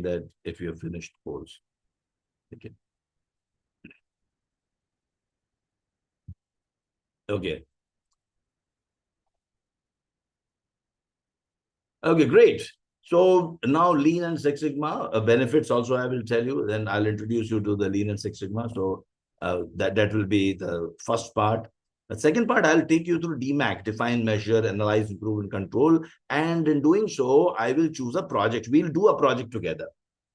that if you have finished course. Okay. Okay. Okay, great. So now Lean and Six Sigma benefits also I will tell you. Then I'll introduce you to the Lean and Six Sigma. So that will be the first part. The second part, I'll take you through DMAIC, define, measure, analyze, improve, and control. And in doing so, I will choose a project. We'll do a project together.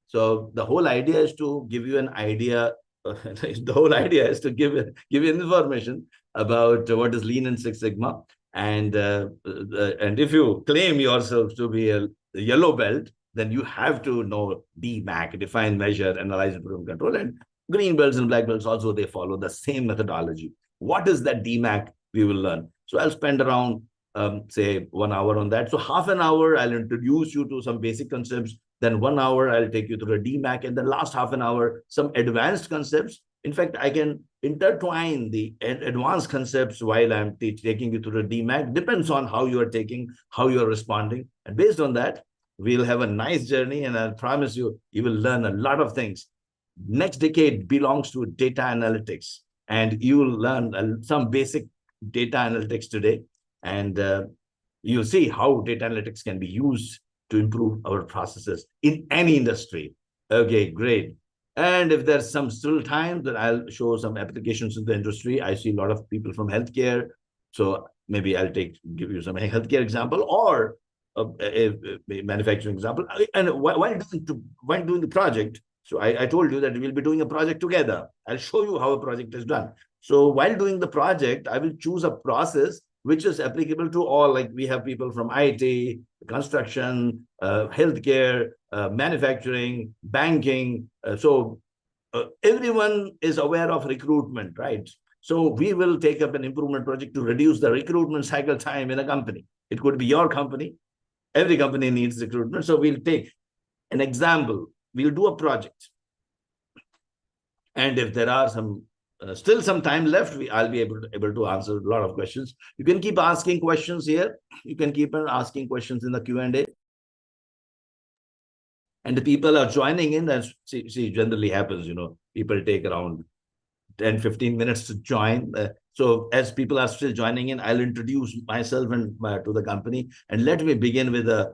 So the whole idea is to give you an idea. The whole idea is to give you information about what is Lean and Six Sigma. And if you claim yourself to be a yellow belt, then you have to know DMAIC, define, measure, analyze, improve, control. And green belts and black belts also, they follow the same methodology. What is that DMAIC we will learn? So I'll spend around, say, 1 hour on that. So half an hour, I'll introduce you to some basic concepts. Then 1 hour, I'll take you through the DMAIC. And the last half an hour, some advanced concepts. In fact, I can intertwine the advanced concepts while I'm taking you through the DMAIC. Depends on how you are taking, how you are responding. And based on that, we'll have a nice journey. And I promise you, you will learn a lot of things. Next decade belongs to data analytics. And you will learn some basic data analytics today. And you'll see how data analytics can be used to improve our processes in any industry. Okay, great. And if there's some still time, then I'll show some applications in the industry. I see a lot of people from healthcare. So maybe I'll give you some healthcare example or a manufacturing example. And while doing the project, so I told you that we'll be doing a project together. I'll show you how a project is done. So while doing the project, I will choose a process which is applicable to all. Like we have people from IT, construction, healthcare, manufacturing, banking. So everyone is aware of recruitment, right? So we will take up an improvement project to reduce the recruitment cycle time in a company. It could be your company. Every company needs recruitment. So we'll take an example. We'll do a project. And if there are still some time left, I'll be able to answer a lot of questions. You can keep asking questions here. You can keep on asking questions in the Q&A. And the people are joining in. And see, generally happens, people take around 10, 15 minutes to join. So as people are still joining in, I'll introduce myself and to the company. And let me begin with a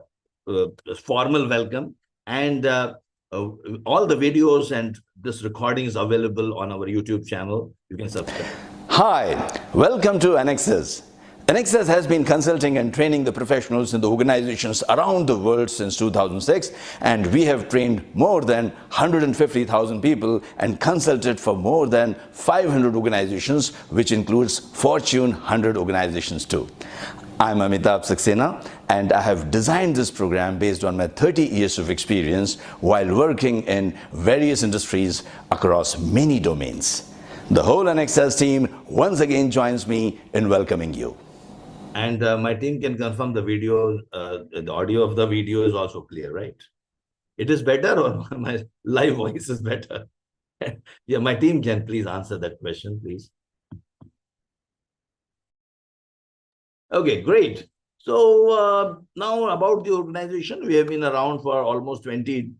formal welcome. And all the videos and this recording is available on our YouTube channel. You can subscribe. Hi, welcome to Anexas. Anexas has been consulting and training the professionals in the organizations around the world since 2006, and we have trained more than 150,000 people and consulted for more than 500 organizations, which includes Fortune 100 organizations too. I'm Amitabh Saxena, and I have designed this program based on my 30 years of experience while working in various industries across many domains. The whole Anexas team once again joins me in welcoming you. And my team can confirm the video, the audio of the video is also clear, right? It is better or my live voice is better? Yeah, my team can please answer that question, please. Okay, great. So now about the organization, we have been around for almost 20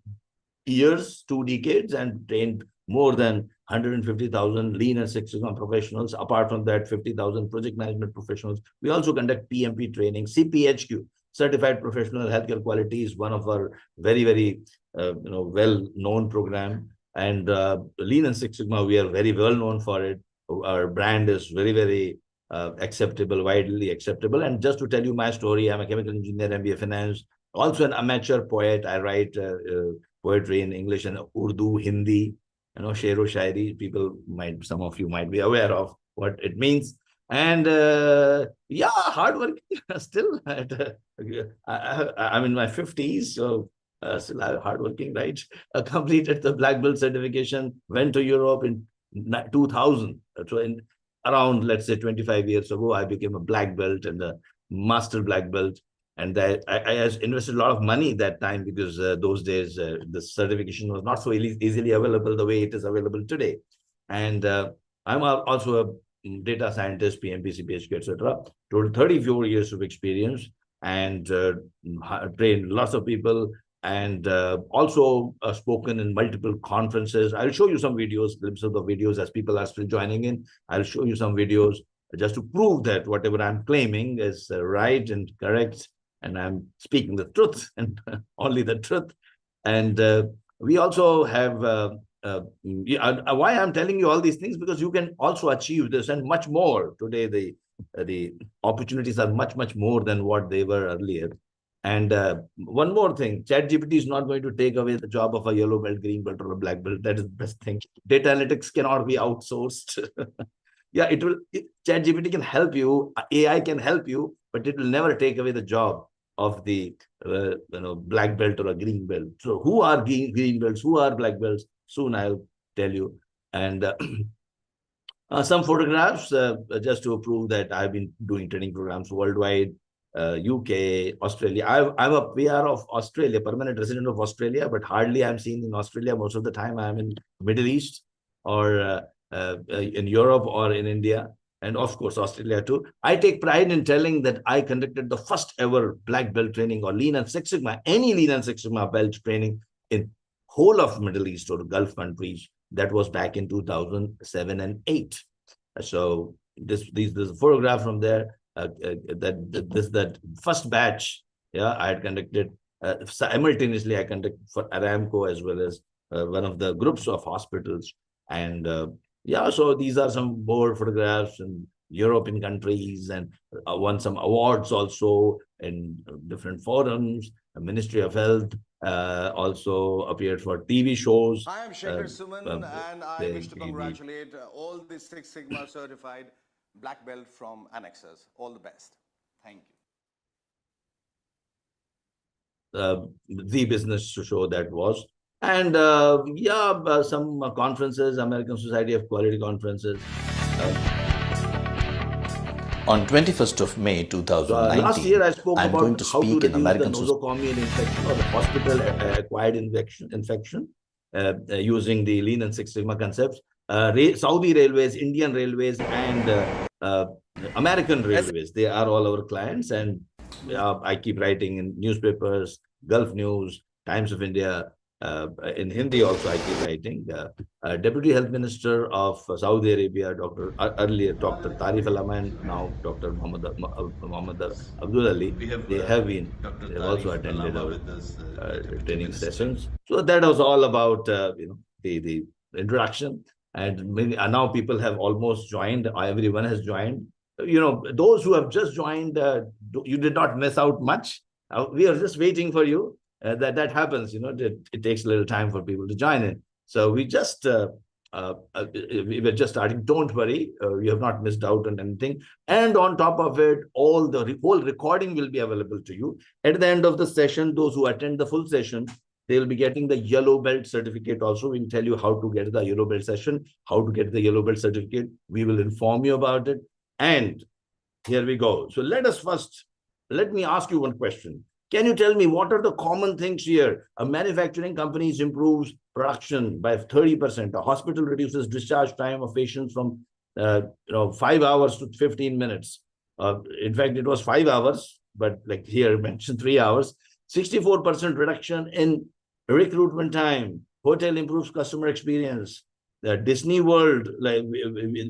years, 2 decades, and trained more than 150,000 Lean and Six Sigma professionals. Apart from that, 50,000 project management professionals. We also conduct PMP training. CPHQ, Certified Professional Healthcare Quality, is one of our very, very well-known program. And Lean and Six Sigma, we are very well known for it. Our brand is very, very acceptable, widely acceptable. And just to tell you my story, I'm a chemical engineer, MBA finance, also an amateur poet. I write poetry in English and Urdu, Hindi, shero shairi. Some of you might be aware of what it means. And yeah, hardworking, still I'm in my 50s, so still hardworking, right? Completed the black belt certification, went to Europe in 2000. So in around, let's say, 25 years ago, I became a black belt and a master black belt. And I invested a lot of money that time because those days, the certification was not so easily available the way it is available today. And I'm also a data scientist, PMP, CPHQ, etc. Total 34 years of experience and trained lots of people. and also spoken in multiple conferences. I'll show you some videos, glimpses of the videos as people are still joining in. I'll show you some videos just to prove that whatever I'm claiming is right and correct, and I'm speaking the truth and only the truth. And we also have why I'm telling you all these things, because you can also achieve this and much more. Today, the opportunities are much more than what they were earlier. And one more thing, ChatGPT is not going to take away the job of a yellow belt, green belt, or a black belt. That is the best thing. Data analytics cannot be outsourced. Yeah, it will. ChatGPT can help you. AI can help you, but it will never take away the job of the black belt or a green belt. So who are green belts? Who are black belts? Soon I'll tell you. And some photographs just to prove that I've been doing training programs worldwide. UK, Australia. We are of Australia, permanent resident of Australia, but hardly I'm seen in Australia. Most of the time I'm in Middle East or in Europe or in India, and of course Australia too. I take pride in telling that I conducted the first ever black belt training or Lean and Six Sigma, any Lean and Six Sigma belt training in whole of Middle East or Gulf countries. That was back in 2007 and 8. So there's a photograph from there. That first batch, yeah, I had conducted simultaneously. I conducted for Aramco as well as one of the groups of hospitals, and yeah. So these are some more photographs in European countries, and won some awards also in different forums. The Ministry of Health also appeared for TV shows. I am Shekhar Suman, and I wish to congratulate all the Six Sigma certified black belt from Anexas. All the best. Thank you. The business show that was. And yeah, some conferences, American Society of Quality conferences. On 21st of May 2019, last year I spoke I'm about going to how speak to in reduce American the nosocomial infection or the hospital-acquired infection using the Lean and Six Sigma concepts. Saudi Railways, Indian Railways, and American Railways, they are all our clients. And I keep writing in newspapers, Gulf News, Times of India, in Hindi also I keep writing. Deputy Health Minister of Saudi Arabia, earlier Dr. Tarif Al-Aman, now Dr. Muhammad Abdul Ali, they have also attended our training sessions. So that was all about the introduction. And now people have almost joined. Everyone has joined. Those who have just joined, you did not miss out much. We are just waiting for you. That happens, it takes a little time for people to join in. So we just we were just starting. Don't worry, you have not missed out on anything. And on top of it, whole recording will be available to you at the end of the session. Those who attend the full session, they will be getting the yellow belt certificate also. We'll tell you how to get the yellow belt session, how to get the yellow belt certificate. We will inform you about it. And here we go. So let me ask you one question. Can you tell me what are the common things here? A manufacturing company improves production by 30%. A hospital reduces discharge time of patients from 5 hours to 15 minutes. In fact, it was 5 hours, but like here mentioned 3 hours. 64% reduction in recruitment time. Hotel improves customer experience. Disney World, like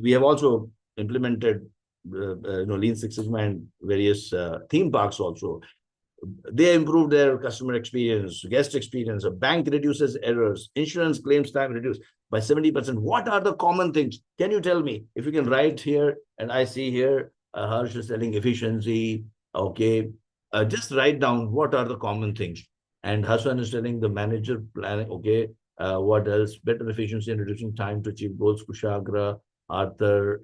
we have also implemented Lean Six Sigma and various theme parks also. They improve their customer experience, guest experience. A bank reduces errors. Insurance claims time reduced by 70%. What are the common things? Can you tell me? If you can write here, and I see here, Harsh is telling efficiency. Okay, just write down what are the common things. And Hassan is telling the manager planning. Okay, what else? Better efficiency in reducing time to achieve goals. Kushagra, Arthur,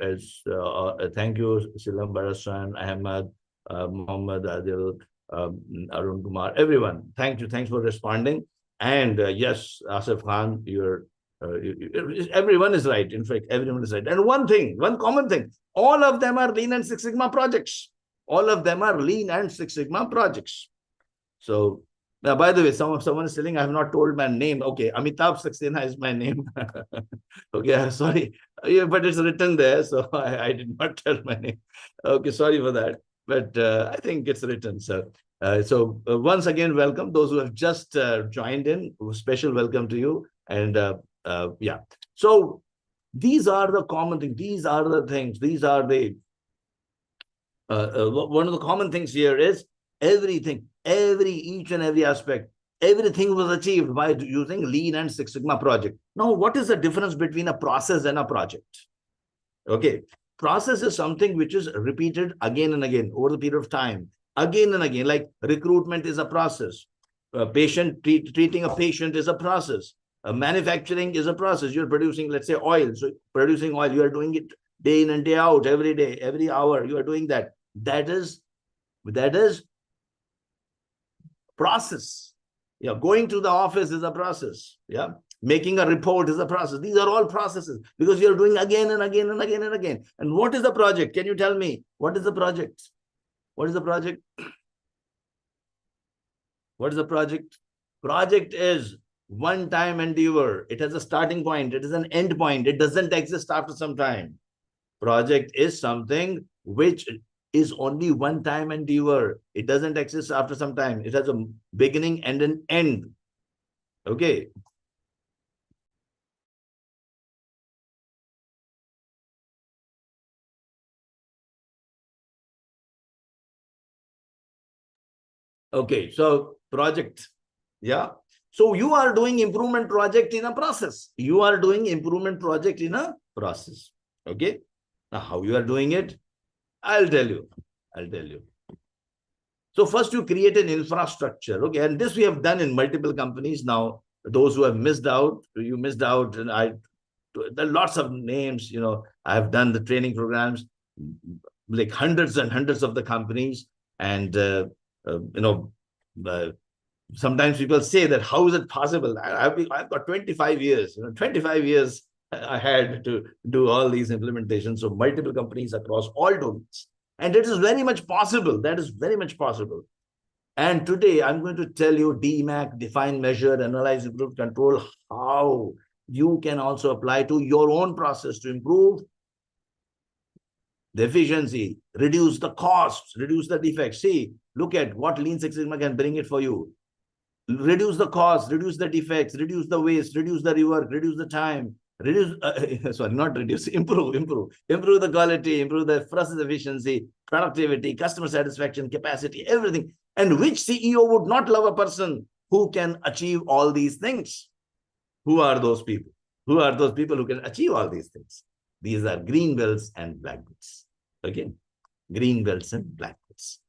thank you, Silam Barasan, Ahmad, Muhammad Adil, Arun Kumar, everyone. Thank you. Thanks for responding. And yes, Asif Khan, everyone is right. In fact, everyone is right. And one common thing, all of them are Lean and Six Sigma projects. All of them are Lean and Six Sigma projects. So, by the way, someone is telling I have not told my name. Okay, Amitabh Saxena is my name. Okay, sorry. Yeah, but it's written there, so I did not tell my name. Okay, sorry for that. But I think it's written, sir. Once again, welcome those who have just joined in. Special welcome to you. And yeah, so these are the common things. These are the things. These are the one of the common things here is everything, each and every aspect, everything was achieved by using Lean and Six Sigma project. Now, what is the difference between a process and a project? Okay, process is something which is repeated again and again over the period of time, again and again. Like recruitment is a process. Treating a patient is a process. Manufacturing is a process. You're producing, let's say, oil. So producing oil, you are doing it day in and day out, every day, every hour. You are doing that. That is process. Yeah, going to the office is a process. Yeah, making a report is a process. These are all processes because you're doing again and again and again and again. And what is the project? Can you tell me what is the project? What is the project? What is the project? Project is one-time endeavor. It has a starting point. It is an end point. It doesn't exist after some time. Project is something which is only one-time endeavor. It doesn't exist after some time. It has a beginning and an end. Okay. Okay, so project. Yeah. So you are doing improvement project in a process. You are doing improvement project in a process. Okay. Now, how you are doing it? I'll tell you. So first you create an infrastructure. Okay. And this we have done in multiple companies. Now, those who have missed out, you missed out. And there are lots of names, I have done the training programs, like hundreds and hundreds of the companies. And, sometimes people say that, how is it possible? I've got 25 years, 25 years I had to do all these implementations. So multiple companies across all domains. And it is very much possible. That is very much possible. And today I'm going to tell you DMAIC, define, measure, analyze, improve, control, how you can also apply to your own process to improve the efficiency, reduce the costs, reduce the defects. See, look at what Lean Six Sigma can bring it for you. Reduce the costs, reduce the defects, reduce the waste, reduce the rework, reduce the time, improve the quality, improve the process efficiency, productivity, customer satisfaction, capacity, everything. And which CEO would not love a person who can achieve all these things? Who are those people? Who are those people who can achieve all these things? These are green belts and black belts. Okay, green belts and black belts.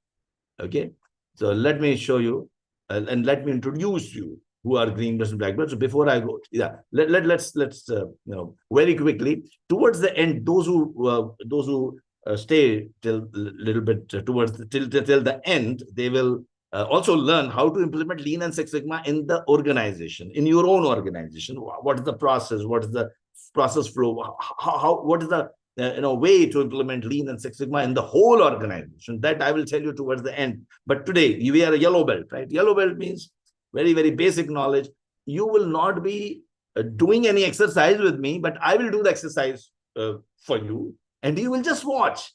Okay, so let me show you and let me introduce you who are green belts and black belts. So before I go, yeah, let's very quickly towards the end, those who stay till a little bit towards till the end, they will also learn how to implement Lean and Six Sigma in the organization, in your own organization. What is the process? What is the process flow? What is the way to implement Lean and Six Sigma in the whole organization? That I will tell you towards the end. But today we are a yellow belt, right? Yellow belt means very, very basic knowledge. You will not be doing any exercise with me, but I will do the exercise for you, and you will just watch,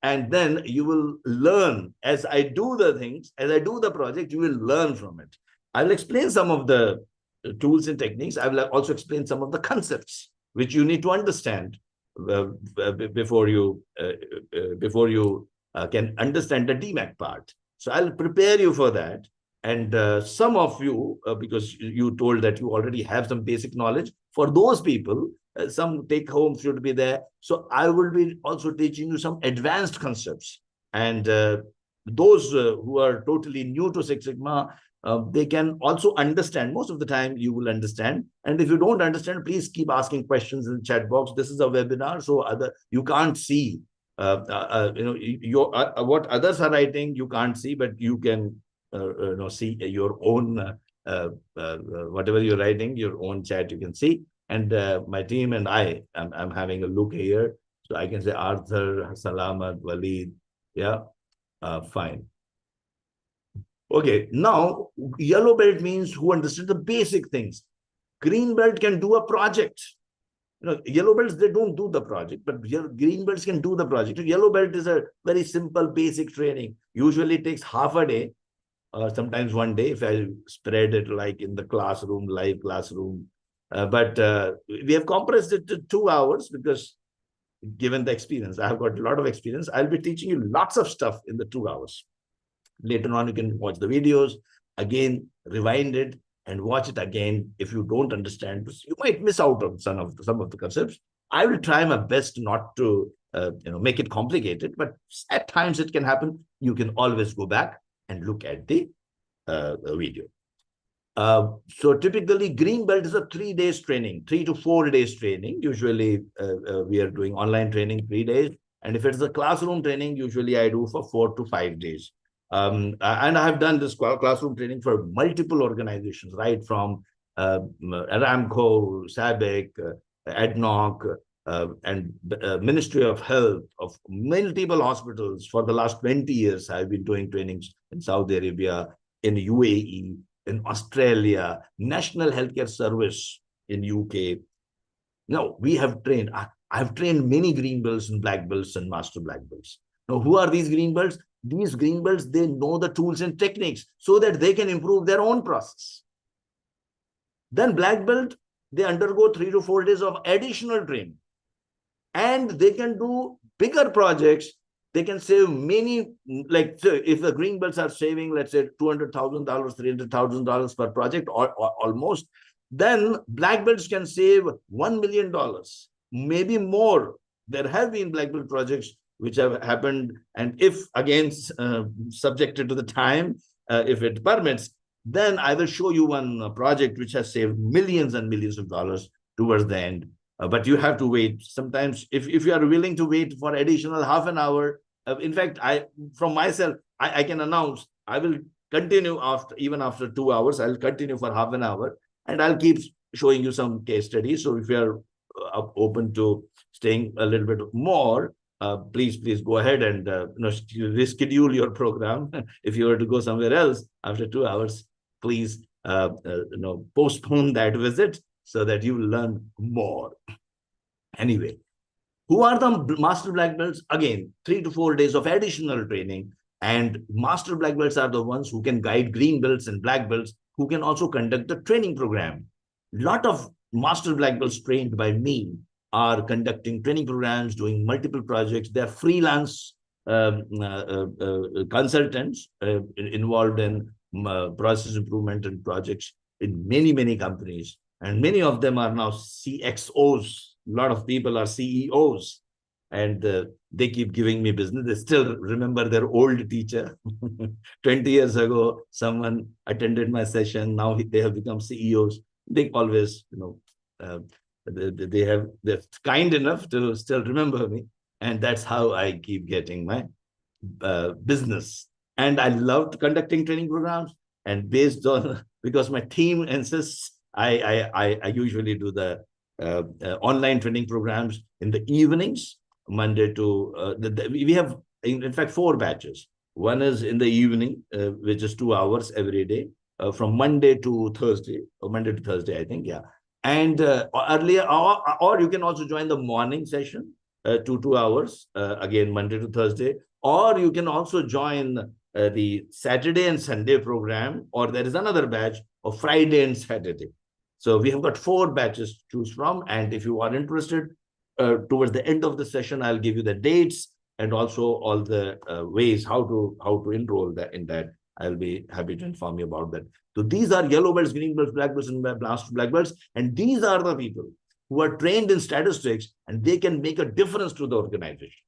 and then you will learn as I do the things, as I do the project, you will learn from it. I will explain some of the tools and techniques. I will also explain some of the concepts which you need to understand before you can understand the DMAIC part. So I'll prepare you for that. And some of you, because you told that you already have some basic knowledge, for those people, some take home should be there. So I will be also teaching you some advanced concepts. And those who are totally new to Six Sigma, they can also understand. Most of the time you will understand. And if you don't understand, please keep asking questions in the chat box. This is a webinar, so you can't see what others are writing, you can't see, but you can see your own whatever you're writing, your own chat you can see. And my team and I'm having a look here, so I can say Arthur, Salamat, Walid. Yeah, fine. Okay, now yellow belt means who understands the basic things. Green belt can do a project. yellow belts, they don't do the project, but green belts can do the project. Yellow belt is a very simple, basic training. Usually it takes half a day, or sometimes one day if I spread it like in the classroom, live classroom. But we have compressed it to 2 hours because given the experience, I have got a lot of experience. I'll be teaching you lots of stuff in the 2 hours. Later on, you can watch the videos, again, rewind it and watch it again. If you don't understand, you might miss out on some of the concepts. I will try my best not to make it complicated, but at times it can happen. You can always go back and look at the video. So typically, green belt is a 3 days training, 3 to 4 days training. Usually, we are doing online training 3 days. And if it's a classroom training, usually I do for 4 to 5 days. And I have done this classroom training for multiple organizations, right from Aramco, SABIC, ADNOC, and Ministry of Health of multiple hospitals. For the last 20 years, I've been doing trainings in Saudi Arabia, in UAE, in Australia, National Healthcare Service in UK. Now, we have trained, I've trained many green belts and black belts and master black belts. Now, who are these green belts? These green belts, they know the tools and techniques so that they can improve their own process. Then black belt, they undergo 3 to 4 days of additional training. And they can do bigger projects. They can save many, like so if the green belts are saving, let's say $200,000, $300,000 per project, or almost, then black belts can save $1 million, maybe more. There have been black belt projects which have happened, and if again subjected to the time, if it permits, then I will show you one project which has saved millions and millions of dollars towards the end. But you have to wait. Sometimes, if you are willing to wait for additional half an hour, in fact, from myself, I can announce I will continue even after 2 hours. I'll continue for half an hour, and I'll keep showing you some case studies. So if you are open to staying a little bit more, please go ahead and reschedule your program. If you were to go somewhere else after 2 hours, please postpone that visit so that you will learn more. Anyway, who are the master black belts? Again, 3 to 4 days of additional training. And master black belts are the ones who can guide green belts and black belts, who can also conduct the training program. A lot of master black belts trained by me are conducting training programs, doing multiple projects. They're freelance consultants involved in process improvement and projects in many, many companies. And many of them are now CXOs. A lot of people are CEOs. And they keep giving me business. They still remember their old teacher. 20 years ago, someone attended my session. Now they have become CEOs. They always, they're kind enough to still remember me. And that's how I keep getting my business. And I loved conducting training programs. And based on, because my team insists, I usually do the online training programs in the evenings, Monday to, we have, in fact, 4 batches. One is in the evening, which is 2 hours every day, from Monday to Thursday, or Monday to Thursday, I think, yeah. And earlier, or you can also join the morning session, 2 hours, again, Monday to Thursday, or you can also join the Saturday and Sunday program, or there is another batch of Friday and Saturday. So we have got 4 batches to choose from. And if you are interested, towards the end of the session, I'll give you the dates and also all the ways how to enroll in that. I'll be happy to inform you about that. So these are yellow belts, green belts, black belts, and master black belts. And these are the people who are trained in statistics, and they can make a difference to the organization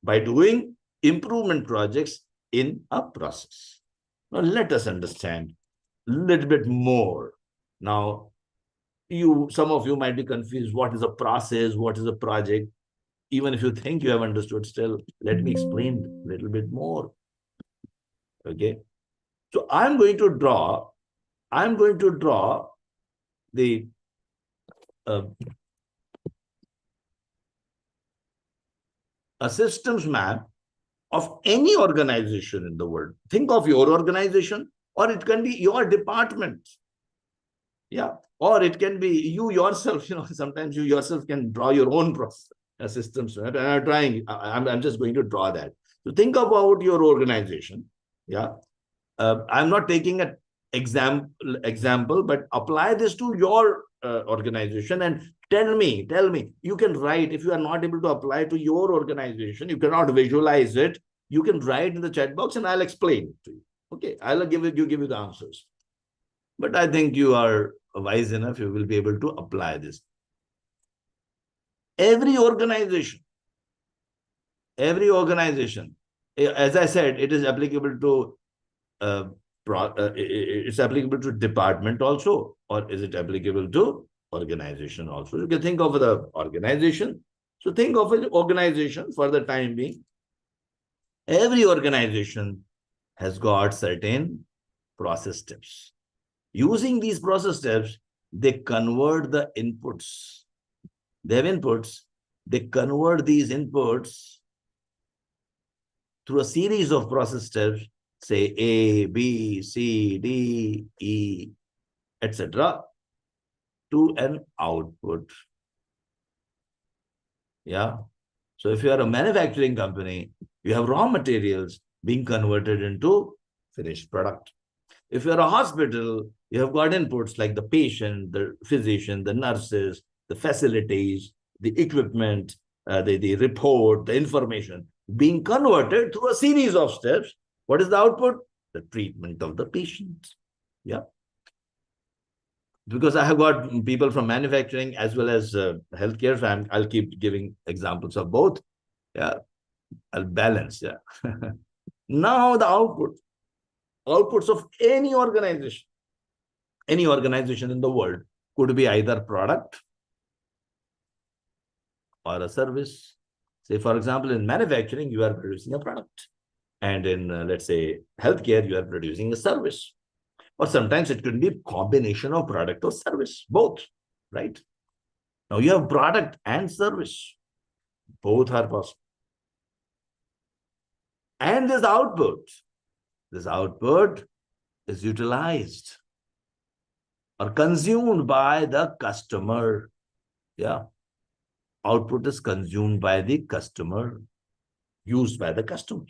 by doing improvement projects in a process. Now, let us understand a little bit more. Now, some of you might be confused. What is a process? What is a project? Even if you think you have understood, still, let me explain a little bit more. Okay. So I'm going to draw the a systems map of any organization in the world. Think of your organization, or it can be your department. Yeah. Or it can be you yourself, sometimes you yourself can draw your own process systems. Right? And I'm trying, I'm just going to draw that. So think about your organization. Yeah. I'm not taking an example, but apply this to your organization and tell me, you can write, if you are not able to apply to your organization, you cannot visualize it, you can write in the chat box and I'll explain to you. Okay, I'll give you the answers. But I think you are wise enough, you will be able to apply this. Every organization, as I said, it is applicable to it's applicable to department also, or is it applicable to organization also? You can think of the organization. So think of an organization for the time being. Every organization has got certain process steps. Using these process steps, they convert the inputs. They have inputs. They convert these inputs through a series of process steps, say A, B, C, D, E, etc., to an output. Yeah. So if you are a manufacturing company, you have raw materials being converted into finished product. If you're a hospital, you have got inputs like the patient, the physician, the nurses, the facilities, the equipment, the report, the information being converted through a series of steps. What is the output? The treatment of the patient. Yeah. Because I have got people from manufacturing as well as healthcare, so I'll keep giving examples of both. Yeah. I'll balance. Yeah. Now the outputs of any organization in the world could be either product or a service. Say, for example, in manufacturing, you are producing a product. And in, let's say, healthcare, you are producing a service. Or sometimes it could be a combination of product or service, both, right? Now you have product and service. Both are possible. And this output is utilized or consumed by the customer. Yeah. Output is consumed by the customer, used by the customer.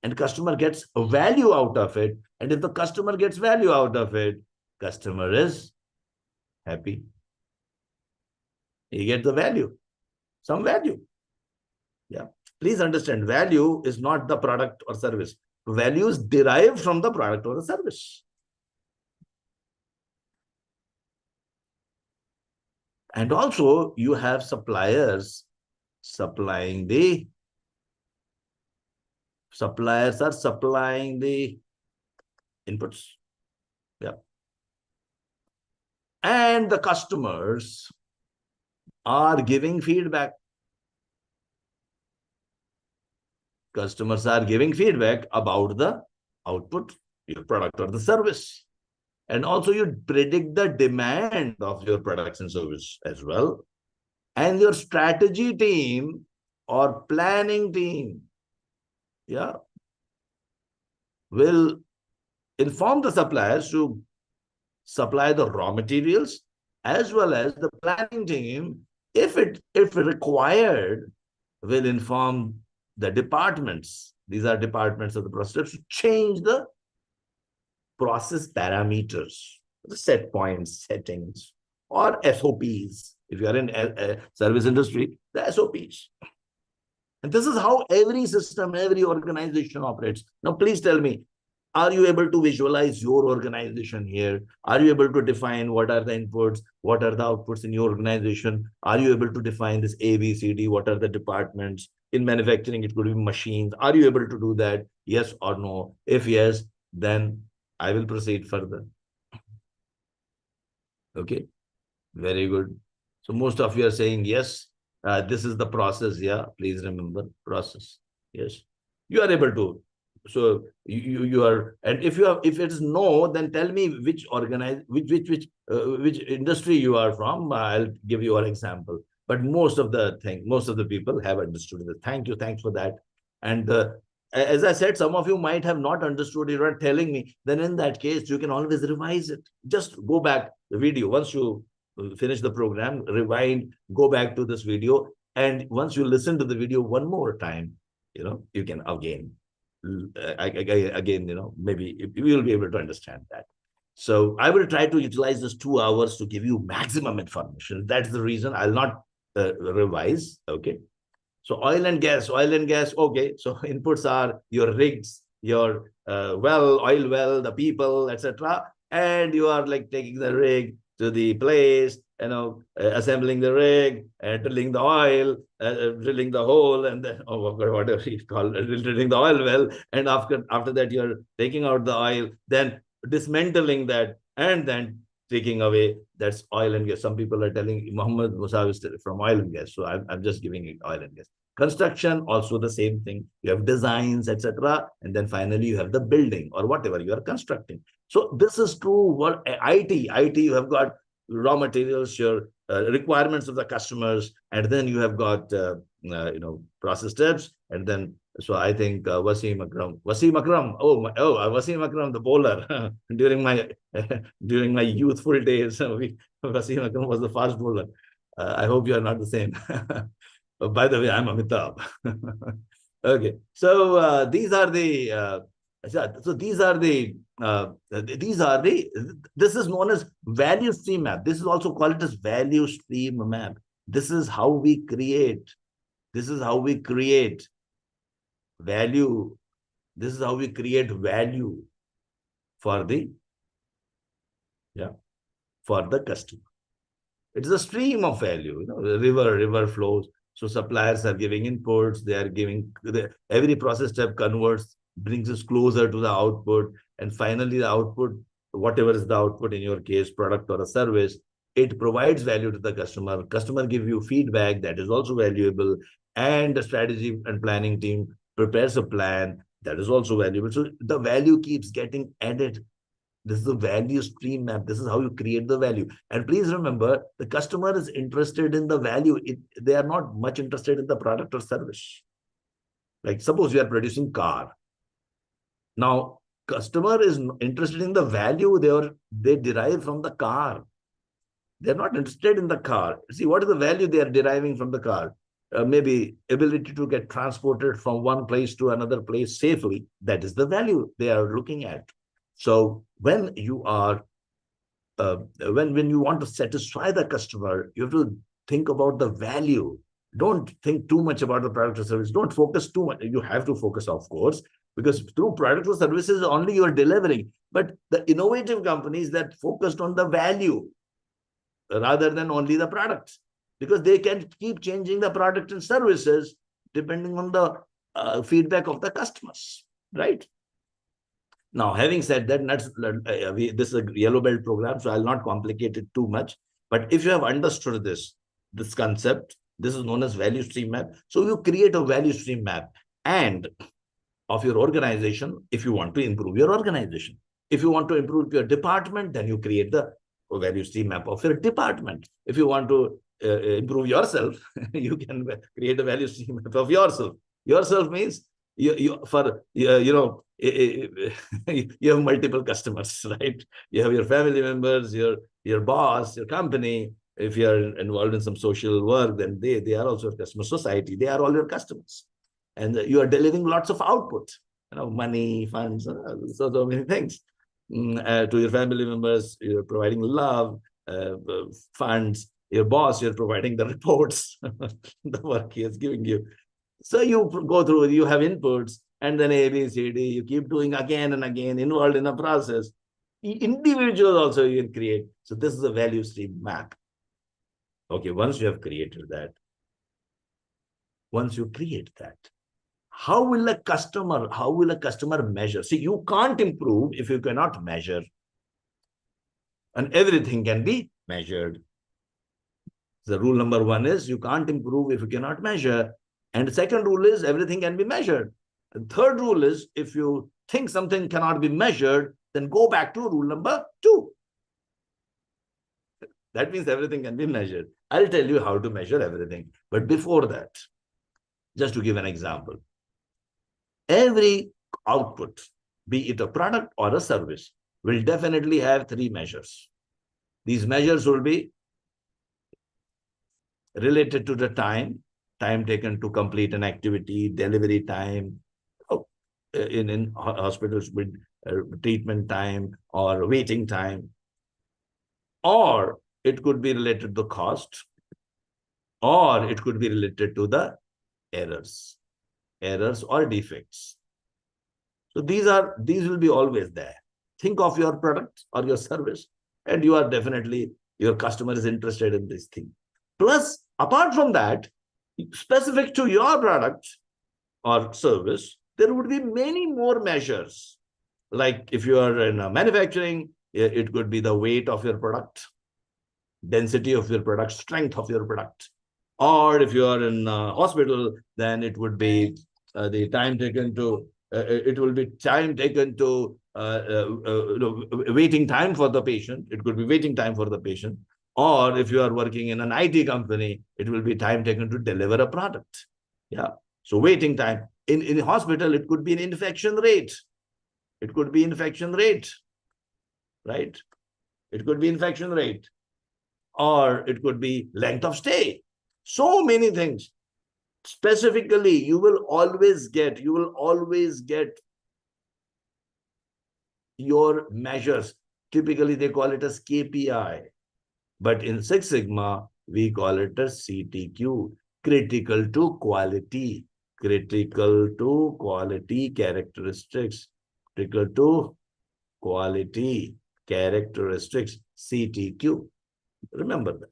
And customer gets a value out of it. And if the customer gets value out of it, customer is happy. He gets the value, some value. Yeah. Please understand, value is not the product or service. Value is derived from the product or the service. And also, you have suppliers supplying the inputs. Yeah. And the customers are giving feedback. Customers are giving feedback about the output, your product or the service. And also you predict the demand of your products and service as well. And your strategy team or planning team, yeah, will inform the suppliers to supply the raw materials, as well as the planning team, if required, will inform the departments. These are departments of the process to change the process parameters, the set points, settings, or SOPs. If you are in a service industry, the SOPs. And this is how every system, every organization operates. Now, please tell me, are you able to visualize your organization here? Are you able to define what are the inputs, what are the outputs in your organization? Are you able to define this A, B, C, D? What are the departments? In manufacturing, it could be machines. Are you able to do that? Yes or no? If yes, then I will proceed further. Okay, very good. So most of you are saying yes. This is the process. Yeah, please remember process. Yes, you are able to. So you are, and if it is no, then tell me which industry you are from. I'll give you an example. But most of the people have understood it. Thanks for that. And as I said, some of you might have not understood. You're not telling me. Then in that case, you can always revise it. Just go back the video. Once you finish the program, rewind, go back to this video. And once you listen to the video one more time, you can again, maybe you will be able to understand that. So I will try to utilize this 2 hours to give you maximum information. That's the reason I'll not revise. Okay. So oil and gas. Okay. So inputs are your rigs, your oil well, the people, etc. And you are like taking the rig to the place, assembling the rig, drilling the oil, drilling the hole, and then whatever you call it, drilling the oil well. And after that, you're taking out the oil, then dismantling that, and then taking away. That's oil and gas. Some people are telling Muhammad Musa is from oil and gas. So I'm just giving it oil and gas. Construction, also the same thing. You have designs, etc. And then finally, you have the building or whatever you are constructing. So this is true. What IT, you have got raw materials, your requirements of the customers, and then you have got process steps, and then I think Wasim Akram, Wasim Akram, the bowler during my youthful days. Wasim Akram was the fast bowler. I hope you are not the same. By the way, I'm Amitabh. Okay, so these are the. This is known as value stream map. This is also called as value stream map. This is how we create. This is how we create value. This is how we create value for the customer. It's a stream of value. The river flows. So suppliers are giving inputs. They are giving every process step converts, brings us closer to the output, and finally the output, whatever is the output in your case, product or a service, it provides value to the customer. Customer give you feedback that is also valuable, and the strategy and planning team prepares a plan that is also valuable. So the value keeps getting added. This is the value stream map. This is how you create the value. And please remember, the customer is interested in the value. They are not much interested in the product or service. Like suppose you are producing car. Now, customer is interested in the value they derive from the car. They're not interested in the car. See, what is the value they are deriving from the car? Maybe ability to get transported from one place to another place safely. That is the value they are looking at. So when you are, when you want to satisfy the customer, you have to think about the value. Don't think too much about the product or service. Don't focus too much. You have to focus, of course, because through product or services only you are delivering. But the innovative companies that focused on the value rather than only the products, because they can keep changing the product and services depending on the feedback of the customers, right? Now, having said that, this is a yellow belt program, so I'll not complicate it too much. But if you have understood this concept, this is known as value stream map. So you create a value stream map and of your organization if you want to improve your organization. If you want to improve your department, then you create the value stream map of your department. If you want to improve yourself, you can create a value stream map of yourself. Yourself means you have multiple customers, right? You have your family members, your boss, your company. If you are involved in some social work, then they are also your customer. Society, they are all your customers, and you are delivering lots of output, money, funds, so many things to your family members. You're providing love, funds. Your boss, you're providing the reports, the work he is giving you. So you go through, you have inputs, and then A, B, C, D, you keep doing again and again, involved in a process. Individuals also you can create. So this is a value stream map. Okay, once you have created that, how will a customer measure? See, you can't improve if you cannot measure. And everything can be measured. The rule number one is you can't improve if you cannot measure. And the second rule is everything can be measured. The third rule is if you think something cannot be measured, then go back to rule number 2. That means everything can be measured. I'll tell you how to measure everything. But before that, just to give an example. Every output, be it a product or a service, will definitely have three measures. These measures will be related to the time taken to complete an activity, delivery time, in hospitals with treatment time or waiting time, or it could be related to cost, or it could be related to the errors or defects. So these will be always there. Think of your product or your service, and you are definitely, your customer is interested in this thing. Plus, apart from that, specific to your product or service, there would be many more measures. Like if you are in manufacturing, it could be the weight of your product, density of your product, strength of your product. Or if you are in hospital, then it would be the time taken to, it will be time taken to waiting time for the patient. It could be waiting time for the patient. Or if you are working in an IT company, it will be time taken to deliver a product. Yeah. So waiting time. In hospital, it could be an infection rate. It could be infection rate, right? It could be infection rate. Or it could be length of stay. So many things. Specifically, you will always get your measures. Typically, they call it as KPI. But in Six Sigma, we call it as CTQ, critical to quality characteristics, critical to quality characteristics, CTQ. Remember that.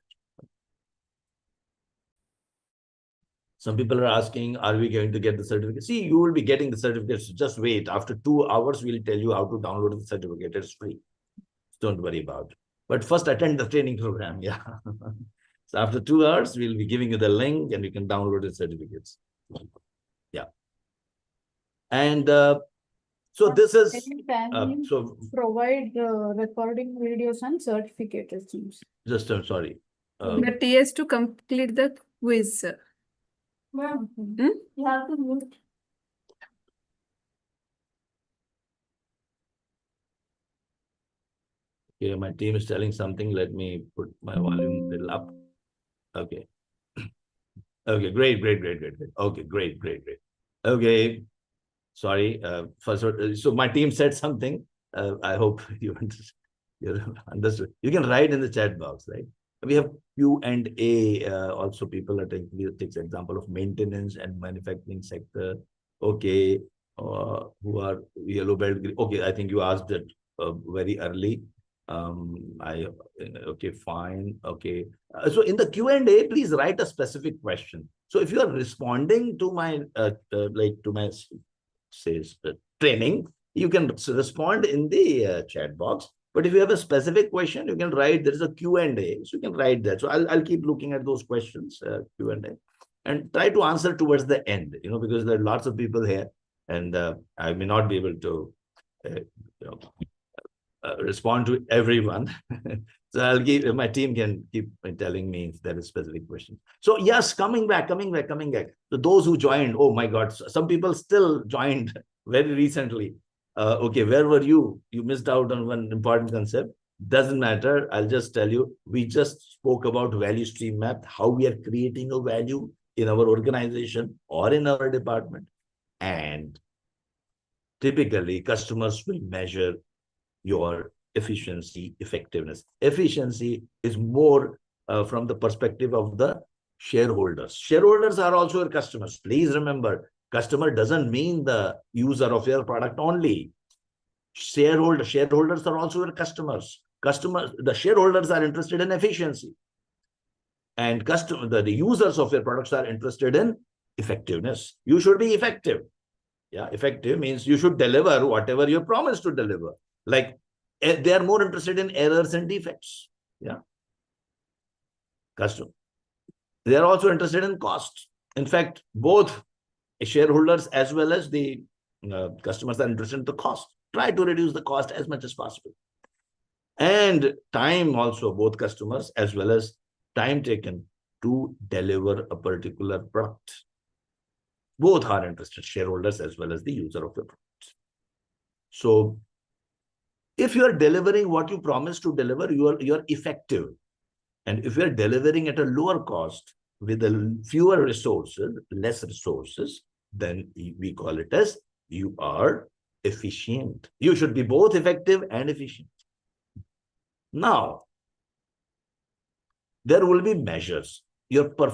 Some people are asking, are we going to get the certificate? See, you will be getting the certificates. Just wait. After 2 hours, we'll tell you how to download the certificate. It's free. Don't worry about it. But first, attend the training program. Yeah. So after 2 hours, we'll be giving you the link and you can download the certificates. Yeah. And so this is so provide recording videos and certificates. Just I'm sorry. The TS to complete the quiz. You have to mute. Okay, my team is telling something. Let me put my volume a little up. Okay. Okay, great. Okay, great. Okay. Sorry. First, so my team said something. I hope you understood. You can write in the chat box, right? We have Q&A. Also, people are taking this example of maintenance and manufacturing sector. Okay. Who are yellow belt? Okay, I think you asked it very early. Okay, fine. Okay. So in the Q&A, please write a specific question. So if you are responding to my training, you can respond in the chat box. But if you have a specific question, you can write. There is a Q&A, so you can write that. So I'll keep looking at those questions, Q&A, and try to answer towards the end. Because there are lots of people here, and I may not be able to, respond to everyone. So I'll give, my team can keep telling me if there is specific questions. So yes, coming back. So those who joined, oh my God, some people still joined very recently. Okay, where were you? You missed out on one important concept. Doesn't matter. I'll just tell you, we just spoke about value stream map, how we are creating a value in our organization or in our department. And typically, customers will measure your efficiency, effectiveness. Efficiency is more from the perspective of the shareholders. Shareholders are also your customers. Please remember, customer doesn't mean the user of your product only. Shareholders are also your customers. The shareholders are interested in efficiency. And the users of your products are interested in effectiveness. You should be effective. Yeah, effective means you should deliver whatever you promised to deliver. Like they are more interested in errors and defects. Yeah. They are also interested in cost. In fact, both shareholders as well as the customers are interested in the cost. Try to reduce the cost as much as possible. And time also, both customers as well as time taken to deliver a particular product. Both are interested, shareholders as well as the user of the product. So if you are delivering what you promised to deliver, you are effective. And if you are delivering at a lower cost with fewer resources, less resources, then we call it as you are efficient. You should be both effective and efficient. Now, there will be measures.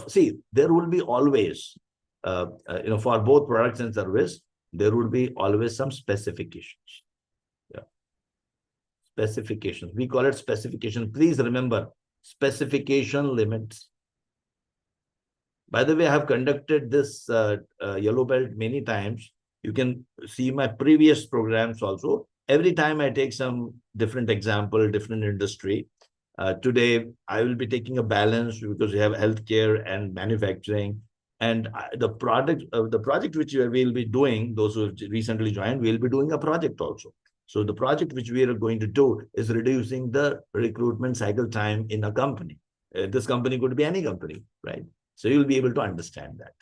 See, there will be always, for both products and service, there will be always some specifications. Yeah. Specifications. We call it specification. Please remember, specification limits. By the way, I have conducted this yellow belt many times. You can see my previous programs also. Every time I take some different example, different industry. Today, I will be taking a balance because we have healthcare and manufacturing. And the project which we will be doing, those who have recently joined, we will be doing a project also. So the project which we are going to do is reducing the recruitment cycle time in a company. This company could be any company, right? So you'll be able to understand that.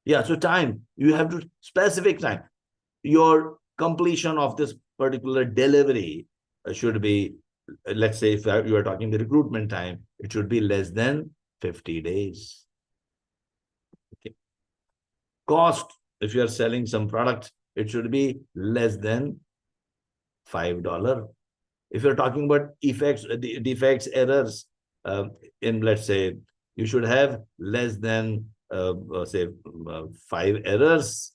Yeah, so time, you have to specific time. Your completion of this particular delivery should be, let's say if you are talking the recruitment time, it should be less than 50 days. Okay. Cost, if you are selling some product, it should be less than $5. If you're talking about defects, errors, in let's say, you should have less than say 5 errors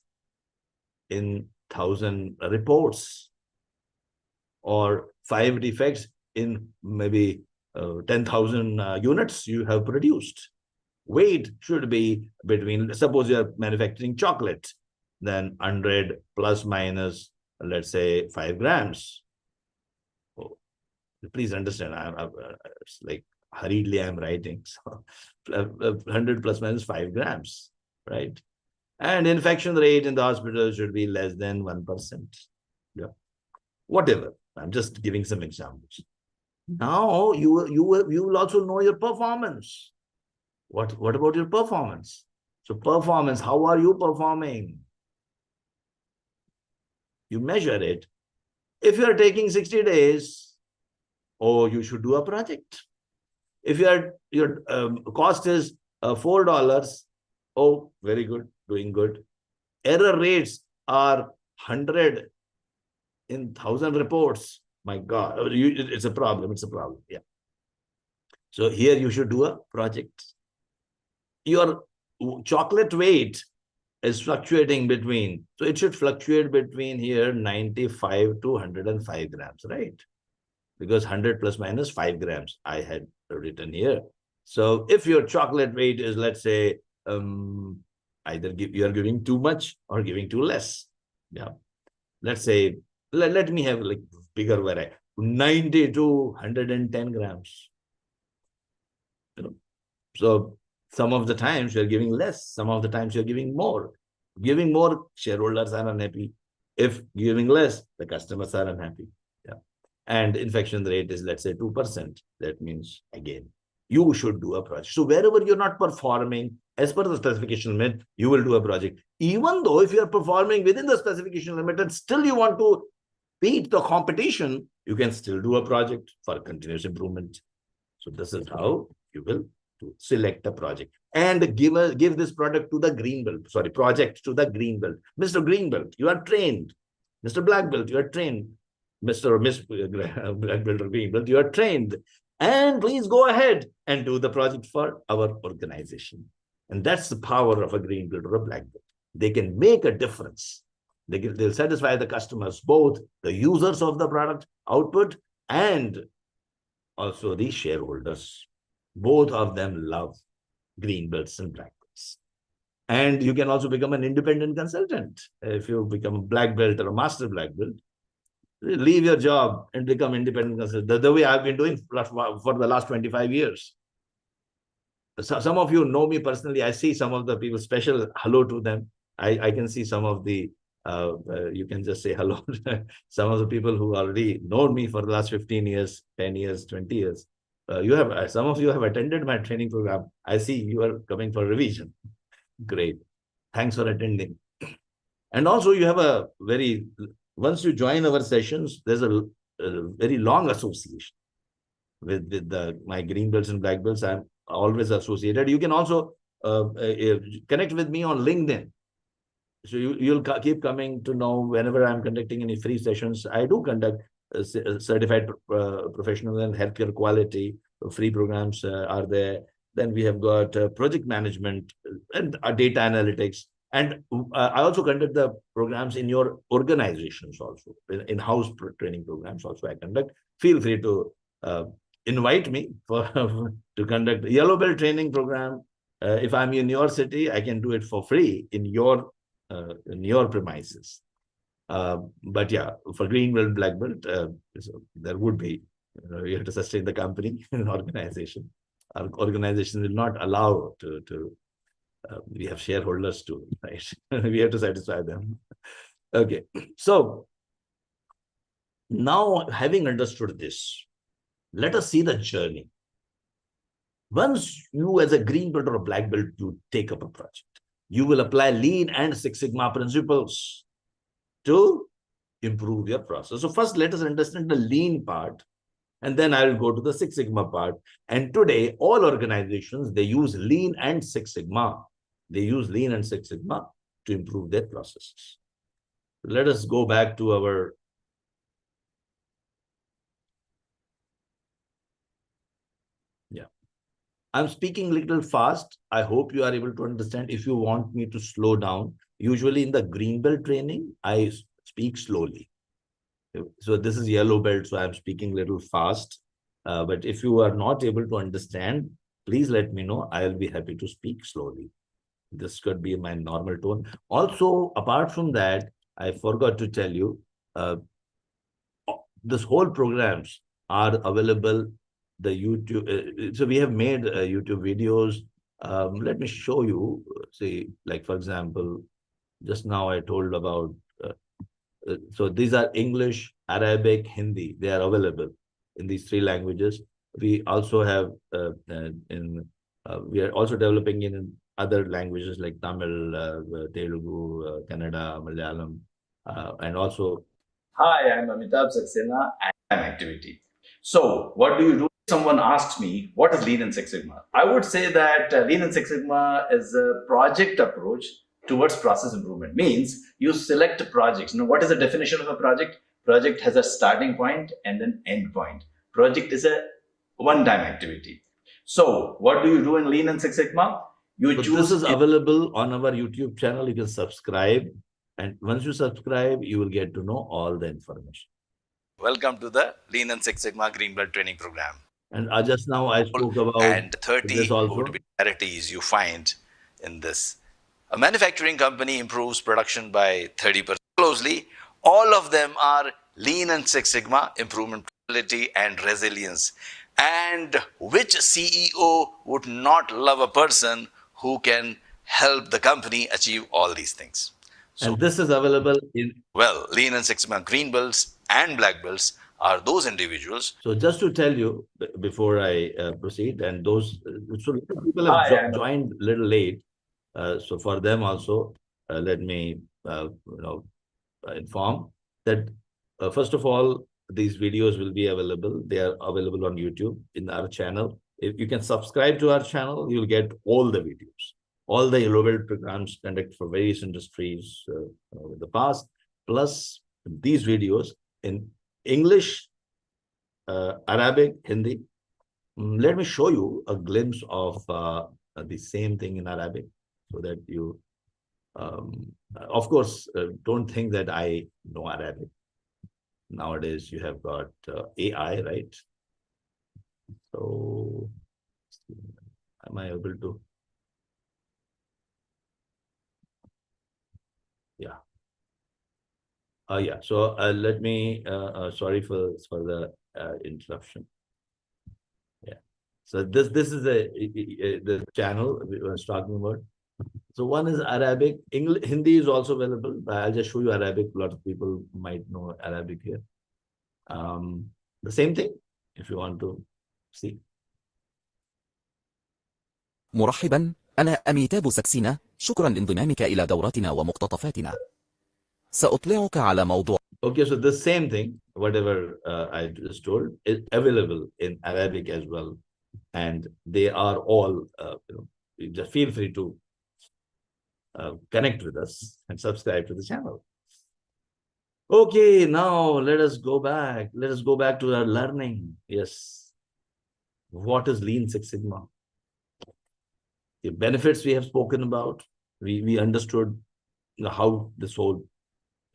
in 1,000 reports, or 5 defects in maybe 10,000 units you have produced. Weight should be between, suppose you are manufacturing chocolate, then 100 plus minus, let's say 5 grams. Oh, please understand, it's like hurriedly I'm writing. So 100 plus minus 5 grams, right? And infection rate in the hospital should be less than 1%. Yeah. Whatever. I'm just giving some examples. Now you will also know your performance. What about your performance? So performance, how are you performing? You measure it. If you are taking 60 days, oh, you should do a project. If your cost is $4, oh, very good, doing good. Error rates are 100 in 1,000 reports. My God, it's a problem. It's a problem. Yeah. So here you should do a project. Your chocolate weight is fluctuating between, so it should fluctuate between here 95 to 105 grams, right? Because 100 plus minus 5 grams I had written here. So if your chocolate weight is, let's say, either you are giving too much or giving too less. Yeah. Let's say, let me have like bigger variety, 90 to 110 grams. You know, so some of the times you're giving less, some of the times you're giving more. Giving more, shareholders are unhappy. If giving less, the customers are unhappy. Yeah. And infection rate is, let's say, 2%. That means, again, you should do a project. So wherever you're not performing as per the specification limit, you will do a project. Even though if you're performing within the specification limit and still you want to beat the competition, you can still do a project for continuous improvement. So this is how you will select a project and give this product to the green belt. Sorry, project to the green belt. Mr. Green Belt, you are trained. Mr. Black Belt, you are trained. Mr. or Miss Black Belt or Green Belt, you are trained. And please go ahead and do the project for our organization. And that's the power of a green belt or a black belt. They can make a difference. They'll satisfy the customers, both the users of the product output and also the shareholders. Both of them love green belts and black belts. And you can also become an independent consultant. If you become a black belt or a master black belt, leave your job and become independent consultant. The way I've been doing for the last 25 years. So some of you know me personally. I see some of the people, special hello to them. I can see some of the, you can just say hello. Some of the people who already know me for the last 15 years, 10 years, 20 years. Some of you have attended my training program. I see you are coming for revision. Great. Thanks for attending. And also you have once you join our sessions, there's a very long association with my green belts and black belts. I'm always associated. You can also connect with me on LinkedIn. So you'll keep coming to know whenever I'm conducting any free sessions. I do conduct certified professional and healthcare quality. Free programs are there. Then we have got project management and data analytics. And I also conduct the programs in your organizations also, in-house training programs also I conduct. Feel free to invite me to conduct a yellow belt training program. If I'm in your city, I can do it for free in your premises. But yeah, for green belt, black belt, there would be, you have to sustain the company and organization. Our organization will not allow to we have shareholders too, right? We have to satisfy them. Okay, so now having understood this, let us see the journey. Once you as a green belt or a black belt, you take up a project, you will apply Lean and Six Sigma principles to improve your process. So first, let us understand the Lean part, and then I will go to the Six Sigma part. And today, all organizations, they use Lean and Six Sigma. They use Lean and Six Sigma to improve their processes. Let us go back to our I'm speaking a little fast. I hope you are able to understand. If you want me to slow down, usually in the green belt training, I speak slowly. So this is yellow belt, so I'm speaking a little fast. But if you are not able to understand, please let me know. I'll be happy to speak slowly. This could be my normal tone. Also, apart from that, I forgot to tell you, this whole programs are available. The YouTube, so we have made YouTube videos. Let me show you. See, like for example, just now I told about. So these are English, Arabic, Hindi. They are available in these three languages. We also have we are also developing in other languages like Tamil, Telugu, Kannada, Malayalam, and also. Hi, I'm Amitabh Saxena and activity. So what do you do? Someone asks me, what is Lean and Six Sigma? I would say that Lean and Six Sigma is a project approach towards process improvement. Means you select projects. Now, what is the definition of a project? Project has a starting point and an end point. Project is a one-time activity. So what do you do in Lean and Six Sigma? You choose. This is available on our YouTube channel. You can subscribe. And once you subscribe, you will get to know all the information. Welcome to the Lean and Six Sigma Green Belt Training Program. And just now I spoke about and 30 would be disparities you find in this. A manufacturing company improves production by 30% closely. All of them are Lean and Six Sigma, improvement, quality and resilience. And which CEO would not love a person who can help the company achieve all these things? So, and this is available in... Well, Lean and Six Sigma green belts and black belts are those individuals. So just to tell you, before I proceed, and those, so people have joined a little late. So for them also, let me, inform that, first of all, these videos will be available. They are available on YouTube in our channel. If you can subscribe to our channel, you'll get all the videos, all the yellow belt programs conducted for various industries in the past, plus these videos in English, Arabic, Hindi. Let me show you a glimpse of the same thing in Arabic so that you, of course, don't think that I know Arabic. Nowadays, you have got AI, right? So, am I able to? Yeah. Yeah. So let me. Sorry for the interruption. Yeah. So this is the channel we was talking about. So one is Arabic. English, Hindi is also available. I'll just show you Arabic. A lot of people might know Arabic here. The same thing, if you want to see. مرحبا، أنا أميتاب سكسينة. شكرا لانضمامك إلى دوراتنا ومقتطفاتنا. سأطلعك على موضوع. Okay, so the same thing, whatever I just told, is available in Arabic as well. And they are all, you just feel free to connect with us and subscribe to the channel. Okay, now let us go back. Let us go back to our learning. Yes. What is Lean Six Sigma? The benefits we have spoken about. We understood how this whole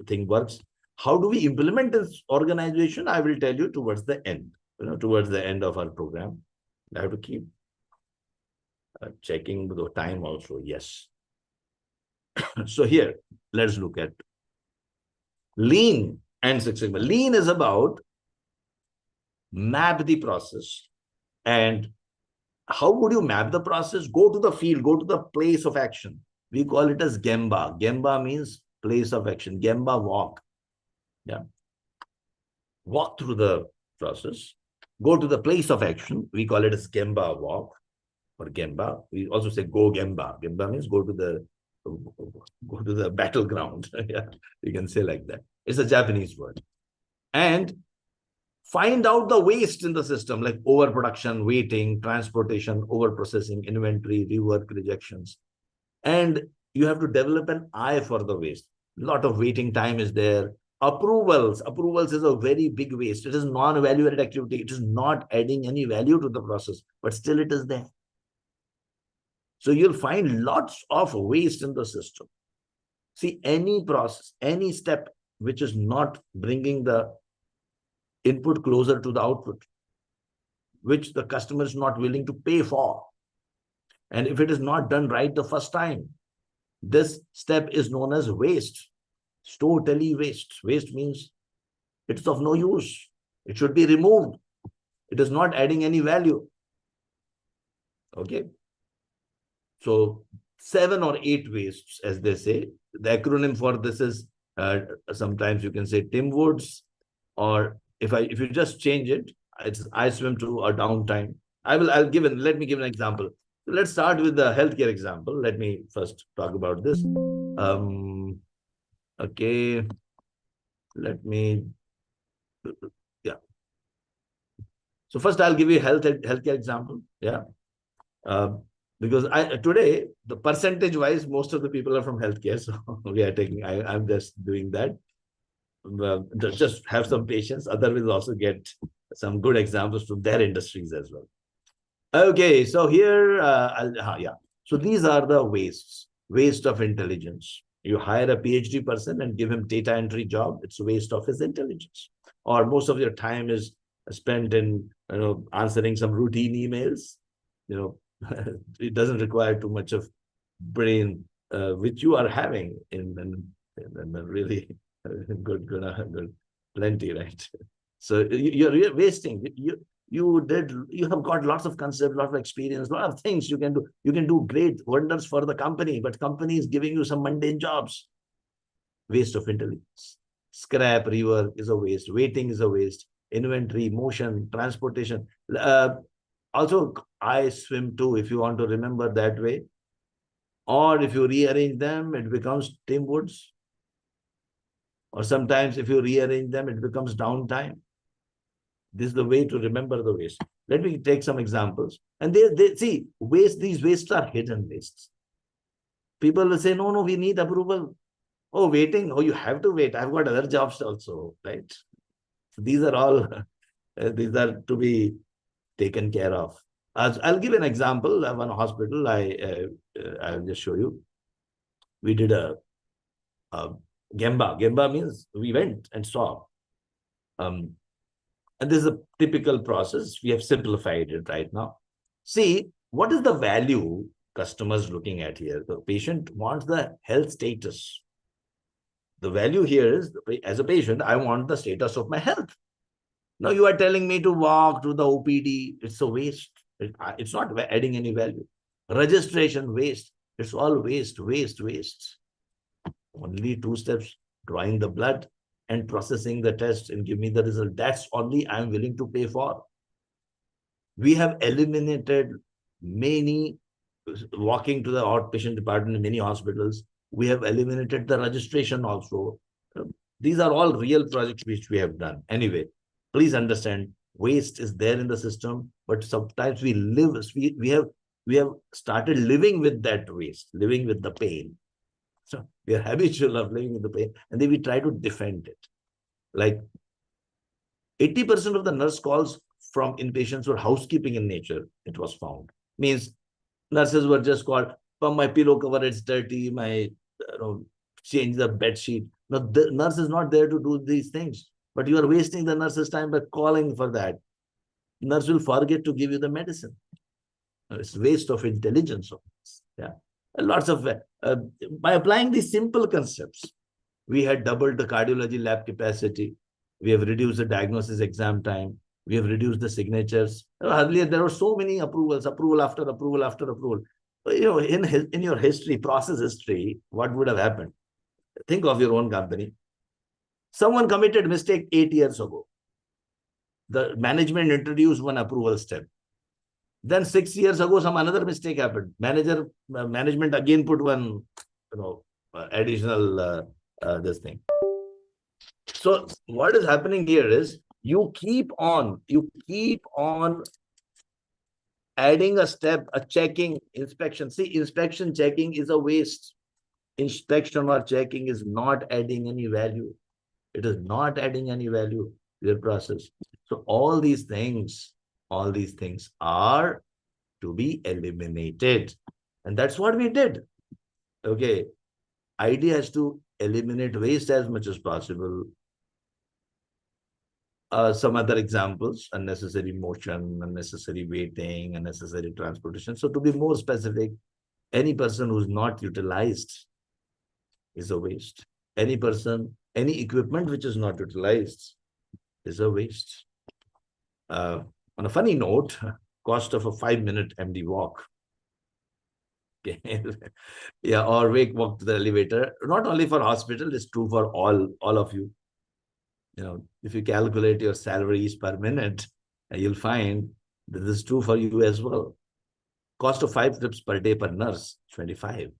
thing works. How do we implement this organization? I will tell you towards the end, towards the end of our program. I have to keep checking the time also. Yes. So here, let's look at Lean and Six Sigma. Lean is about map the process. And how would you map the process? Go to the field, go to the place of action. We call it as Gemba. Gemba means place of action. Gemba, walk. Yeah. Walk through the process. Go to the place of action. We call it as Gemba walk or Gemba. We also say go Gemba. Gemba means go to the battleground. Yeah, you can say like that. It's a Japanese word. And find out the waste in the system, like overproduction, waiting, transportation, overprocessing, inventory, rework, rejections. And you have to develop an eye for the waste. A lot of waiting time is there. Approvals is a very big waste. It is non-value added activity. It is not adding any value to the process, but still it is there. So you'll find lots of waste in the system. See, any process, any step which is not bringing the input closer to the output, which the customer is not willing to pay for. And if it is not done right the first time, this step is known as waste. It's totally waste. Waste means it's of no use. It should be removed. It is not adding any value. Okay. So 7 or 8 wastes, as they say. The acronym for this is sometimes you can say Tim Woods, or if you just change it, it's I swim to a downtime. Let me give an example. So let's start with the healthcare example. Let me first talk about this. Okay. Yeah. So first I'll give you healthcare example. Yeah. Because today, the percentage wise, most of the people are from healthcare. So I'm just doing that. Just have some patience. Others will also get some good examples from their industries as well. Okay, so here, So these are the wastes. Waste of intelligence. You hire a PhD person and give him data entry job. It's a waste of his intelligence. Or most of your time is spent in answering some routine emails. It doesn't require too much of brain, which you are having in really good plenty, right? So you're wasting. You have got lots of concepts, lot of experience, lot of things you can do. You can do great wonders for the company, but company is giving you some mundane jobs. Waste of intelligence. Scrap, rework is a waste. Waiting is a waste. Inventory, motion, transportation. Also, I swim too, if you want to remember that way. Or if you rearrange them, it becomes Tim Woods. Or sometimes if you rearrange them, it becomes downtime. This is the way to remember the waste. Let me take some examples. And they see, these wastes are hidden wastes. People will say, no, we need approval. Oh, waiting. Oh, you have to wait. I've got other jobs also, right? So these are all, these are to be taken care of. I'll give an example. One hospital, I'll just show you. We did a Gemba. Gemba means we went and saw. And this is a typical process. We have simplified it right now. See, what is the value customers looking at here? The patient wants the health status. The value here is, as a patient, I want the status of my health. Now you are telling me to walk to the OPD. It's a waste. It's not adding any value. Registration, waste. It's all waste. Only 2 steps, drawing the blood and processing the test and give me the result. That's only I'm willing to pay for. We have eliminated many walking to the outpatient department in many hospitals. We have eliminated the registration also. These are all real projects which we have done. Anyway, please understand, waste is there in the system, but sometimes we have started living with that waste, living with the pain. So we are habitual of living with the pain, and then we try to defend it. Like 80% of the nurse calls from inpatients were housekeeping in nature, it was found. Means nurses were just called, my pillow cover, it's dirty, change the bed sheet. No, the nurse is not there to do these things, but you are wasting the nurse's time by calling for that. Nurse will forget to give you the medicine. It's waste of intelligence. Yeah, lots of by applying these simple concepts, we had doubled the cardiology lab capacity. We have reduced the diagnosis exam time. We have reduced the signatures. Earlier, there were so many approvals, approval after approval after approval. In your history, process history, what would have happened? Think of your own company. Someone committed mistake 8 years ago. The management introduced one approval step. Then 6 years ago, some another mistake happened. Management again put one, additional this thing. So what is happening here is you keep on adding a step, a checking, inspection. See, inspection checking is a waste. Inspection or checking is not adding any value. It is not adding any value to your process. So all these things are to be eliminated. And that's what we did. Okay. Idea is to eliminate waste as much as possible. Some other examples: unnecessary motion, unnecessary waiting, unnecessary transportation. So to be more specific, any person who's not utilized is a waste. Any equipment which is not utilized is a waste. On a funny note, cost of a 5-minute MD walk. Okay. Yeah, or walk to the elevator. Not only for hospital, it's true for all of you. If you calculate your salaries per minute, you'll find that this is true for you as well. Cost of 5 trips per day per nurse, $25.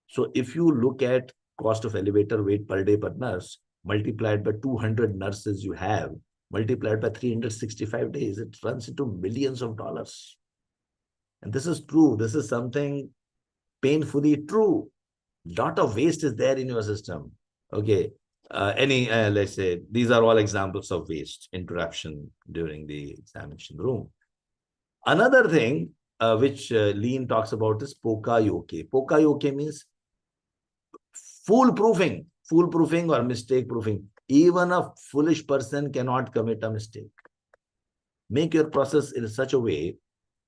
So if you look at cost of elevator wait per day per nurse, multiplied by 200 nurses you have, multiplied by 365 days, it runs into millions of dollars. And this is true. This is something painfully true. Lot of waste is there in your system. Okay. Let's say these are all examples of waste interruption during the examination room. Another thing which Lean talks about is Poka-Yoke. Poka-Yoke means foolproofing or mistake proofing. Even a foolish person cannot commit a mistake. Make your process in such a way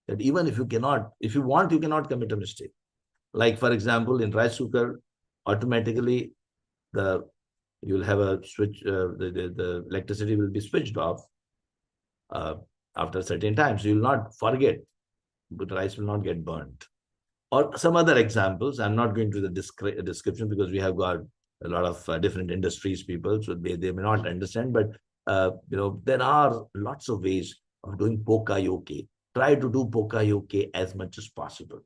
that even if you cannot commit a mistake. Like, for example, in rice cooker, automatically you'll have a switch, the electricity will be switched off after a certain time. So you'll not forget, but rice will not get burnt. Or some other examples. I'm not going to the description because we have got a lot of different industries people, so they may not understand, but there are lots of ways of doing Poka-Yoke. Try to do Poka-Yoke as much as possible.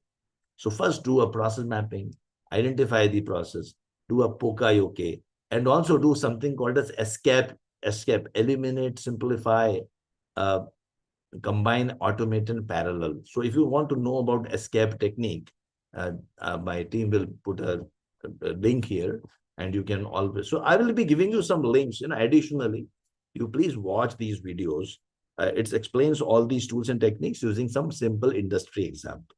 So first do a process mapping, identify the process, do a Poka-Yoke, and also do something called as escape, eliminate, simplify, combine, automate, and parallel. So if you want to know about escape technique, my team will put a link here, and you can always. So I will be giving you some links. Additionally, you please watch these videos. It explains all these tools and techniques using some simple industry example.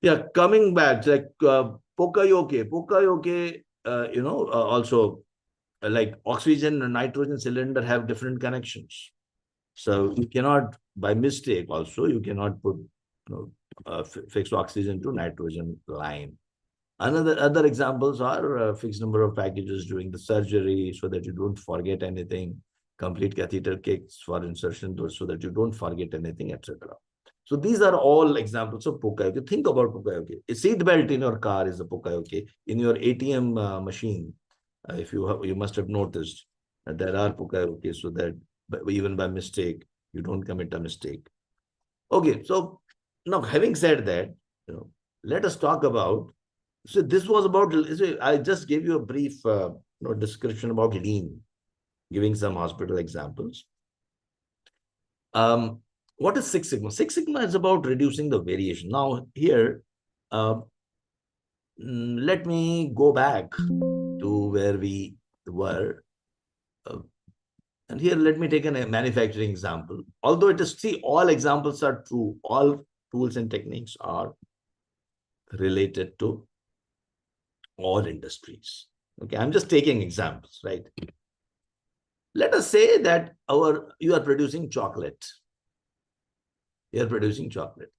Yeah, coming back, like Poka-Yoke. Poka-Yoke, also like oxygen and nitrogen cylinder have different connections. So you cannot, by mistake also, you cannot put fixed oxygen to nitrogen line. Other examples are fixed number of packages during the surgery so that you don't forget anything, complete catheter kits for insertion so that you don't forget anything, etc. So these are all examples of Poka-Yoke. Think about Poka-Yoke. A seat belt in your car is a Poka-Yoke. In your ATM machine, if you must have noticed that there are Poka-Yoke so that even by mistake, you don't commit a mistake. Okay, so now having said that, let us talk about So this was about, so I just gave you a brief description about lean, giving some hospital examples. What is Six Sigma? Six Sigma is about reducing the variation. Now here, let me go back to where we were. And here, let me take a manufacturing example. Although it is, see, all examples are true. All tools and techniques are related to all industries. Okay, I'm just taking examples, right? Let us say that you are producing chocolate. You are producing chocolate.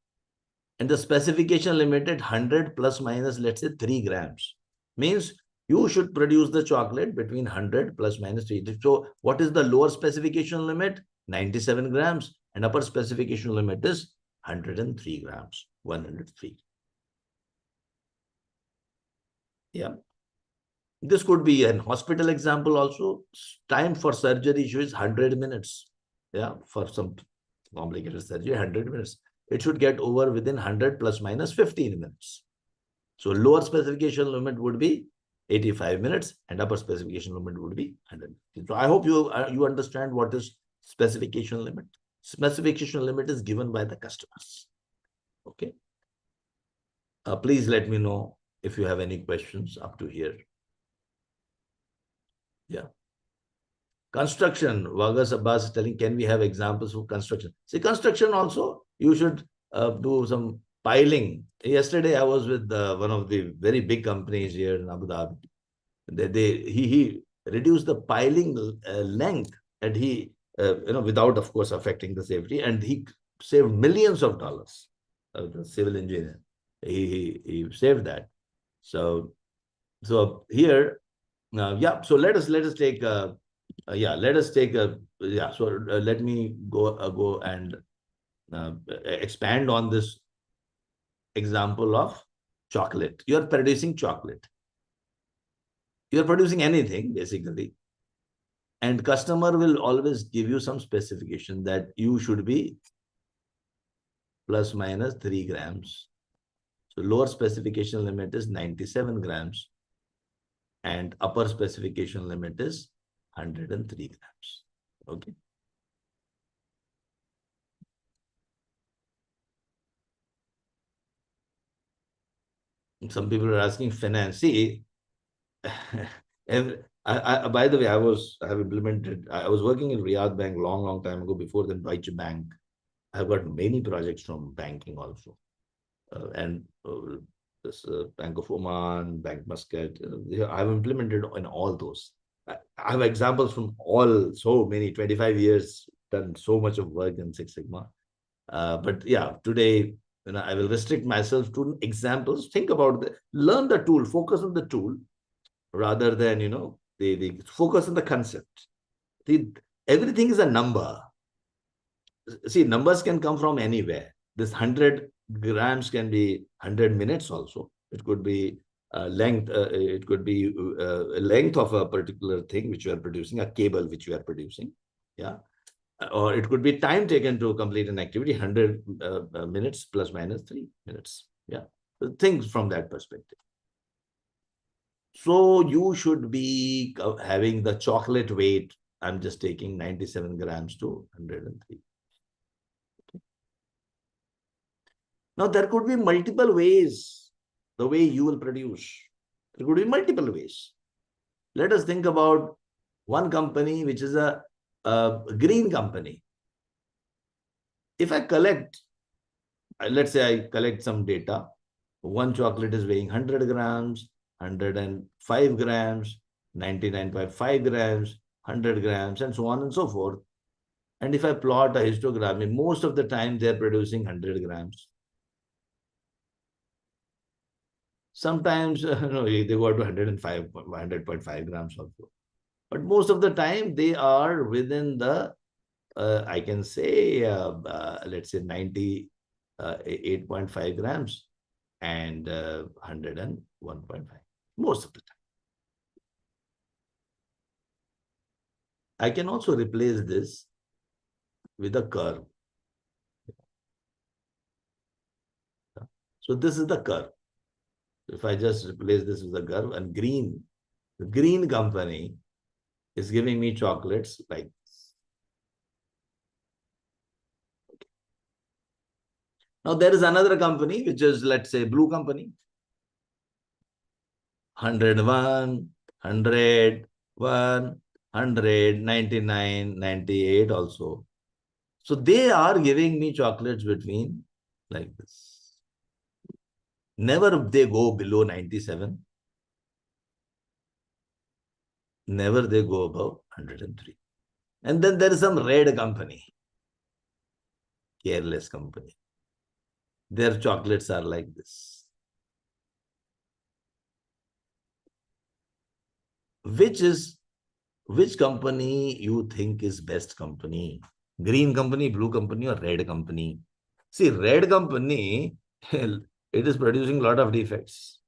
And the specification limited 100 plus minus, let's say 3 grams. Means you should produce the chocolate between 100 plus minus 3. So what is the lower specification limit? 97 grams. And upper specification limit is 103 grams. 103. Yeah. This could be an hospital example also. Time for surgery issue is 100 minutes. Yeah, for some complicated surgery, 100 minutes. It should get over within 100 plus minus 15 minutes. So lower specification limit would be 85 minutes and upper specification limit would be 100. So I hope you understand what is specification limit. Specification limit is given by the customers. Okay. Please let me know if you have any questions up to here. Yeah. Construction, Vagas Abbas is telling, can we have examples of construction? See, construction also, you should do some piling. Yesterday, I was with one of the very big companies here in Abu Dhabi. He reduced the piling length, and he, without, of course, affecting the safety, and he saved millions of dollars. The civil engineer, he saved that. So here, yeah. So let us take let me go and expand on this example of chocolate. You're producing chocolate. You're producing anything, basically. And customer will always give you some specification that you should be plus minus 3 grams. So lower specification limit is 97 grams. And upper specification limit is 103 grams. Okay. Some people are asking finance. See, by the way, I was working in Riyadh Bank long time ago, before the Deutsche Bank. I've got many projects from banking also. This Bank of Oman, Bank Muscat, I've implemented in all those. I have examples from all, so many, 25 years, done so much of work in Six Sigma. But yeah, today, I will restrict myself to examples. Think about learn the tool, focus on the tool, rather than, they focus on the concept. Everything is a number. See, numbers can come from anywhere. This 100 grams can be 100 minutes also. It could be length. It could be length of a particular thing which you are producing, a cable which you are producing. Yeah. Or it could be time taken to complete an activity, 100 minutes plus minus 3 minutes. Yeah. So things from that perspective. So you should be having the chocolate weight. I'm just taking 97 grams to 103. Now, there could be multiple ways the way you will produce. There could be multiple ways. Let us think about one company, which is a green company. If I collect, let's say I collect some data, one chocolate is weighing 100 grams, 105 grams, 99.5 grams, 100 grams, and so on and so forth. And if I plot a histogram, most of the time they're producing 100 grams. Sometimes they go to 100.5 grams also. But most of the time they are within the, I can say, let's say 98.5 grams and 101.5. Most of the time. I can also replace this with a curve. So this is the curve. If I just replace this with a curve and green, the green company is giving me chocolates like this. Okay. Now there is another company, which is, let's say, blue company. 101, 100, 100, 99, 98 also. So they are giving me chocolates between like this. Never they go below 97. Never they go above 103. And then there is some red company. Careless company. Their chocolates are like this. Which company you think is best company? Green company, blue company, or red company? See, red company, it is producing a lot of defects.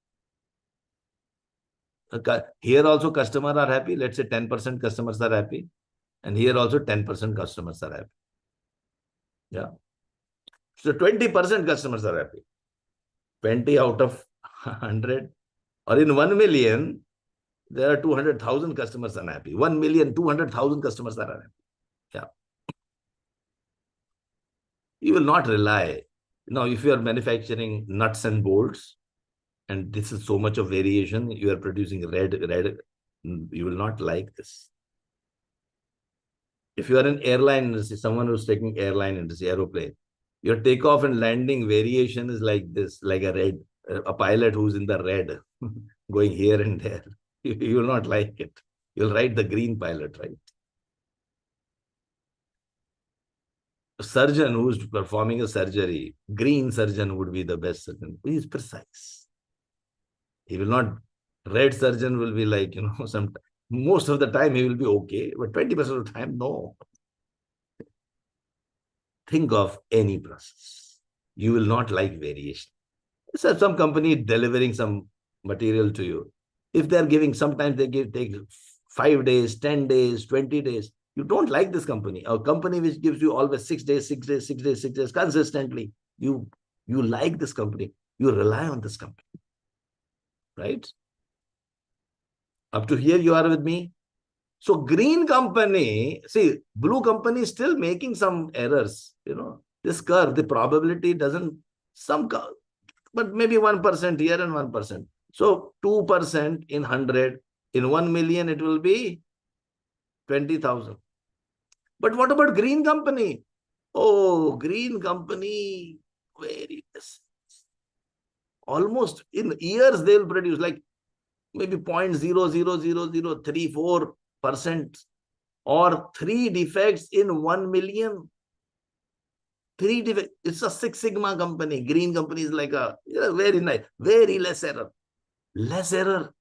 Here also customers are happy. Let's say 10% customers are happy. And here also 10% customers are happy. Yeah. So 20% customers are happy. 20 out of 100. Or in 1 million, there are 200,000 customers unhappy. 1,200,000 customers are unhappy. Yeah. You will not rely. Now, if you are manufacturing nuts and bolts, and this is so much of variation, you are producing red, you will not like this. If you are in airline industry, someone who's taking airline industry, aeroplane, your takeoff and landing variation is like this, like a pilot who's in the red, going here and there. You will not like it. You'll write the green pilot, right? A surgeon who's performing a surgery, green surgeon would be the best surgeon. He is precise. He will not, red surgeon will be like, most of the time he will be okay, but 20% of the time, no. Think of any process. You will not like variation. So some company delivering some material to you. If they're giving, sometimes they take 5 days, 10 days, 20 days. You don't like this company. A company which gives you always 6 days, 6 days, 6 days, 6 days, consistently. You like this company. You rely on this company. Right? Up to here, you are with me? So green company, see, blue company is still making some errors. This curve, the probability doesn't, but maybe 1% here and 1%. So 2% in 100, in 1 million, it will be 20,000. But what about green company? Oh, green company, very less. Almost in years, they will produce like maybe 0.00034% or 3 defects in 1 million. 3 defects. It's a 6 Sigma company. Green company is like a very nice, very less error. Less error,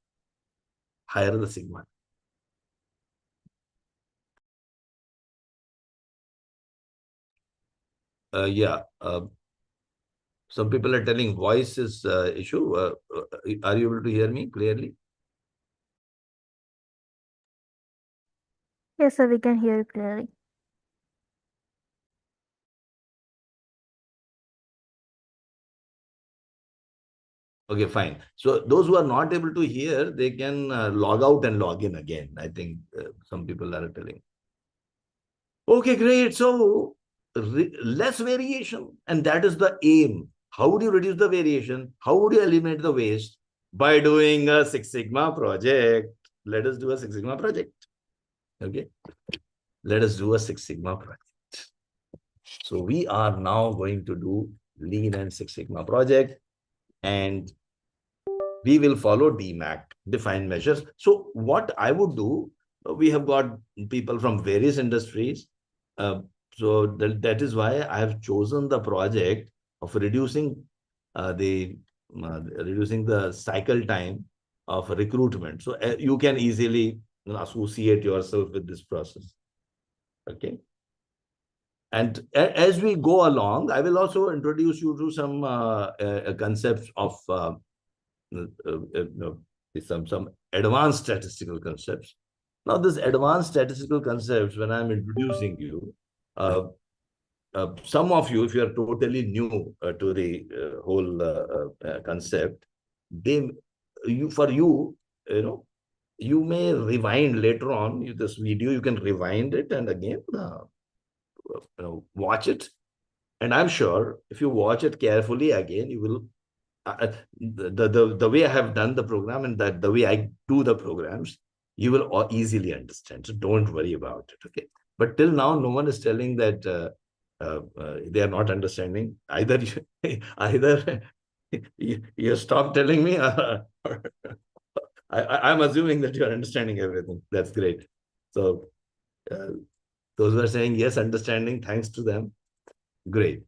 higher the sigma. Some people are telling voice is issue. Are you able to hear me clearly? Yes, sir, we can hear you clearly. Okay, fine. So those who are not able to hear, they can log out and log in again. I think some people are telling. Okay, great. So less variation, and that is the aim. How would you reduce the variation? How would you eliminate the waste? By doing a 6 Sigma project. Let us do a 6 Sigma project. Okay. Let us do a 6 Sigma project. So we are now going to do Lean and 6 Sigma project, and we will follow DMAIC, defined measures. So what I would do, we have got people from various industries. So that is why I have chosen the project of reducing the cycle time of recruitment. So you can easily associate yourself with this process. Okay. And as we go along, I will also introduce you to some concepts of some advanced statistical concepts. Now, this advanced statistical concepts, when I'm introducing you, some of you, if you are totally new to the whole concept, you may rewind later on this video. You can rewind it and again watch it. And I'm sure if you watch it carefully again, you will the way I have done the program and that the way I do the programs, you will easily understand. So don't worry about it. Okay. But till now, no one is telling that they are not understanding. Either you stop telling me, or I'm assuming that you are understanding everything. That's great. So those who are saying yes, understanding, thanks to them. Great.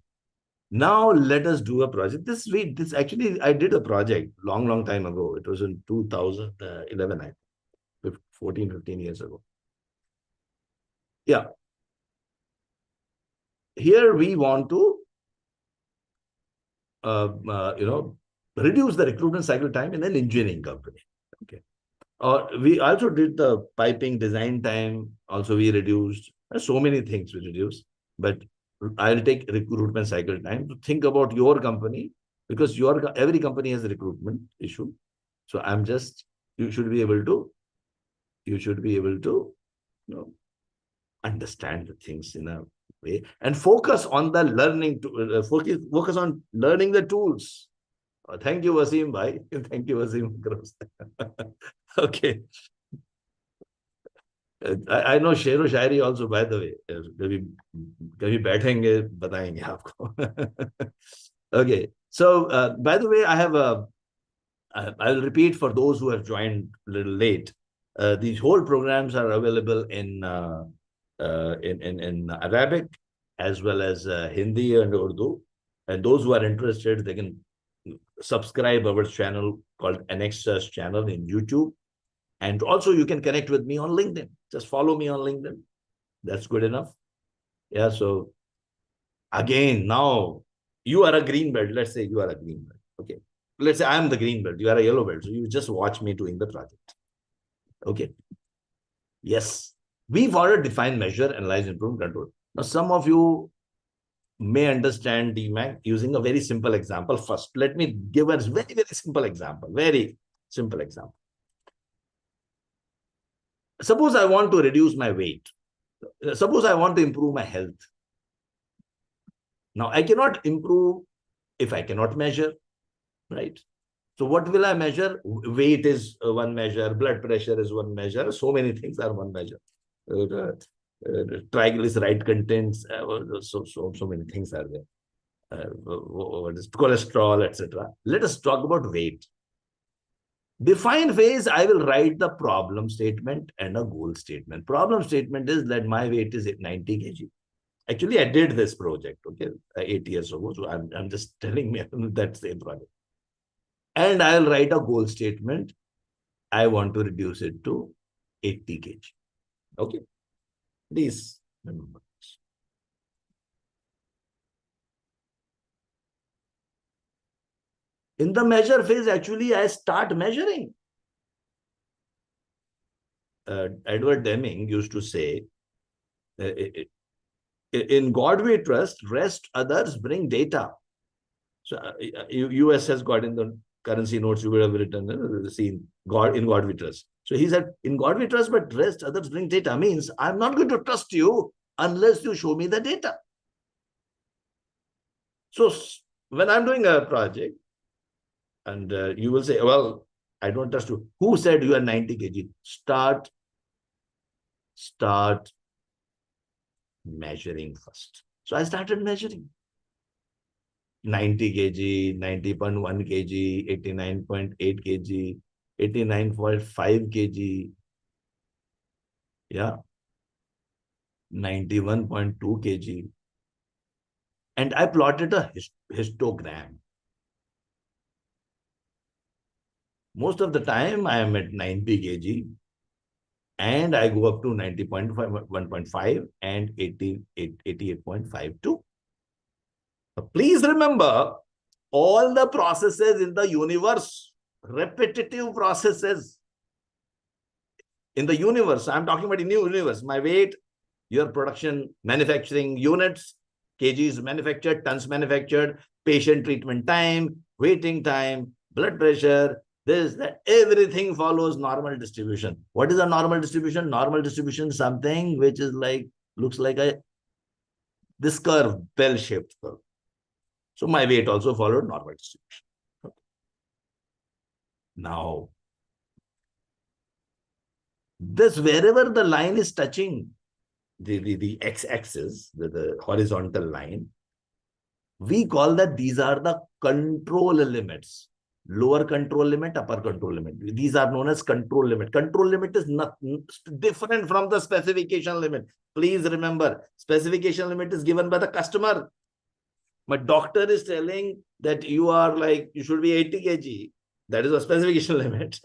Now let us do a project. This actually, I did a project long time ago. It was in 2011, I think, 14, 15 years ago. Yeah. Here we want to, reduce the recruitment cycle time in an engineering company. Okay. We also did the piping design time. Also, we reduced. So many things we reduced. But I'll take recruitment cycle time to think about your company, because every company has a recruitment issue. So you should be able to understand the things in a way and focus on the learning, focus on learning the tools. Thank you, Wasim bhai. Thank you, Wasim. Okay. I know शेरो शायरी also, by the way. कभी बैठेंगे बताएंगे आपको. Okay. So by the way, I'll repeat for those who have joined a little late. These whole programs are available in Arabic as well as Hindi and Urdu. And those who are interested, they can subscribe our channel called Anexas channel in YouTube. And also you can connect with me on LinkedIn. Just follow me on LinkedIn. That's good enough. Yeah. So again, now you are a green belt. Let's say you are a green belt. Okay. Let's say I'm the green belt. You are a yellow belt. So you just watch me doing the project. Okay. Yes. We've already defined measure, analyze, improve, control. Now, some of you may understand DMAIC using a very simple example. First, let me give a very, very simple example. Very simple example. Suppose I want to reduce my weight. Suppose I want to improve my health. Now, I cannot improve if I cannot measure, right? So what will I measure? Weight is one measure. Blood pressure is one measure. So many things are one measure. Triglyceride contents. So many things are there. What is cholesterol, etc. Let us talk about weight. Defined phase, I will write the problem statement and a goal statement. Problem statement is that my weight is 90 kg. Actually, I did this project, okay, 8 years ago. So I'm just telling me that same project. And I'll write a goal statement. I want to reduce it to 80 kg. Okay. Please remember this. In the measure phase, actually, I start measuring. Edward Deming used to say, in God we trust, rest others bring data. So US has got in the currency notes, you would have written, seen God, in God we trust. So he said, in God we trust, but rest others bring data. Means I'm not going to trust you unless you show me the data. So when I'm doing a project, and you will say, well, I don't trust you. Who said you are 90 kg? Start measuring first. So I started measuring. 90 kg, 90.1 kg, 89.8 kg, 89.5 kg. Yeah. 91.2 kg. And I plotted a histogram. Most of the time, I am at 90 kg and I go up to 90.5, 1.5 and 88.52. Please remember, all the processes in the universe, repetitive processes in the universe, I'm talking about in the universe, my weight, your production, manufacturing units, kgs manufactured, tons manufactured, patient treatment time, waiting time, blood pressure, this, that, everything follows normal distribution. What is a normal distribution? Normal distribution is something which is like, looks like this curve, bell-shaped curve. So my weight also followed normal distribution. Now, this wherever the line is touching the x-axis, the horizontal line, we call that these are the control limits. Lower control limit, upper control limit. These are known as control limit. Control limit is not different from the specification limit. Please remember, specification limit is given by the customer. My doctor is telling that you are like, you should be 80 kg. That is a specification limit.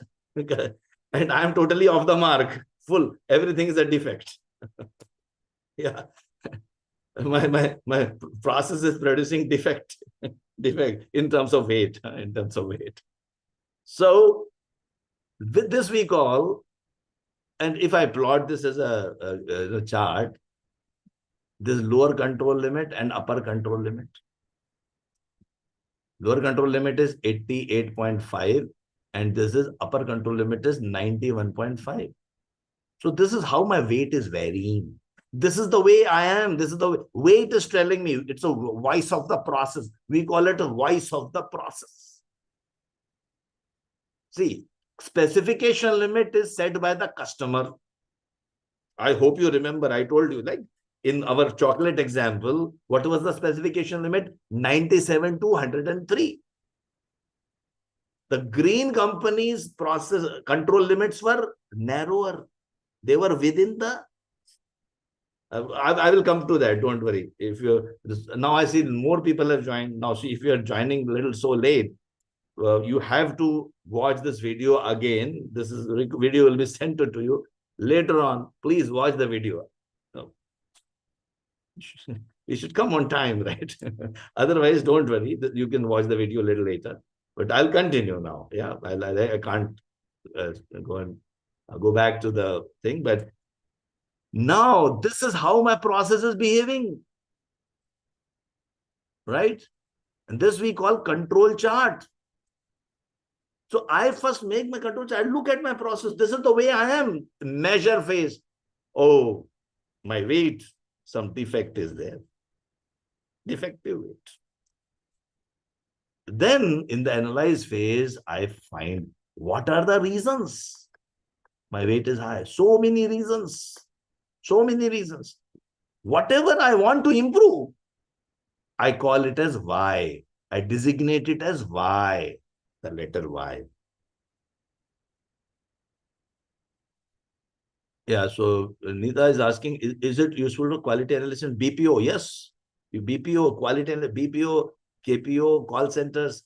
And I am totally off the mark. Full. Everything is a defect. Yeah. My process is producing defect in terms of weight, So with this we call, and if I plot this as a chart, this lower control limit and upper control limit. Lower control limit is 88.5 and this is upper control limit is 91.5. So this is how my weight is varying. This is the way I am. This is the way. Weight is telling me. It's a voice of the process. We call it a voice of the process. See, specification limit is set by the customer. I hope you remember, I told you, like in our chocolate example, what was the specification limit? 97 to 103. The green company's process control limits were narrower. They were within the I will come to that. Don't worry. If you now, I see more people have joined. Now, see if you are joining a little so late, you have to watch this video again. This video will be sent to you later on. Please watch the video. No. You should come on time, right? Otherwise, don't worry. You can watch the video a little later. But I'll continue now. Yeah, I can't go back to the thing, but. Now, this is how my process is behaving, right? And this we call control chart. So I first make my control chart. I look at my process. This is the way I am. Measure phase. Oh, my weight, some defect is there. Defective weight. Then in the analyze phase, I find what are the reasons my weight is high. So many reasons. So many reasons. Whatever I want to improve, I call it as Y. I designate it as Y, the letter Y. Yeah, so Nita is asking, is it useful to quality analysis? BPO? Yes. BPO, quality analysis, BPO, KPO, call centers,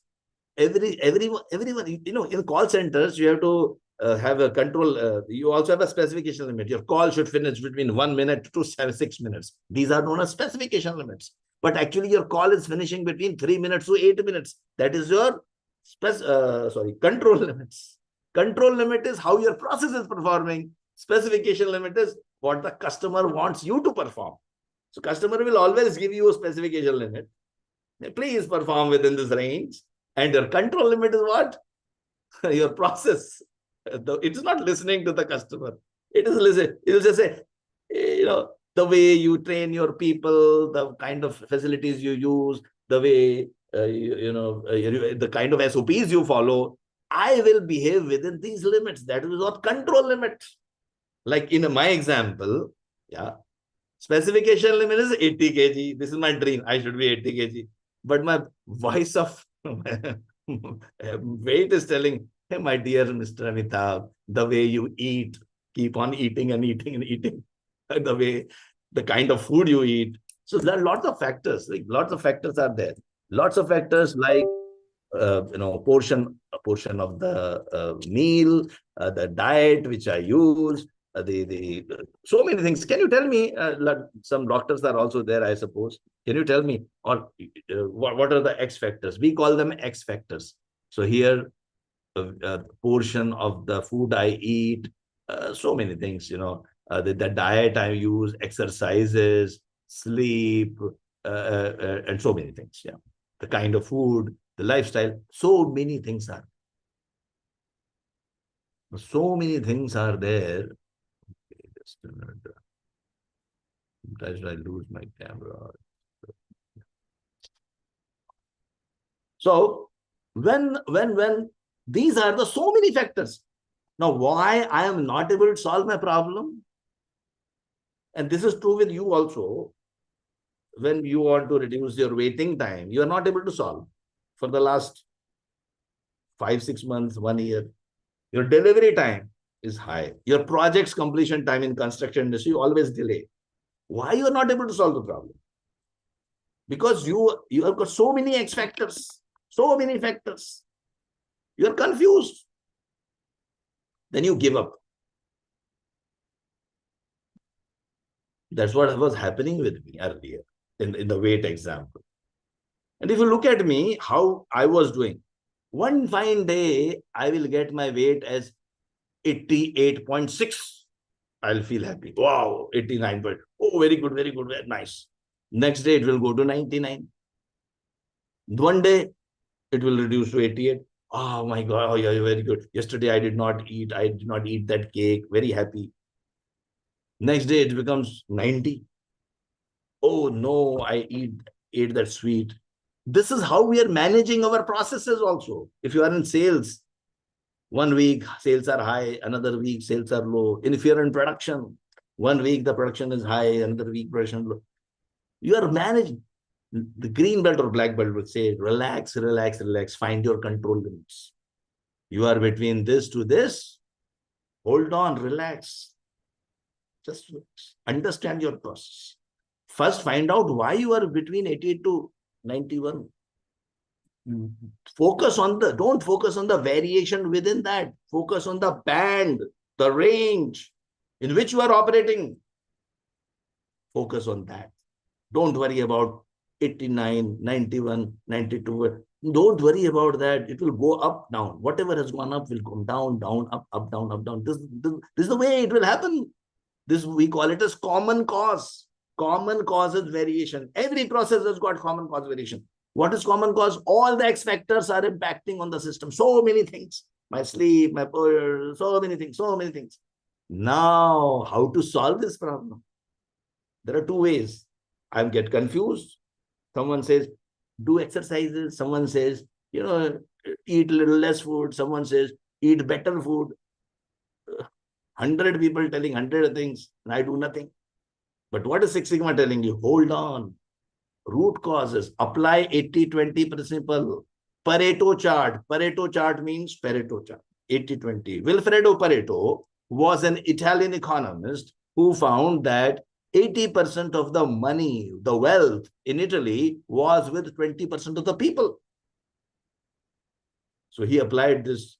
everyone, in call centers, you have to have a control. You also have a specification limit. Your call should finish between 1 minute to 6 minutes. These are known as specification limits. But actually, your call is finishing between 3 minutes to 8 minutes. That is your control limits. Control limit is how your process is performing. Specification limit is what the customer wants you to perform. So customer will always give you a specification limit. Please perform within this range. And your control limit is what? Your process. It is not listening to the customer. It is listening. It will just say, the way you train your people, the kind of facilities you use, the way, the kind of SOPs you follow. I will behave within these limits. That is what control limit. Like in my example, yeah, specification limit is 80 kg. This is my dream. I should be 80 kg. But my voice of weight is telling, hey, my dear Mr. Amitabh, the way you eat, keep on eating and eating and eating, the kind of food you eat. So there are lots of factors. Like lots of factors are there. Lots of factors like portion of the meal, the diet which I use, so many things. Can you tell me? Some doctors are also there, I suppose. Can you tell me, or what are the X factors? We call them X factors. So here, portion of the food I eat, so many things. The diet I use, exercises, sleep, and so many things. Yeah, the kind of food, the lifestyle. So many things are. So many things are there. Just a minute. Sometimes I lose my camera. So when these are the so many factors. Now, why I am not able to solve my problem? And this is true with you also. When you want to reduce your waiting time, you are not able to solve for the last 5-6 months, 1 year. Your delivery time is high. Your project's completion time in construction industry always delay. Why you are not able to solve the problem? Because you have got so many X factors, so many factors. You are confused. Then you give up. That's what was happening with me earlier in the weight example. And if you look at me, how I was doing, one fine day, I will get my weight as 88.6. I'll feel happy. Wow, 89. Oh, very good, very nice. Next day, it will go to 99. One day, it will reduce to 88. Oh my God, oh yeah, very good. Yesterday, I did not eat that cake. Very happy. Next day, it becomes 90. Oh no, I ate that sweet. This is how we are managing our processes also. If you are in sales, 1 week sales are high, another week sales are low. And if you're in production, 1 week the production is high, another week production low. You are managing. The green belt or black belt would say, relax, relax, relax, find your control limits. You are between this to this. Hold on, relax. Just understand your process. First, find out why you are between 88 to 91. Don't focus on the variation within that. Focus on the band, the range in which you are operating. Focus on that. Don't worry about 89, 91, 92. Don't worry about that. It will go up, down. Whatever has gone up will come down, down, up, down, up, down. This is the way it will happen. This we call it as common cause. Common causes variation. Every process has got common cause variation. What is common cause? All the X factors are impacting on the system. So many things. My sleep, my power, so many things, so many things. Now, how to solve this problem? There are two ways. I get confused. Someone says, do exercises. Someone says, eat a little less food. Someone says, eat better food. 100 people telling 100 things, and I do nothing. But what is Six Sigma telling you? Hold on. Root causes. Apply 80-20 principle. Pareto chart. Pareto chart means Pareto chart. 80-20. Vilfredo Pareto was an Italian economist who found that 80% of the money, the wealth in Italy was with 20% of the people. So he applied this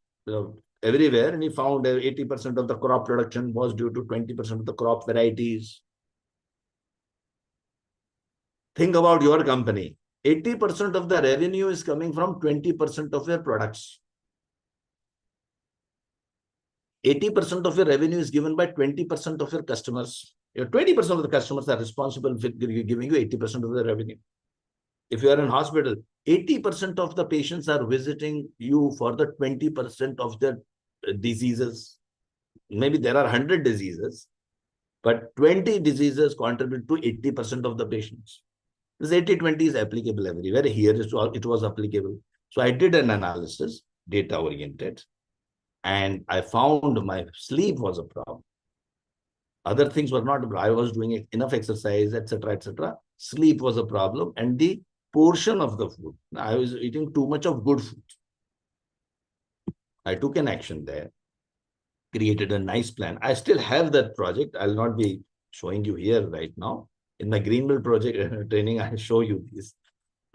everywhere, and he found that 80% of the crop production was due to 20% of the crop varieties. Think about your company. 80% of the revenue is coming from 20% of your products. 80% of your revenue is given by 20% of your customers. 20% of the customers are responsible for giving you 80% of the revenue. If you are in hospital, 80% of the patients are visiting you for the 20% of the diseases. Maybe there are 100 diseases, but 20 diseases contribute to 80% of the patients. This 80-20 is applicable everywhere. Here it was applicable. So I did an analysis, data-oriented, and I found my sleep was a problem. Other things were not. I was doing enough exercise, etc., etc. Sleep was a problem, and the portion of the food. I was eating too much of good food. I took an action there, created a nice plan. I still have that project. I'll not be showing you here right now. In my Greenville project training, I show you this.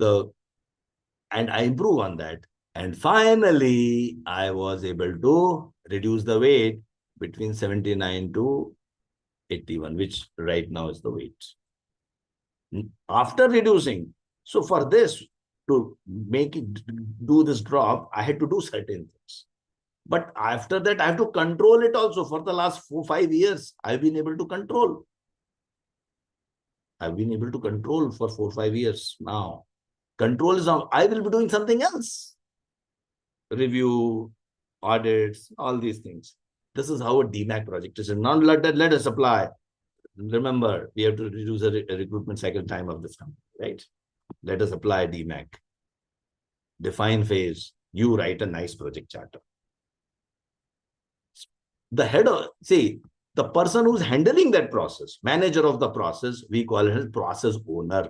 And I improve on that. And finally, I was able to reduce the weight between 79 to 81, which right now is the weight. After reducing, so for this, to make it do this drop, I had to do certain things. But after that, I have to control it also. For the last 4-5 years, I've been able to control. I've been able to control for 4-5 years now. Control is now, I will be doing something else. Review, audits, all these things. This is how a DMAIC project is. And now let us apply. Remember, we have to reduce the recruitment cycle time of this company, right? Let us apply DMAIC. Define phase. You write a nice project charter. The head of, see, the person who's handling that process, manager of the process, we call it as process owner.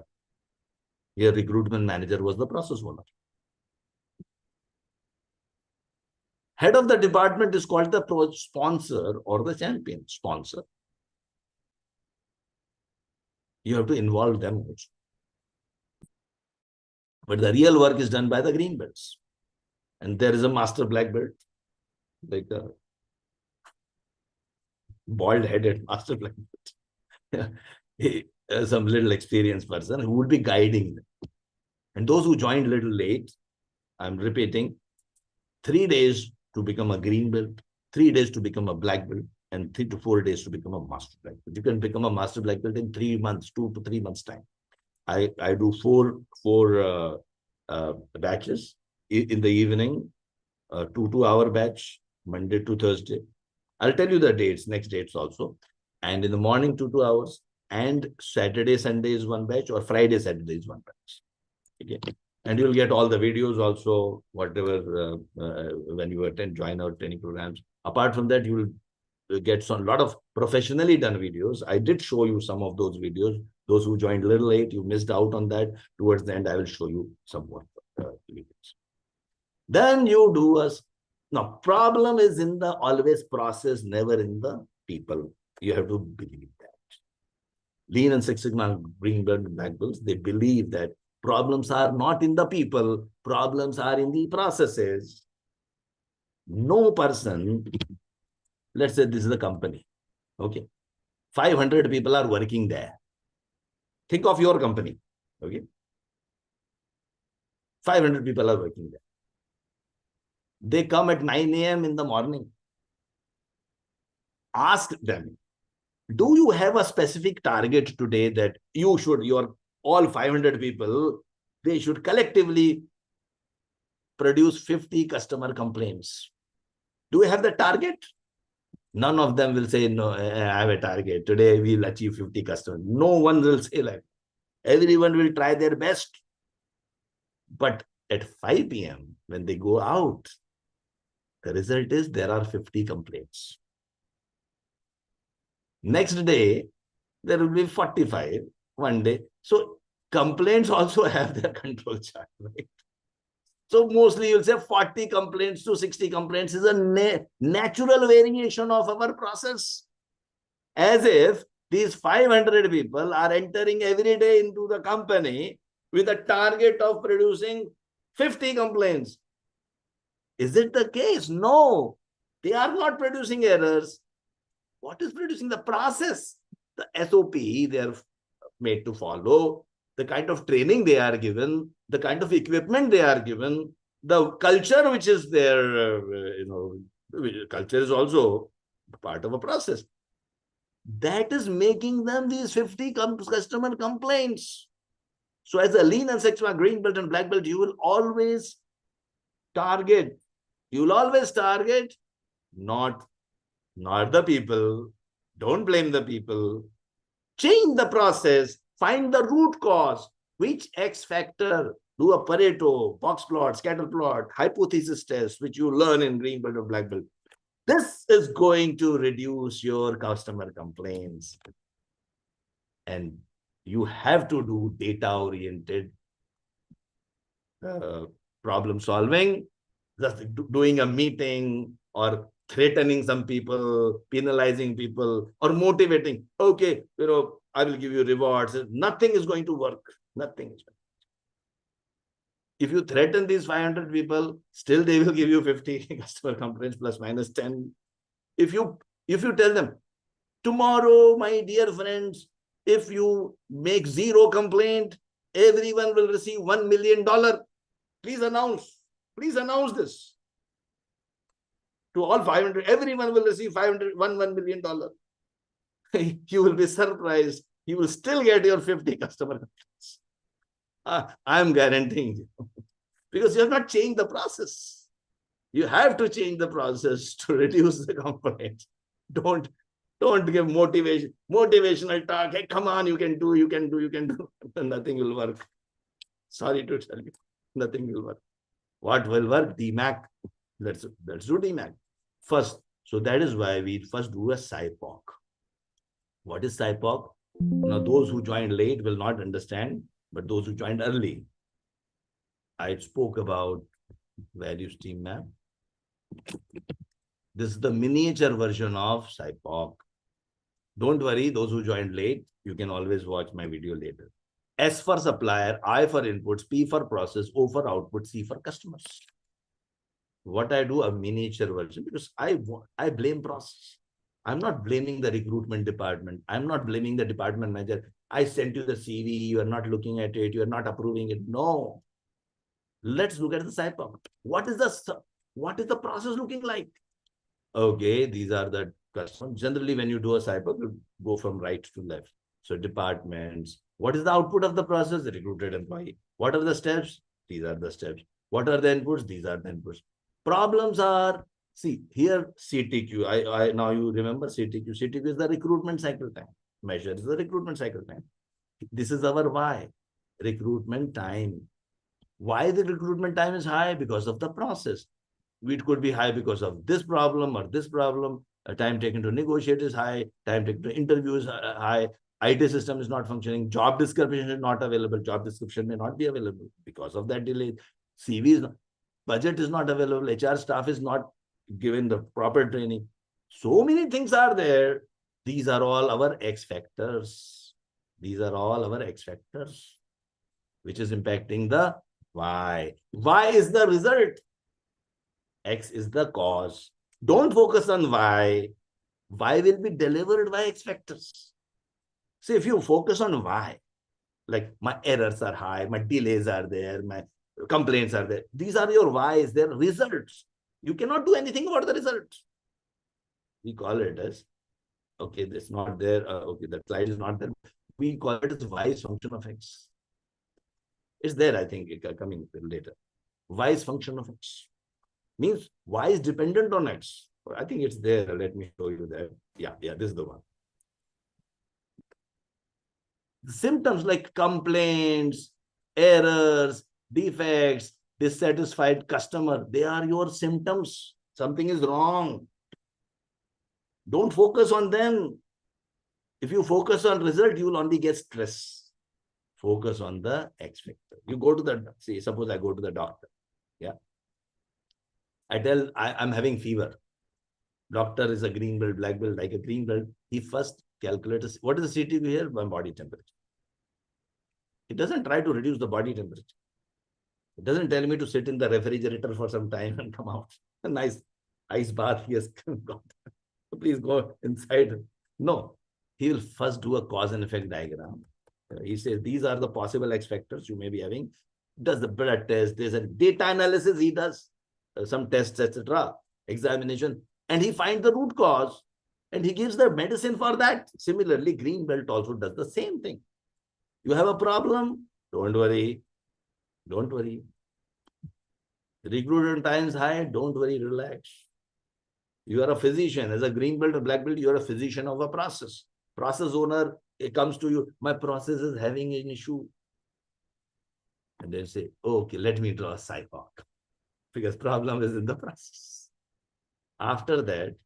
Your recruitment manager was the process owner. Head of the department is called the sponsor or the champion sponsor. You have to involve them also. But the real work is done by the green belts. And there is a master black belt, like a bald-headed master black belt. Some little experienced person who would be guiding them. And those who joined a little late, I'm repeating, 3 days to become a green belt, 3 days to become a black belt, and 3 to 4 days to become a master black belt. You can become a master black belt in 3 months, 2 to 3 months time. I do four batches in the evening, 2-hour batch, Monday to Thursday. I'll tell you the dates, next dates also. And in the morning, 2 hours, and Saturday, Sunday is one batch, or Friday, Saturday is one batch. Okay. And you'll get all the videos also, whatever, when you join our training programs. Apart from that, you will get a lot of professionally done videos. I did show you some of those videos. Those who joined a little late, you missed out on that. Towards the end, I will show you some more videos. Then you do us. Now, problem is in the always process, never in the people. You have to believe that. Lean and Six Sigma, Green Belt, Black Belts, they believe that problems are not in the people, problems are in the processes. No person, let's say this is the company, okay? 500 people are working there. Think of your company, okay? 500 people are working there. They come at 9 a.m. in the morning. Ask them, do you have a specific target today that you should, all 500 people, they should collectively produce 50 customer complaints? Do you have the target? None of them will say, no, I have a target. Today we'll achieve 50 customers. No one will say like, everyone will try their best. But at 5 p.m., when they go out, the result is there are 50 complaints. Next day, there will be 45 one day. So complaints also have their control chart, right? So mostly you'll say 40 complaints to 60 complaints is a natural variation of our process. As if these 500 people are entering every day into the company with a target of producing 50 complaints. Is it the case? No, they are not producing errors. What is producing? The process, the SOP they are made to follow, the kind of training they are given, the kind of equipment they are given, the culture which is there, culture is also part of a process. That is making them these 50 customer complaints. So as a Lean and Six Sigma Green Belt and Black Belt, you will always target not the people. Don't blame the people. Change the process. Find the root cause. Which X factor? Do a Pareto, box plot, scatter plot, hypothesis test, which you learn in Green Belt or Black Belt. This is going to reduce your customer complaints. And you have to do data-oriented problem solving. Just doing a meeting or threatening some people, penalizing people, or motivating. Okay, I will give you rewards. Nothing is going to work. Nothing is. If you threaten these 500 people, still they will give you 50 customer complaints plus minus 10. If you tell them, tomorrow, my dear friends, if you make 0 complaint, everyone will receive $1 million. Please announce this. To all 500, everyone will receive $1 million. You will be surprised. You will still get your 50 customer complaints. I'm guaranteeing you. Because you have not changed the process. You have to change the process to reduce the complaints. Don't give motivational talk. Hey, come on, you can do. Nothing will work. Sorry to tell you, nothing will work. What will work? DMAIC. Let's do DMAIC first. So that is why we first do a CPHQ. What is CPHQ? Now, those who joined late will not understand, but those who joined early, I spoke about value stream map. This is the miniature version of CPHQ. Don't worry, those who joined late, you can always watch my video later. S for supplier, I for inputs, P for process, O for output, C for customers. What I do, a miniature version, because I blame process. I'm not blaming the recruitment department. I'm not blaming the department manager. I sent you the CV, you are not looking at it, you are not approving it. No. Let's look at the CPHQ. What is the process looking like? Okay, these are the customers. Generally, when you do a CPHQ, you go from right to left. So departments. What is the output of the process? The recruited employee. What are the steps? These are the steps. What are the inputs? These are the inputs. Problems are, see, here CTQ. Now you remember CTQ. CTQ is the recruitment cycle time. Measure is the recruitment cycle time. This is our why. Recruitment time. Why the recruitment time is high? Because of the process. It could be high because of this problem or this problem. Time taken to negotiate is high. Time taken to interview is high. IT system is not functioning. Job description is not available. Job description may not be available because of that delay. CV is not, budget is not available. HR staff is not given the proper training. So many things are there. These are all our X factors. These are all our X factors, which is impacting the Y. Y is the result. X is the cause. Don't focus on Y. Y will be delivered by X factors. See, if you focus on Y, like my errors are high, my delays are there, my complaints are there. These are your Ys, they're results. You cannot do anything about the results. We call it as, okay, that's not there. Okay, that slide is not there. We call it as Y is function of X. It's there, I think, coming later. Y is function of X. Means Y is dependent on X. I think it's there. Let me show you that. Yeah, this is the one. The symptoms like complaints, errors, defects, dissatisfied customer, they are your symptoms. Something is wrong. Don't focus on them. If you focus on result, you will only get stress. Focus on the X factor. You go to the, see, suppose I go to the doctor. Yeah. I tell, I'm having fever. Doctor is a green belt, black belt, like a green belt. He first calculates, what is the CTV here? My body temperature. It doesn't try to reduce the body temperature. It doesn't tell me to sit in the refrigerator for some time and come out. A nice ice bath he has got. Please go inside. No, he will first do a cause and effect diagram. He says, these are the possible X factors you may be having. Does the blood test, there's a data analysis he does, some tests, etc., examination, and he finds the root cause and he gives the medicine for that. Similarly, green belt also does the same thing. You have a problem? Don't worry. Don't worry. Recruitment time is high. Don't worry. Relax. You are a physician. As a green belt or black belt, you are a physician of a process. Process owner, it comes to you. My process is having an issue. And they say, oh, okay, let me draw a CPHQ. Because problem is in the process. After that,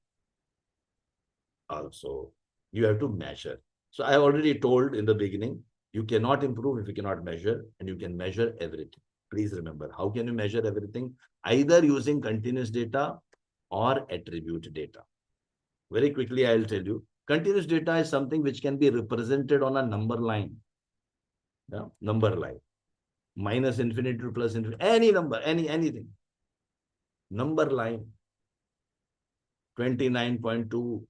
also, you have to measure. So I have already told in the beginning, you cannot improve if you cannot measure, and you can measure everything. Please remember, how can you measure everything? Either using continuous data or attribute data. Very quickly, I'll tell you. Continuous data is something which can be represented on a number line. Yeah? Number line. Minus infinity to plus infinity. Any number, anything. Number line. 29.2.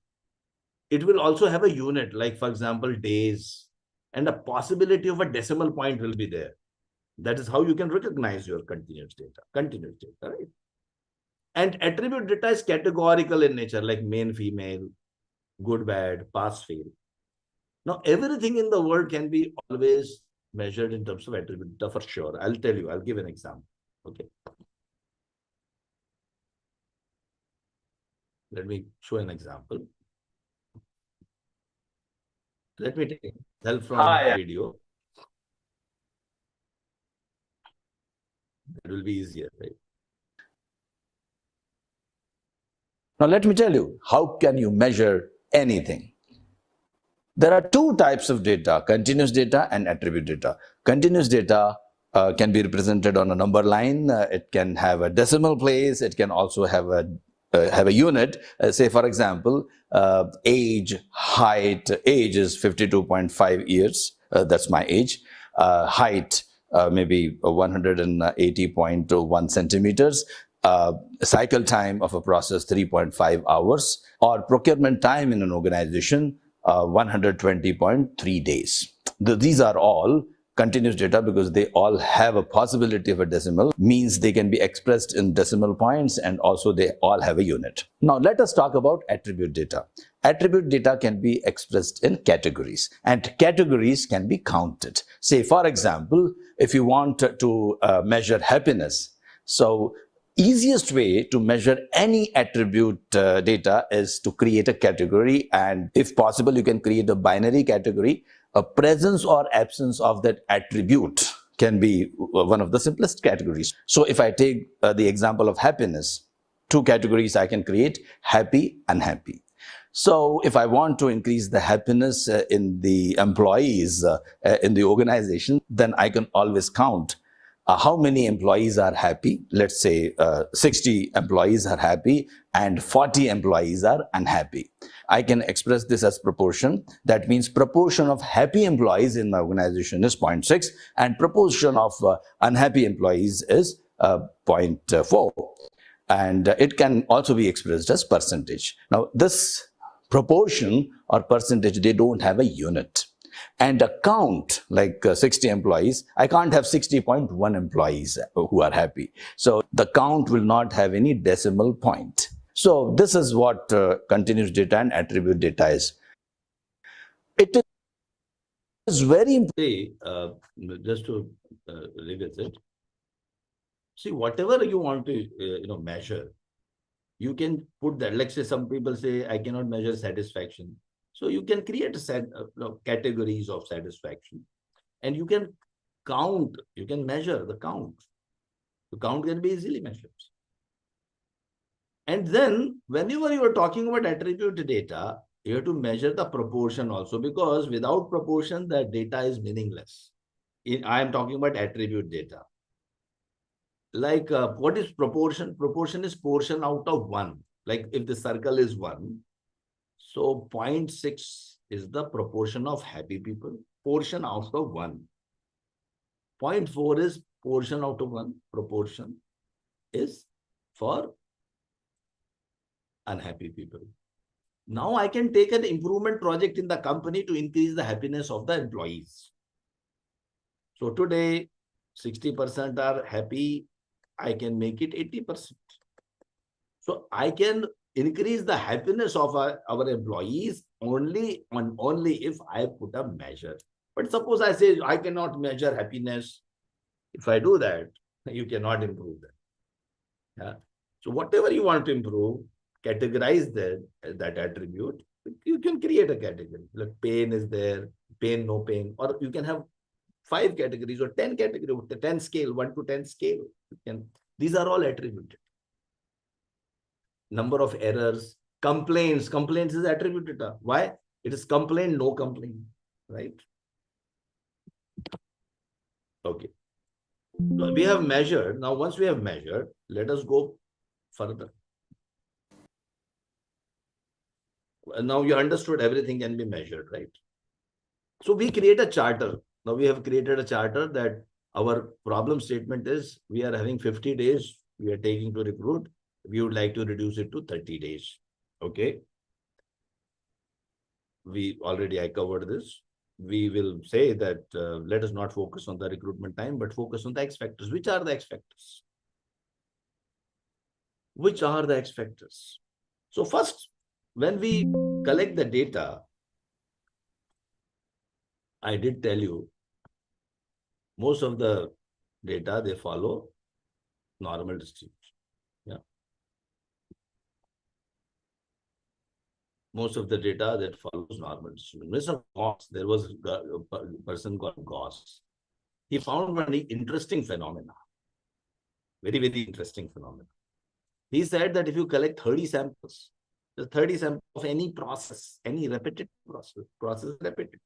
It will also have a unit, like for example, days. And a possibility of a decimal point will be there. That is how you can recognize your continuous data. Continuous data, right? And attribute data is categorical in nature, like male, female, good, bad, pass, fail. Now, everything in the world can be always measured in terms of attribute data for sure. I'll tell you, I'll give an example. Okay. Let me show an example. Let me take help from video. It will be easier, right? Now let me tell you, how can you measure anything? There are two types of data, continuous data and attribute data. Continuous data can be represented on a number line. It can have a decimal place. It can also have a unit. Say, for example, age, height. Age is 52.5 years. That's my age. Height, maybe 180.1 centimeters. Cycle time of a process, 3.5 hours. Or procurement time in an organization, 120.3 days. These are all continuous data because they all have a possibility of a decimal, means they can be expressed in decimal points, and also they all have a unit. Now let us talk about attribute data. Attribute data can be expressed in categories, and categories can be counted. Say, for example, if you want to measure happiness, so easiest way to measure any attribute data is to create a category, and if possible you can create a binary category. A presence or absence of that attribute can be one of the simplest categories. So if I take the example of happiness, two categories I can create: happy, unhappy. So if I want to increase the happiness in the employees in the organization, then I can always count how many employees are happy. Let's say 60 employees are happy and 40 employees are unhappy. I can express this as proportion. That means proportion of happy employees in my organization is 0.6 and proportion of unhappy employees is 0.4. And it can also be expressed as percentage. Now this proportion or percentage, they don't have a unit. And a count, like 60 employees, I can't have 60.1 employees who are happy. So the count will not have any decimal point. So this is what continuous data and attribute data is. It is very important. Just to revisit. See, whatever you want to measure, you can put that. Like say some people say, I cannot measure satisfaction. So you can create a set of categories of satisfaction, and you can count, you can measure the count. The count can be easily measured. And then whenever you are talking about attribute data, you have to measure the proportion also, because without proportion, that data is meaningless. I am talking about attribute data. Like what is proportion? Proportion is portion out of 1. Like if the circle is 1, so 0.6 is the proportion of happy people, portion out of 1. 0.4 is portion out of 1, proportion is for unhappy people. Now I can take an improvement project in the company to increase the happiness of the employees. So today, 60% are happy, I can make it 80%. So I can increase the happiness of our employees only if I put a measure. But suppose I say I cannot measure happiness. If I do that, you cannot improve that. Yeah. So whatever you want to improve, categorize that attribute. You can create a category. Like pain is there, pain, no pain, or you can have 5 categories or 10 categories, 10 scale, 1 to 10 scale. These are all attributed. Number of errors, complaints. Complaints is attribute data. Why? It is complaint, no complaint, right? Okay. So we have measured. Now, once we have measured, let us go further. Now you understood everything can be measured, right? So we create a charter. Now we have created a charter that our problem statement is we are having 50 days we are taking to recruit. We would like to reduce it to 30 days. Okay. I covered this. We will say that let us not focus on the recruitment time, but focus on the X factors. Which are the X factors? Which are the X factors? So first, when we collect the data, I did tell you, most of the data, they follow normal distribution. Yeah. most of the data that follows normal distribution. Mr. Gauss, there was a person called Gauss. He found one interesting phenomena. Very, very interesting phenomena. He said that if you collect 30 samples, the 30 samples of any process, any repetitive process repetitive,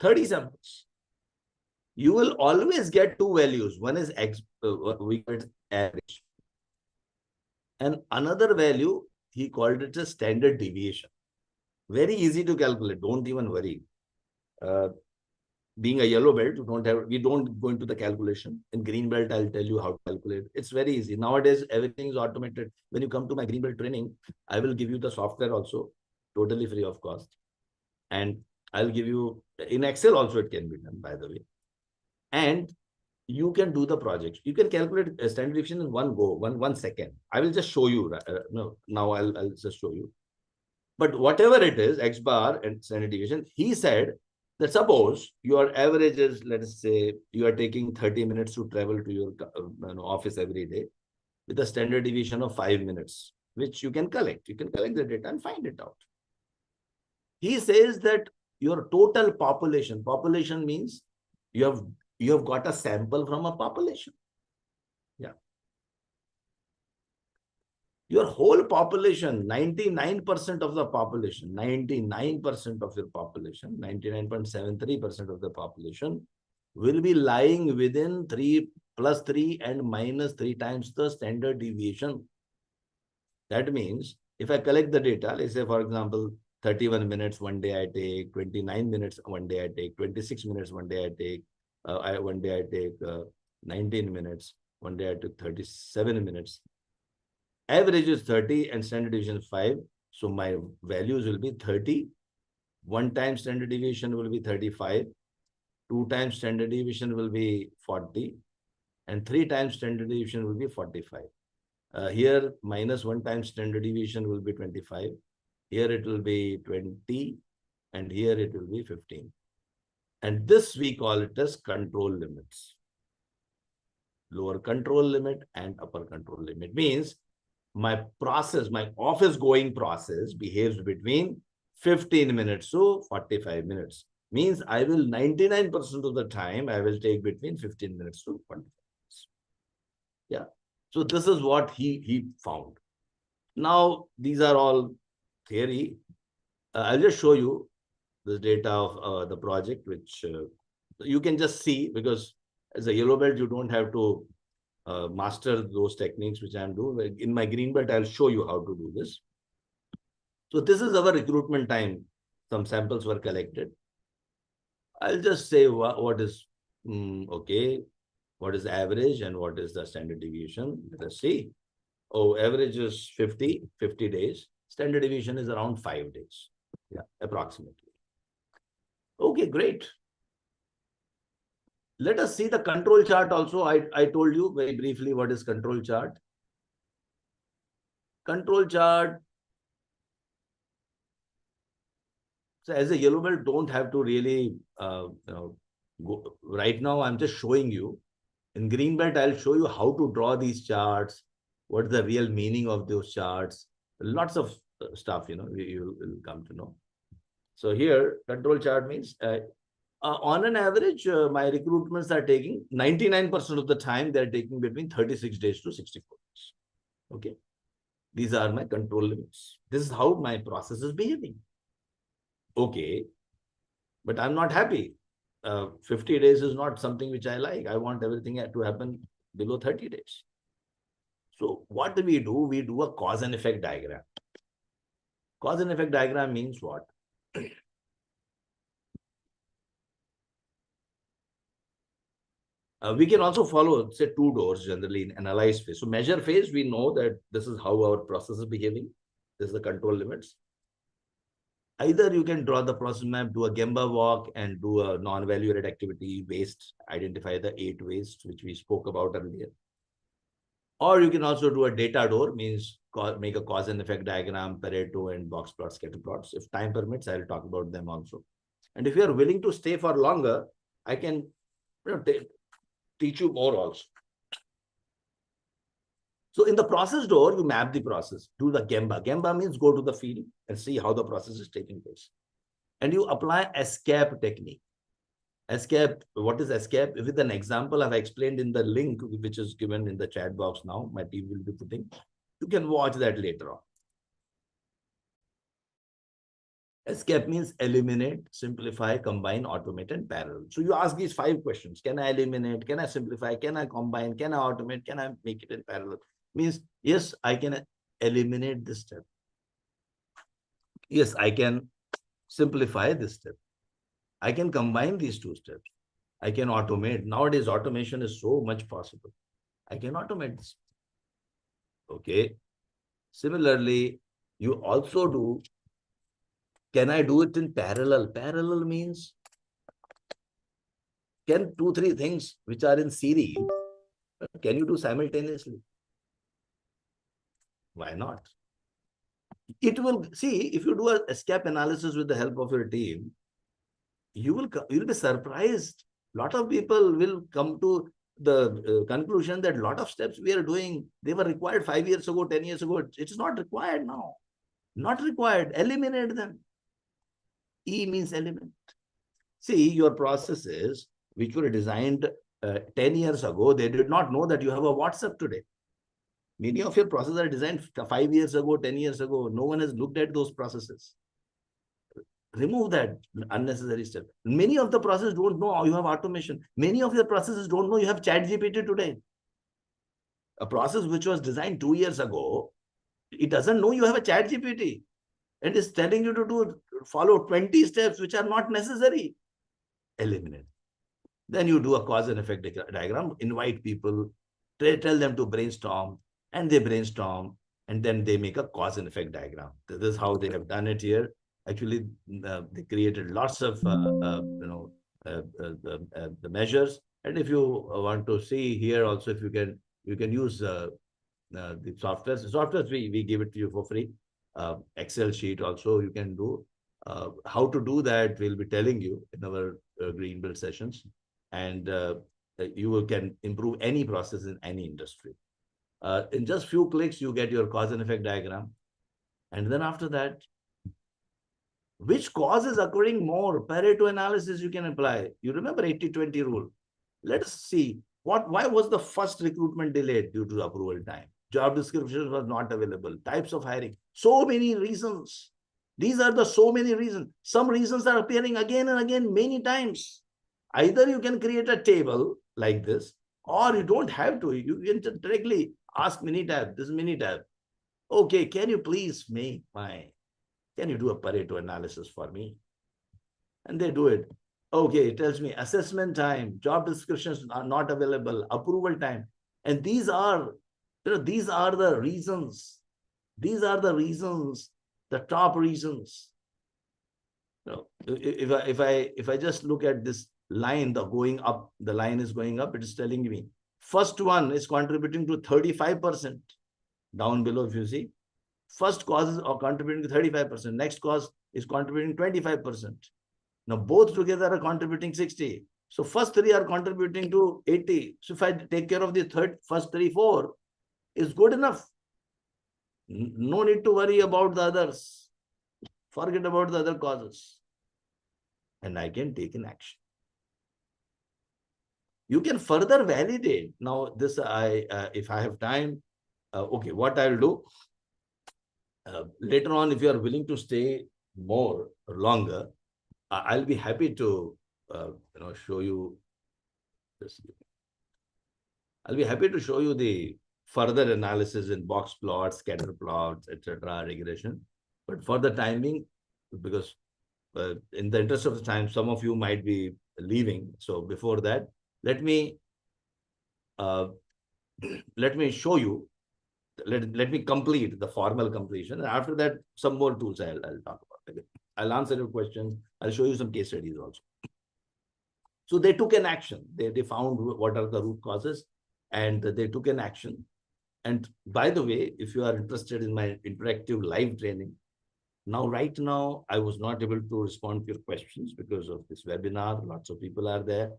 30 samples, you will always get two values. One is we call it average. And another value, he called it a standard deviation. Very easy to calculate. Don't even worry. Being a yellow belt, we don't go into the calculation. In green belt, I'll tell you how to calculate. It's very easy. Nowadays, everything is automated. When you come to my green belt training, I will give you the software also, totally free of cost. And I'll give you, in Excel also it can be done, by the way. And you can do the project. You can calculate a standard deviation in one go, one second. I will just show you. Now I'll just show you. But whatever it is, X bar and standard deviation, he said that suppose your average is, let us say, you are taking 30 minutes to travel to your office every day with a standard deviation of 5 minutes, which you can collect. You can collect the data and find it out. He says that your total population means you have got a sample from a population. Yeah. Your whole population, 99% of the population, 99% of your population, 99.73% of the population will be lying within 3 plus 3 and minus 3 times the standard deviation. That means if I collect the data, let's say, for example, 31 minutes one day I take, 29 minutes one day I take, 26 minutes one day I take, one day I take 19 minutes, one day I took 37 minutes. Average is 30 and standard deviation is 5. So my values will be 30. 1 time standard deviation will be 35. 2 times standard deviation will be 40. And 3 times standard deviation will be 45. Here, minus 1 time standard deviation will be 25. Here it will be 20. And here it will be 15. And this we call it as control limits. Lower control limit and upper control limit means my process, my office going process behaves between 15 minutes to 45 minutes. Means I will 99% of the time, I will take between 15 minutes to 45 minutes. Yeah. So this is what he found. Now, these are all theory. I'll just show you the data of the project, which you can just see, because as a yellow belt, you don't have to master those techniques which I'm doing. In my green belt, I'll show you how to do this. So this is our recruitment time. Some samples were collected. I'll just say what is okay, what is average and what is the standard deviation. Let us see. Oh, average is 50 days. Standard deviation is around 5 days. Yeah, approximately. Okay, great. Let us see the control chart also. I told you very briefly what is control chart. Control chart. So as a yellow belt, don't have to really, go. Right now, I'm just showing you. In green belt, I'll show you how to draw these charts. What is the real meaning of those charts? Lots of stuff, you will come to know. So here, control chart means on an average, my recruitments are taking 99% of the time, they're taking between 36 days to 64 days. Okay. These are my control limits. This is how my process is behaving. Okay. But I'm not happy. 50 days is not something which I like. I want everything to happen below 30 days. So what do? We do a cause and effect diagram. Cause and effect diagram means what? We can also follow, say, 2 doors generally in analyze phase. So measure phase, we know that this is how our process is behaving. This is the control limits. Either you can draw the process map, do a Gemba walk and do a non-value added activity waste, identify the 8 waste, which we spoke about earlier. Or you can also do a data door, means make a cause and effect diagram, Pareto and box plots, scatter plots. If time permits, I'll talk about them also. And if you are willing to stay for longer, I can teach you more also. So in the process door, you map the process, do the Gemba. Gemba means go to the field and see how the process is taking place. And you apply escape technique. Escape, what is escape? With an example I've explained in the link, which is given in the chat box now, my team will be putting. You can watch that later on. Escape means eliminate, simplify, combine, automate, and parallel. So you ask these 5 questions. Can I eliminate? Can I simplify? Can I combine? Can I automate? Can I make it in parallel? Means, yes, I can eliminate this step. Yes, I can simplify this step. I can combine these 2 steps. I can automate. Nowadays, automation is so much possible. I can automate this. Okay. Similarly, you also do, can I do it in parallel? Parallel means, can 2, 3 things which are in series, can you do simultaneously? Why not? It will, see, if you do an escape analysis with the help of your team, you'll be surprised. A lot of people will come to the conclusion that a lot of steps we are doing, they were required 5 years ago, 10 years ago. It is not required now. Not required. Eliminate them. E means element. See, your processes, which were designed 10 years ago, they did not know that you have a WhatsApp today. Many of your processes are designed 5 years ago, 10 years ago. No one has looked at those processes. Remove that unnecessary step. Many of the processes don't know how you have automation. Many of your processes don't know you have ChatGPT today. A process which was designed 2 years ago, it doesn't know you have a ChatGPT. It is telling you to follow 20 steps which are not necessary. Eliminate. Then you do a cause and effect diagram, invite people, tell them to brainstorm, and they brainstorm, and then they make a cause and effect diagram. This is how they have done it here. Actually, they created lots of the measures. And if you want to see here also, if you can use the softwares. The softwares we give it to you for free. Excel sheet also you can do. How to do that, we'll be telling you in our green belt sessions, and you can improve any process in any industry. In just few clicks, you get your cause and effect diagram. And then after that, which cause is occurring more? Pareto analysis you can apply. You remember 80-20 rule. Let us see why was the first recruitment delayed due to approval time? Job description was not available. Types of hiring. So many reasons. These are the so many reasons. Some reasons are appearing again and again many times. Either you can create a table like this, or you don't have to. You can directly ask Minitab. This is Minitab. Okay, can you please make can you do a Pareto analysis for me? And they do it. Okay, it tells me assessment time, job descriptions are not available, approval time. And these are the reasons. These are the reasons, the top reasons. If I just look at this line, the line is going up, it is telling me first one is contributing to 35%. Down below, if you see, first causes are contributing to 35%. Next cause is contributing 25%. Now both together are contributing 60. So first 3 are contributing to 80. So if I take care of the first 3, 4 is good enough. No need to worry about the others. Forget about the other causes. And I can take an action. You can further validate. Now this if I have time, okay, what I'll do later on, if you are willing to stay more or longer, I'll be happy to show you this. I'll be happy to show you the further analysis in box plots, scatter plots, etc., regression. But for the timing, because in the interest of time, some of you might be leaving. So before that, let me show you. Let me complete the formal completion. And after that, some more tools I'll talk about. Okay. I'll answer your questions. I'll show you some case studies also. So they took an action. They found what are the root causes, and they took an action. And by the way, if you are interested in my interactive live training, right now, I was not able to respond to your questions because of this webinar. Lots of people are there.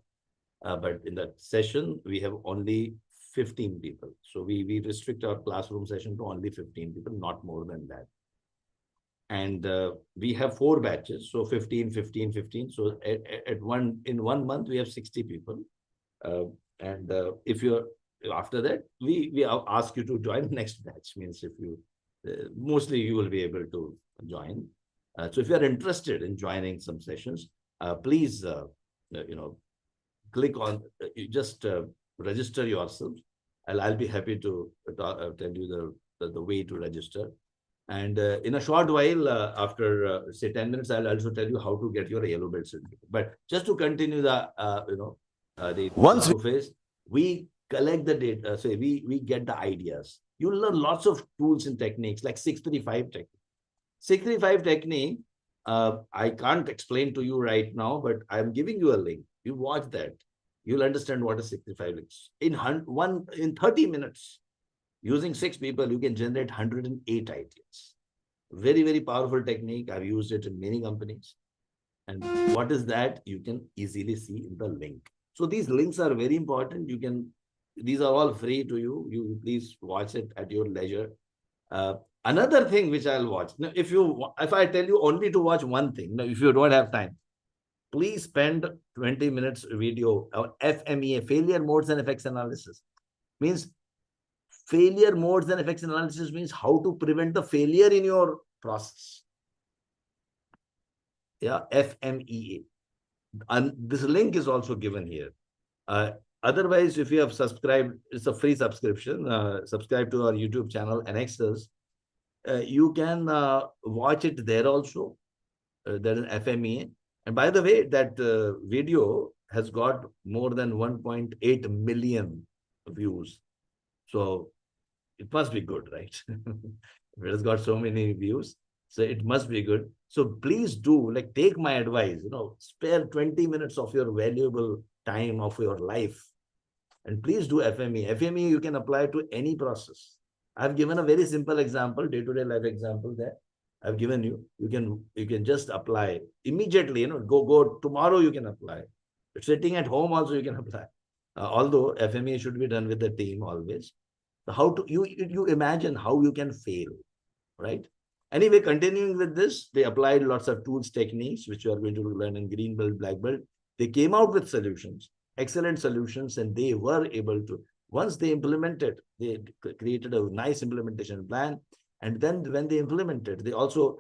But in that session, we have only 15 people. So we restrict our classroom session to only 15 people, not more than that. And we have 4 batches, so 15, 15, 15. So in 1 month, we have 60 people. If you're after that, we ask you to join next batch. Means if you mostly you will be able to join. So if you are interested in joining some sessions, please click on you just register yourself. I'll be happy to tell you the way to register. And in a short while, after say 10 minutes, I'll also tell you how to get your yellow belt certificate. But just to continue the the phase, we collect the data. So we get the ideas. You learn lots of tools and techniques like 635 technique. 635 technique, I can't explain to you right now, but I'm giving you a link. You watch that. You'll understand what a 635 is. In 30 minutes, using 6 people, you can generate 108 ideas. Very, very powerful technique. I've used it in many companies. And what is that? You can easily see in the link. So these links are very important. These are all free to you. You please watch it at your leisure. Another thing which I'll watch. Now, if I tell you only to watch one thing, now if you don't have time, please spend 20 minutes video on FMEA, failure modes and effects analysis. Means failure modes and effects analysis means how to prevent the failure in your process. Yeah, FMEA. And this link is also given here. Otherwise, if you have subscribed, it's a free subscription. Subscribe to our YouTube channel, Anexas. You can watch it there also. There is FMEA. And by the way, that video has got more than 1.8 million views. So it must be good, right? It has got so many views. So it must be good. So please do take my advice, spare 20 minutes of your valuable time of your life. And please do FMEA. FMEA you can apply to any process. I've given a very simple example, day-to-day life example that I've given you. You can just apply immediately, go tomorrow you can apply. Sitting at home also you can apply. Although FMEA should be done with the team always. So how to you imagine how you can fail, right? Anyway, continuing with this, they applied lots of tools, techniques, which you are going to learn in green belt, black belt. They came out with solutions, excellent solutions, and they were able to, once they implemented, they created a nice implementation plan. And then when they implemented, they also,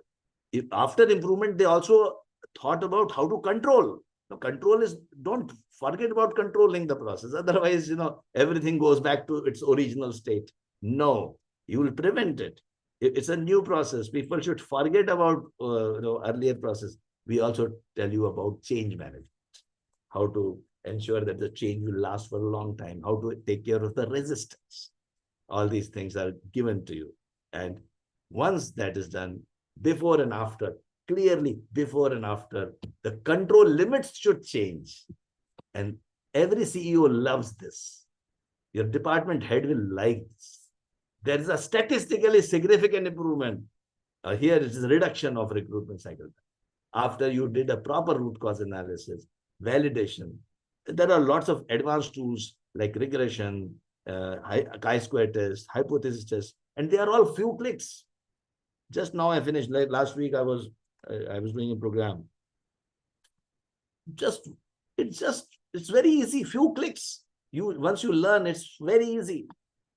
after improvement, they also thought about how to control. Control is, don't forget about controlling the process. Otherwise, everything goes back to its original state. No, you will prevent it. It's a new process. People should forget about earlier process. We also tell you about change management, how to ensure that the change will last for a long time, how to take care of the resistance. All these things are given to you. And once that is done, before and after, clearly before and after, the control limits should change. And every CEO loves this. Your department head will like this. There is a statistically significant improvement. Here it is a reduction of recruitment cycle. After you did a proper root cause analysis, validation, there are lots of advanced tools like regression, chi-square test, hypothesis test, and they are all few clicks. Just now I finished, last week I was doing a program. It's very easy, few clicks. Once you learn, it's very easy.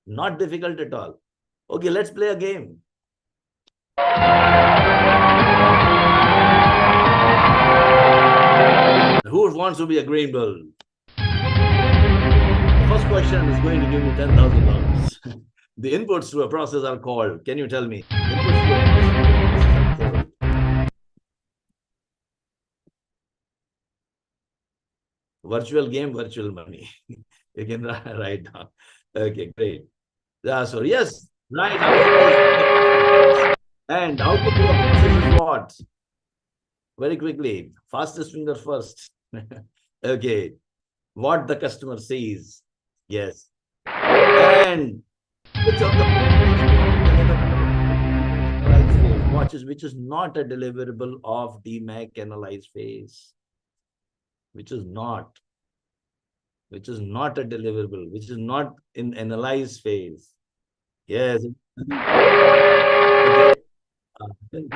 Not difficult at all. Okay, let's play a game. Who wants to be a green belt? The first question is going to give you $10,000. The inputs to a process are called. Can you tell me? Inputs to a process are called. Virtual game, virtual money. You can write down. Okay, great. So yes, right. And output to a process is what? Very quickly, fastest finger first. Okay, what the customer sees. Yes. And which of the which is not a deliverable of DMAIC analyze phase, which is not. which is not a deliverable, which is not in analyze phase. Yes. Okay.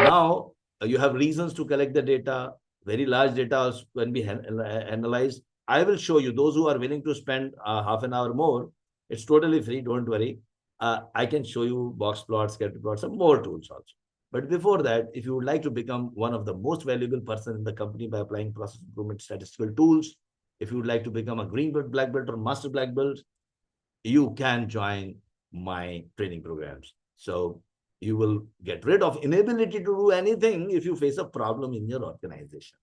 Now you have reasons to collect the data. Very large data when we analyze. I will show you those who are willing to spend half an hour more. It's totally free. Don't worry. I can show you box plots, scatter plots, some more tools also. But before that, if you would like to become one of the most valuable person in the company by applying process improvement statistical tools, if you would like to become a green belt, black belt, or master black belt, you can join my training programs. So you will get rid of inability to do anything if you face a problem in your organization.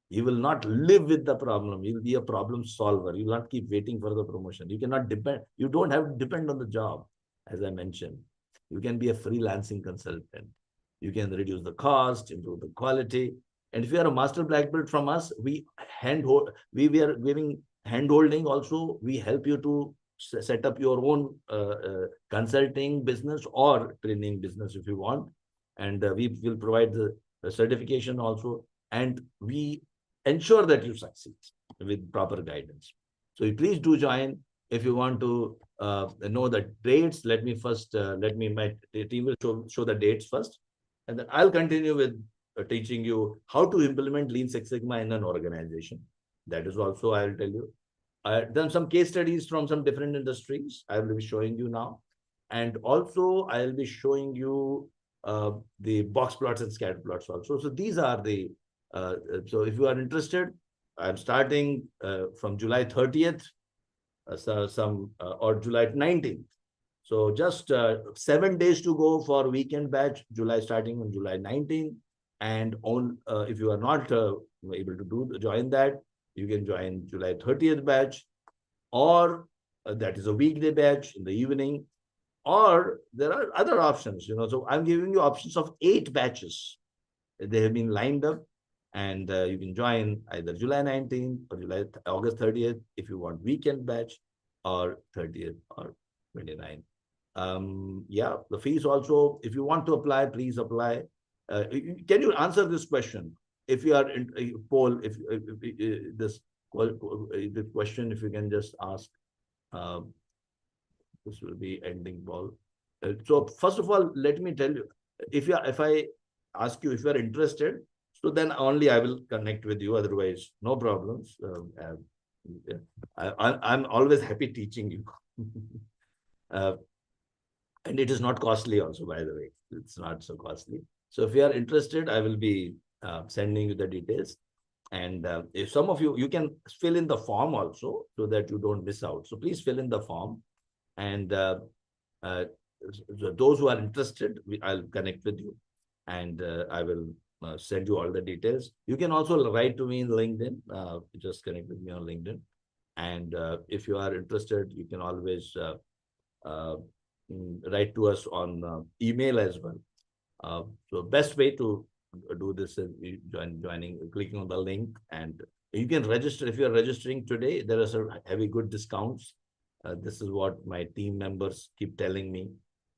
You will not live with the problem. You will be a problem solver. You will not keep waiting for the promotion. You cannot depend. You don't have to depend on the job, as I mentioned. You can be a freelancing consultant. You can reduce the cost, improve the quality. And if you are a master black belt from us, we are giving hand-holding also. We help you to set up your own consulting business or training business if you want. And we will provide the certification also. And we ensure that you succeed with proper guidance. So please do join. If you want to know the dates, let me first, my team will show the dates first. And then I'll continue with teaching you how to implement Lean Six Sigma in an organization. That is also, I'll tell you. Then some case studies from some different industries I will be showing you now. And also I'll be showing you the box plots and scatter plots also. So these are the, so if you are interested, I'm starting from July 30th, or July 19th. So just 7 days to go for weekend batch, starting on July 19th. And on if you are not able to join that, you can join July 30th batch, or that is a weekday batch in the evening, or there are other options, So I'm giving you options of 8 batches. They have been lined up, and you can join either July 19th or August 30th if you want weekend batch, or 30th or 29th. Yeah, the fees also, if you want to apply, please apply. Can you answer this question? If you are in poll, this the question, if you can just ask, this will be ending poll. So first of all, let me tell you, if I ask you if you are interested, so then only I will connect with you. Otherwise, no problems. I'm always happy teaching you. And it is not costly also, by the way. It's not so costly. So if you are interested, I will be sending you the details. And if some of you can fill in the form also so that you don't miss out. So please fill in the form. And those who are interested, I'll connect with you. And I will send you all the details. You can also write to me in LinkedIn. Just connect with me on LinkedIn. And if you are interested, you can always write to us on email as well. So best way to do this is clicking on the link, and you can register. If you are registering today, there are some heavy good discounts. This is what my team members keep telling me.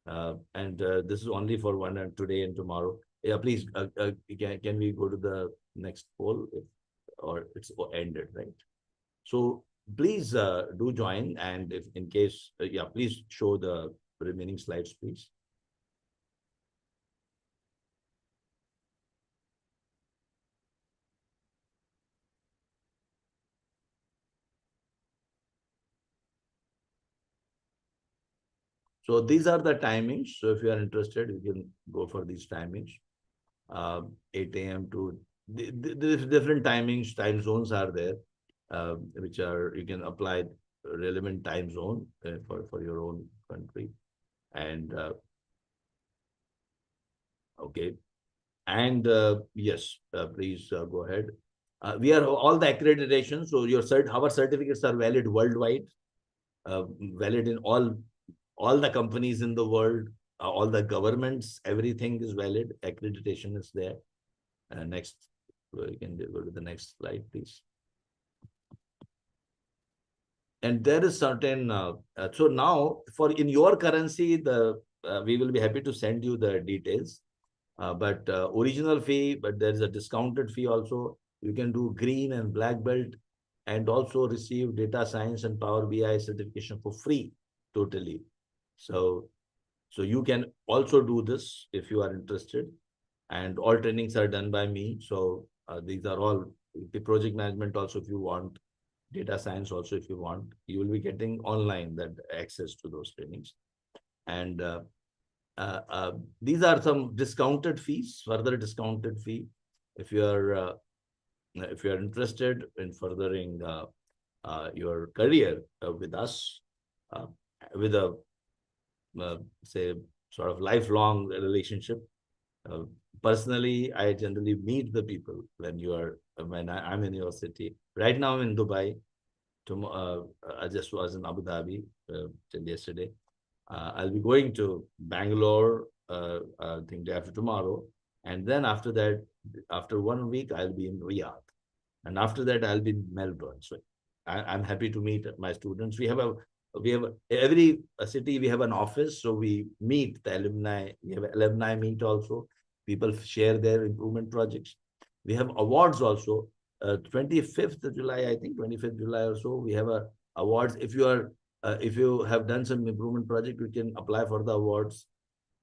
And this is only for today and tomorrow. Yeah, please, can we go to the next poll, or it's ended, right? So please do join, and if in case, yeah, please show the remaining slides, please. So these are the timings. So if you are interested, you can go for these timings. 8 a.m. to the different timings, time zones are there, which are, you can apply relevant time zone for your own country. And okay. And yes, please go ahead. We are all the accreditation. So our certificates are valid worldwide, valid in all the companies in the world, all the governments, everything is valid. Accreditation is there. Next, you can go to the next slide, please. And there is certain, so now in your currency, we will be happy to send you the details. But original fee, but there is a discounted fee also. You can do green and black belt. and also receive data science and Power BI certification for free, totally. So you can also do this if you are interested. And all trainings are done by me. So these are all the project management also if you want, data science also if you want, you will be getting online that access to those trainings. And these are some discounted fees, further discounted fee. If you are interested in furthering your career with us, with a say sort of lifelong relationship. Personally, I generally meet the people when I'm in your city. Right now I'm in Dubai. Tomorrow, I just was in Abu Dhabi till yesterday. I'll be going to Bangalore, I think day after tomorrow. And then after that, after 1 week, I'll be in Riyadh. And after that, I'll be in Melbourne. So I'm happy to meet my students. We have every city, we have an office. So we meet the alumni. We have alumni meet also. People share their improvement projects. We have awards also. 25th of July, I think 25th July or so, we have awards. If you have done some improvement project, you can apply for the awards.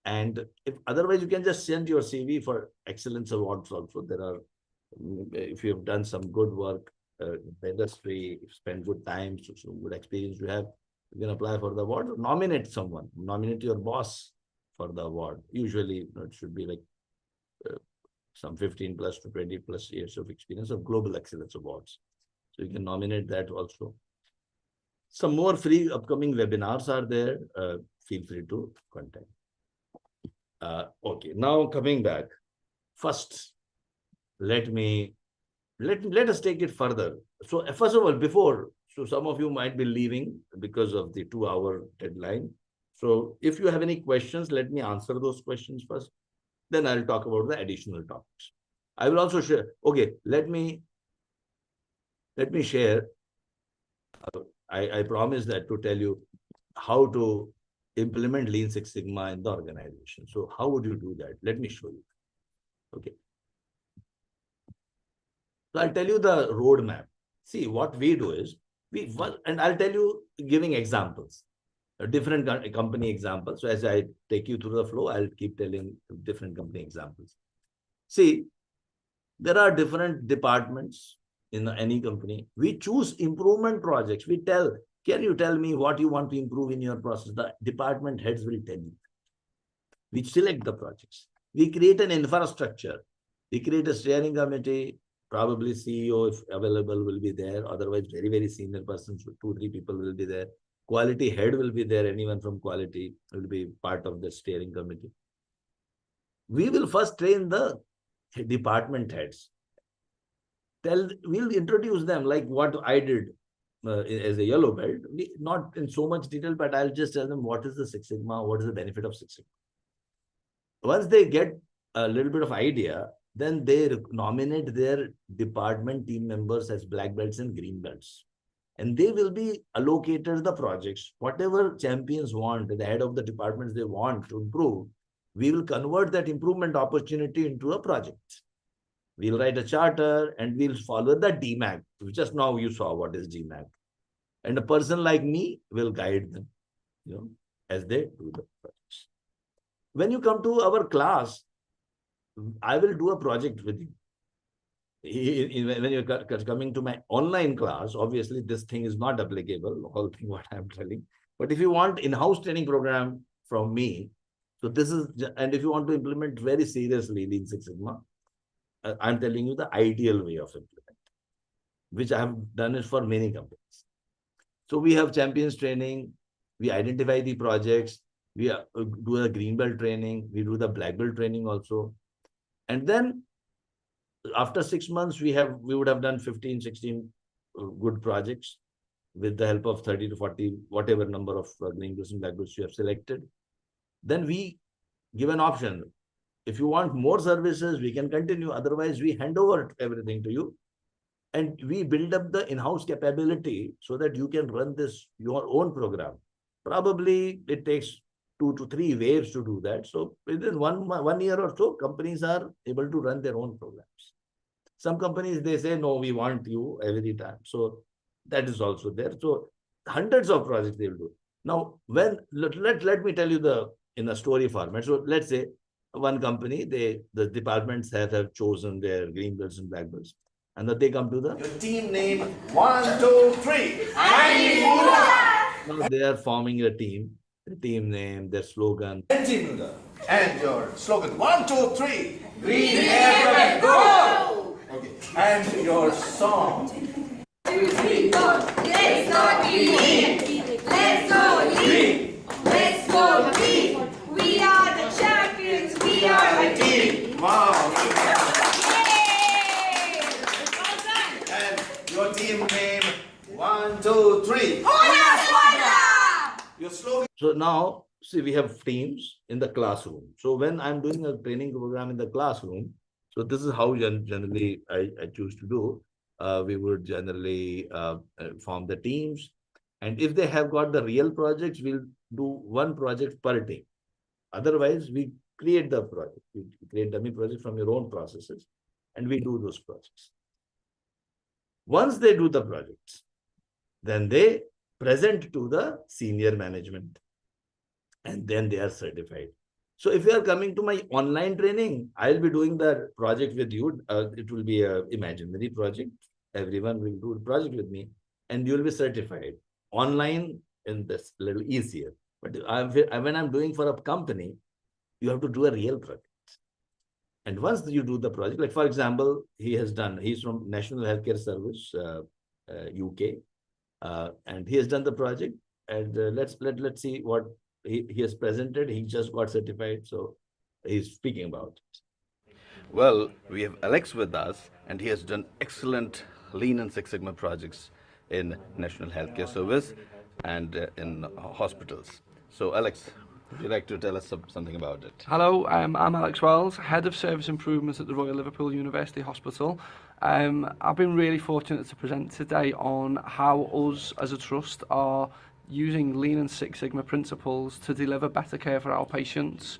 And if otherwise, you can just send your CV for excellence awards also. There are, if you have done some good work in the industry, spend good time, so good experience you have, you can apply for the award or nominate someone, nominate your boss for the award. Usually it should be like some 15 plus to 20 plus years of experience of global excellence awards. So you can nominate that also. Some more free upcoming webinars are there. Feel free to contact. Okay, now coming back. First, let us take it further. So first of all, so some of you might be leaving because of the 2-hour deadline. So if you have any questions, let me answer those questions first. Then I'll talk about the additional topics. I will also share. Okay, let me share. I promise that to tell you how to implement Lean Six Sigma in the organization. So how would you do that? Let me show you. Okay. So I'll tell you the roadmap. See, what we do is, and I'll tell you giving examples, different company examples. So as I take you through the flow, I'll keep telling different company examples. See, there are different departments in any company. We choose improvement projects. We tell, can you tell me what you want to improve in your process? The department heads will tell you. We select the projects. We create an infrastructure. We create a steering committee. Probably CEO, if available, will be there. Otherwise, very, very senior persons, 2-3 people will be there. Quality head will be there. Anyone from quality will be part of the steering committee. We will first train the department heads. We'll introduce them like what I did as a yellow belt. Not in so much detail, but I'll just tell them what is the Six Sigma, what is the benefit of Six Sigma. Once they get a little bit of idea, then they nominate their department team members as black belts and green belts. And they will be allocated the projects. Whatever champions want, the head of the departments they want to improve, we will convert that improvement opportunity into a project. We'll write a charter and we'll follow the DMAIC. Just now you saw what is DMAIC. And a person like me will guide them, as they do the projects. When you come to our class, I will do a project with you. When you're coming to my online class, obviously this thing is not applicable, all thing what I'm telling. But if you want in-house training program from me, so this is, and if you want to implement very seriously Lean Six Sigma, I'm telling you the ideal way of implementing, which I have done it for many companies. So we have champions training, we identify the projects, we do the green belt training, we do the black belt training also. And then after 6 months, we would have done 15, 16 good projects with the help of 30 to 40, whatever number of green belts and black belts you have selected. Then we give an option. If you want more services, we can continue. Otherwise, we hand over everything to you. And we build up the in-house capability so that you can run this, your own program. Probably it takes 2 to 3 waves to do that. So within one year or so, companies are able to run their own programs. Some companies, they say, no, we want you every time. So That is also there. So hundreds of projects they will do. Now, let me tell you in a story format. So let's say one company, the departments have chosen their green belts and black belts. And then they come to the Your team name, 1, 2, 3. now they are forming a team, the team name, their slogan. And your slogan, 1, 2, 3. Green air, go! Okay. And your song. 2, 3, 4. Let's go green. Let's go green. Let's go green. We are the champions. We are the team. Wow. Yay! And your team name, 1, 2, 3. Your slogan. So now, see, we have teams in the classroom. So when I'm doing a training program in the classroom, so this is how generally I choose to do. We would generally form the teams. And if they have got the real projects, we'll do one project per team. Otherwise, we create the project. We create dummy projects from your own processes, and we do those projects. Once they do the projects, then they present to the senior management, and then they are certified. So if you are coming to my online training, I'll be doing the project with you. It will be an imaginary project. Everyone will do the project with me, and you will be certified. Online, in this little easier. But when I'm doing for a company, you have to do a real project. And once you do the project, like for example, he's from National Healthcare Service, UK, and he has done the project. And let's see what he has presented. He just got certified, so he's speaking about it. Well, we have Alex with us, and he has done excellent Lean and Six Sigma projects in National Healthcare Service and in hospitals. So, Alex, would you like to tell us something about it? Hello, I'm Alex Wells, Head of Service Improvements at the Royal Liverpool University Hospital. I've been really fortunate to present today on how us as a trust are using Lean and Six Sigma principles to deliver better care for our patients.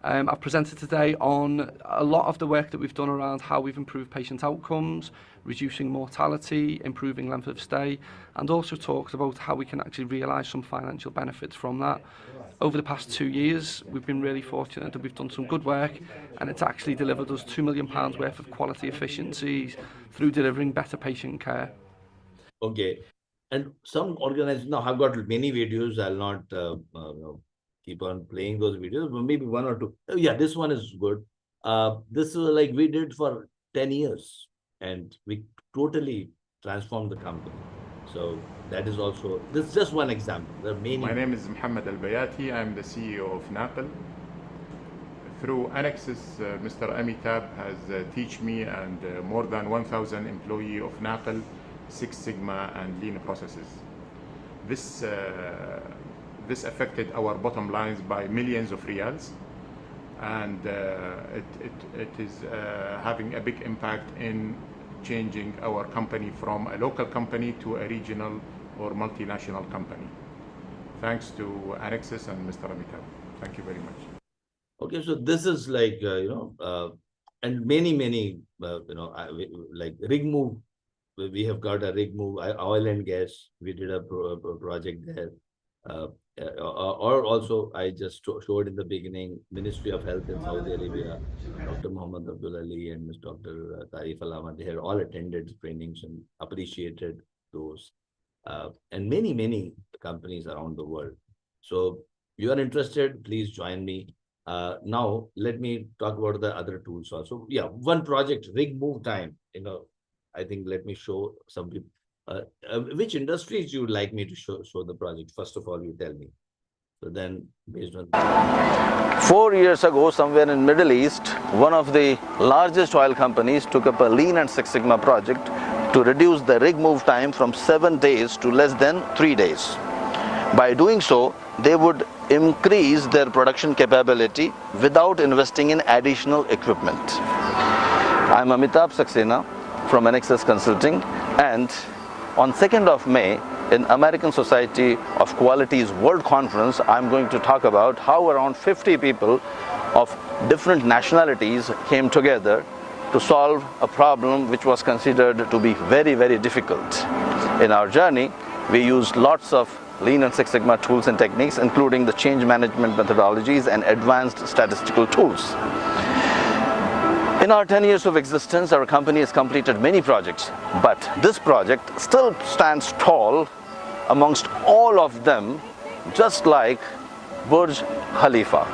I've presented today on a lot of the work that we've done around how we've improved patient outcomes, reducing mortality, improving length of stay, and also talked about how we can actually realise some financial benefits from that. Over the past 2 years, we've been really fortunate that we've done some good work, and it's actually delivered us £2 million worth of quality efficiencies through delivering better patient care. Okay. And some organizations, now I've got many videos, I'll not keep on playing those videos, but maybe one or two. Oh, yeah, this one is good. This is like we did for 10 years and we totally transformed the company. So that is also, this is just one example. There are many. My name is Mohammed Al-Bayati. I'm the CEO of NAPL. Through Anexas, Mr. Amitabh has taught me and more than 1,000 employees of NAPL, Six Sigma and Lean processes. This affected our bottom lines by millions of riyals, and it is having a big impact in changing our company from a local company to a regional or multinational company. Thanks to Anexas and Mr. Amitabh. Thank you very much. Okay, so this is like, and many, like rig move. We have got a rig move, oil and gas. We did a project there. Or also, I just showed in the beginning, Ministry of Health in Saudi Arabia, Dr. Muhammad Abdul Ali and Ms. Dr. Tarif Al-Ahmad, they had all attended trainings and appreciated those. And many companies around the world. So you are interested, please join me. Now, let me talk about the other tools also. Yeah, one project, rig move time, I think let me show some people. Which industries you would like me to show the project? First of all, you tell me. So then, based on 4 years ago, somewhere in Middle East, one of the largest oil companies took up a Lean and Six Sigma project to reduce the rig move time from 7 days to less than 3 days. By doing so, they would increase their production capability without investing in additional equipment. I'm Amitabh Saxena from Anexas Consulting, and on 2nd of May, in American Society of Quality's World Conference, I'm going to talk about how around 50 people of different nationalities came together to solve a problem which was considered to be very, very difficult. In our journey, we used lots of Lean and Six Sigma tools and techniques, including the change management methodologies and advanced statistical tools. In our 10 years of existence, our company has completed many projects, but this project still stands tall amongst all of them, just like Burj Khalifa.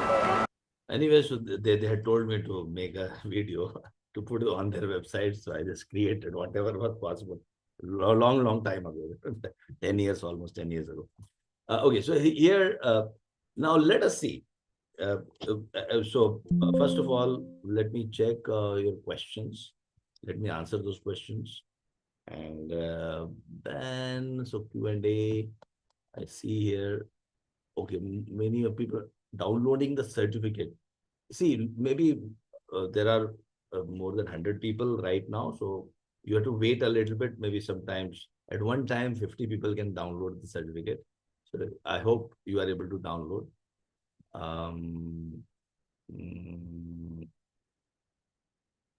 Anyway, so they had told me to make a video to put it on their website. So I just created whatever was possible. Long time ago, 10 years, almost 10 years ago. Okay, so here, now let us see. First of all, let me check your questions. Let me answer those questions. And then, so Q&A, I see here, okay, many of people downloading the certificate. See, maybe there are more than 100 people right now. So you have to wait a little bit. Maybe sometimes at one time, 50 people can download the certificate. So I hope you are able to download.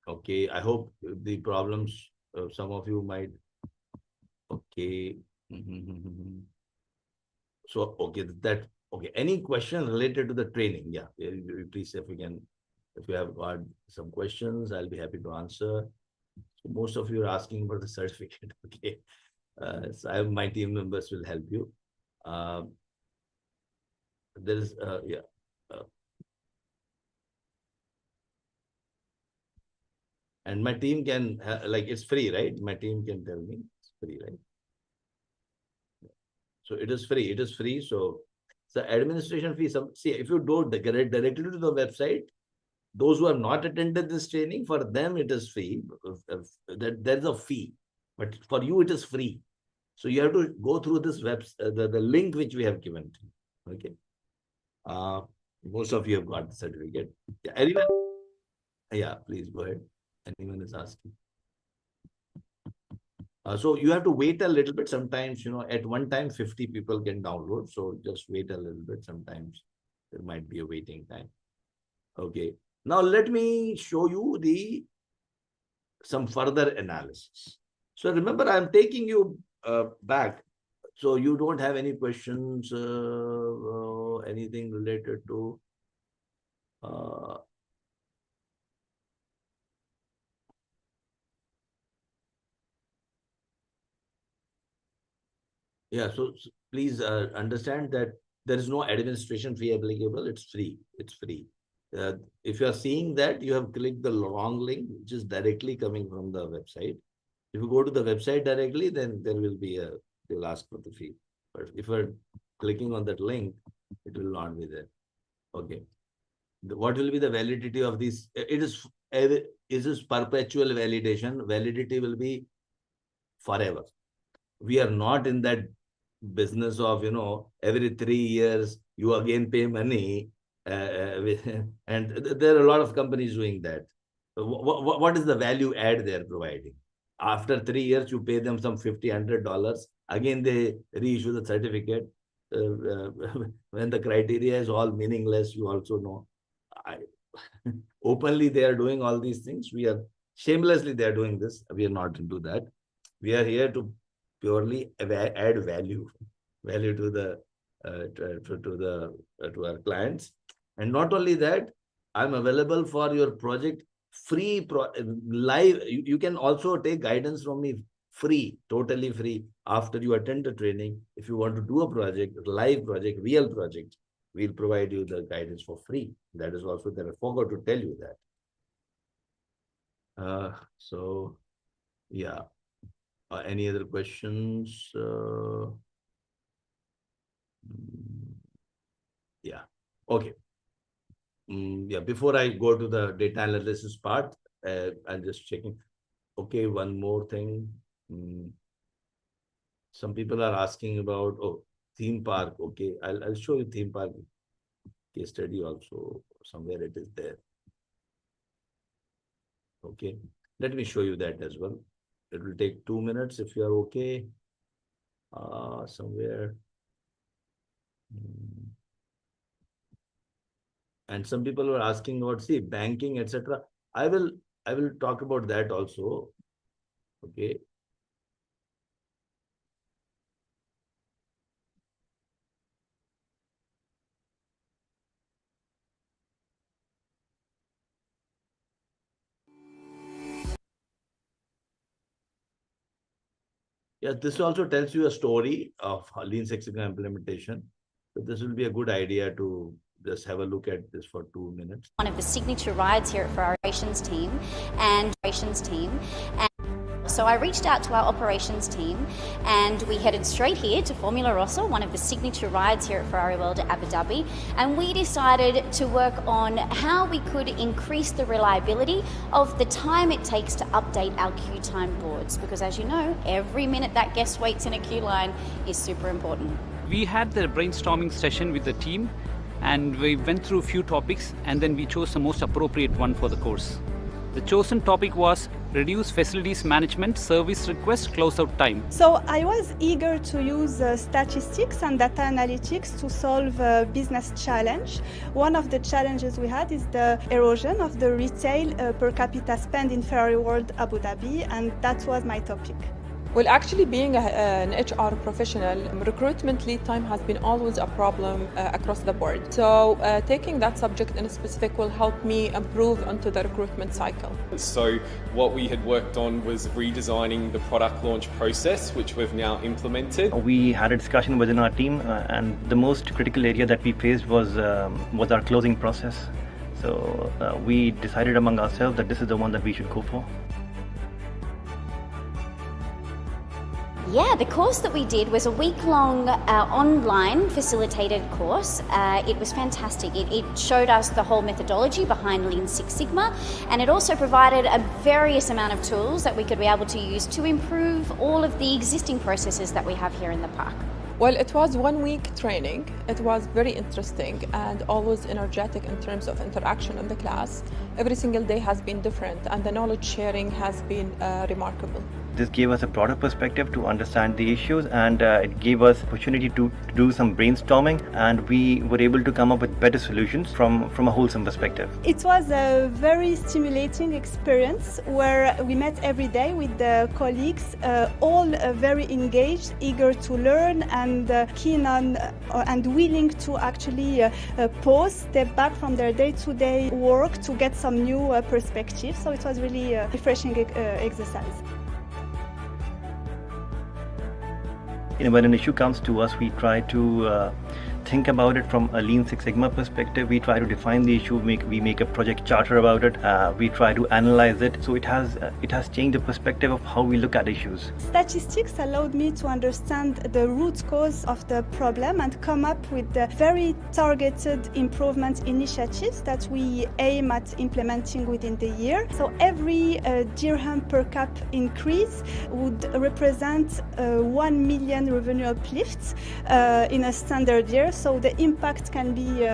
Okay, I hope the problems, some of you might, okay. So, okay, okay. Any question related to the training? Yeah, please, if you have got some questions, I'll be happy to answer. So most of you are asking for the certificate, okay. So my team members will help you. There is, yeah. And my team can, like, it's free, right? My team can tell me it's free, right? So it is free. It is free. So the administration fee, see, if you don't get directly to the website, those who have not attended this training, for them it is free. There's a fee, but for you it is free. So you have to go through this the link which we have given to you. Okay. Most of you have got the certificate. Yeah, anyone? Yeah, please go ahead. Anyone is asking. So you have to wait a little bit. Sometimes, at one time, 50 people can download. So just wait a little bit. Sometimes there might be a waiting time. Okay. Now let me show you some further analysis. So remember, I'm taking you back. So you don't have any questions, anything related to yeah, so please understand that there is no administration fee applicable. It's free. It's free. If you are seeing that, you have clicked the wrong link, which is directly coming from the website. If you go to the website directly, then there will be they'll ask for the fee. But if you're clicking on that link, it will not be there. Okay. What will be the validity of this? It is perpetual validation. Validity will be forever. We are not in that business of, every 3 years, you again pay money. And there are a lot of companies doing that. What is the value add they're providing? After 3 years, you pay them some $50, $100. Again, they reissue the certificate. When the criteria is all meaningless, you also know. Openly, they are doing all these things. Shamelessly, they are doing this. We are not into that. We are here to purely add value to our clients. And not only that, I'm available for your project free, live. You can also take guidance from me free, totally free, after you attend the training. If you want to do a project, live project, real project, we'll provide you the guidance for free. That is also there. I forgot to tell you that. So, yeah. Any other questions? Yeah. Okay. Yeah. Before I go to the data analysis part, I'm just checking. Okay. One more thing. Some people are asking about theme park. Okay. I'll show you theme park case study also. Somewhere it is there. Okay. Let me show you that as well. It will take 2 minutes if you are okay. Somewhere. And some people were asking about, see, banking, etc. I will talk about that also. Okay. Yeah, this also tells you a story of Lean Six Sigma implementation. So this will be a good idea to just have a look at this for 2 minutes. One of the signature rides here for our operations team. So I reached out to our operations team and we headed straight here to Formula Rossa, one of the signature rides here at Ferrari World at Abu Dhabi. And we decided to work on how we could increase the reliability of the time it takes to update our queue time boards. Because as you know, every minute that guest waits in a queue line is super important. We had the brainstorming session with the team and we went through a few topics and then we chose the most appropriate one for the course. The chosen topic was reduce facilities management service request closeout time. So I was eager to use statistics and data analytics to solve a business challenge. One of the challenges we had is the erosion of the retail per capita spend in Ferrari World Abu Dhabi, and that was my topic. Well, actually being an HR professional, recruitment lead time has been always a problem across the board. So taking that subject in specific will help me improve onto the recruitment cycle. So what we had worked on was redesigning the product launch process, which we've now implemented. We had a discussion within our team and the most critical area that we faced was our closing process. So we decided among ourselves that this is the one that we should go for. Yeah, the course that we did was a week-long online facilitated course. It was fantastic. It showed us the whole methodology behind Lean Six Sigma, and it also provided a various amount of tools that we could be able to use to improve all of the existing processes that we have here in the park. Well, it was 1 week training. It was very interesting and always energetic in terms of interaction in the class. Every single day has been different and the knowledge sharing has been remarkable. This gave us a broader perspective to understand the issues, and it gave us opportunity to do some brainstorming, and we were able to come up with better solutions from a wholesome perspective. It was a very stimulating experience where we met every day with the colleagues, all very engaged, eager to learn and keen on and willing to actually pause, step back from their day-to-day work to get some new perspectives. So it was really a refreshing exercise. When an issue comes to us, we try to think about it from a Lean Six Sigma perspective. We try to define the issue, we make a project charter about it, we try to analyze it. So it has changed the perspective of how we look at issues. Statistics allowed me to understand the root cause of the problem and come up with the very targeted improvement initiatives that we aim at implementing within the year. So every dirham per cap increase would represent 1 million revenue uplifts in a standard year. So the impact can be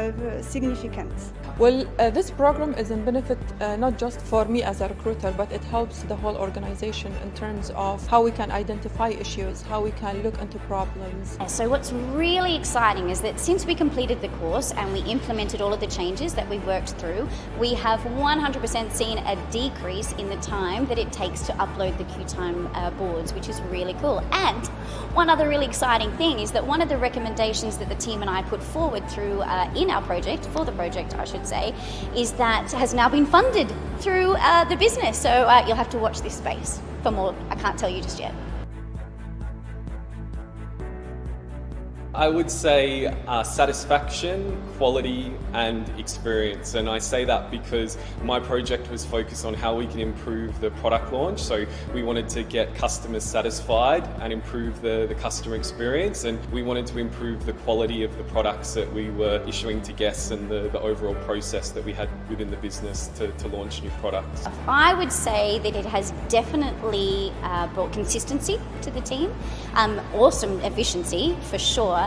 significant. Well, this program is in benefit not just for me as a recruiter, but it helps the whole organization in terms of how we can identify issues, how we can look into problems. So what's really exciting is that since we completed the course and we implemented all of the changes that we worked through, we have 100% seen a decrease in the time that it takes to upload the queue time boards, which is really cool. And one other really exciting thing is that one of the recommendations that the team and I put forward through in our project, for the project I should say, is that has now been funded through the business. So you'll have to watch this space for more. I can't tell you just yet. I would say satisfaction, quality and experience, and I say that because my project was focused on how we can improve the product launch. So we wanted to get customers satisfied and improve the customer experience, and we wanted to improve the quality of the products that we were issuing to guests and the overall process that we had within the business to launch new products. I would say that it has definitely brought consistency to the team, awesome efficiency for sure.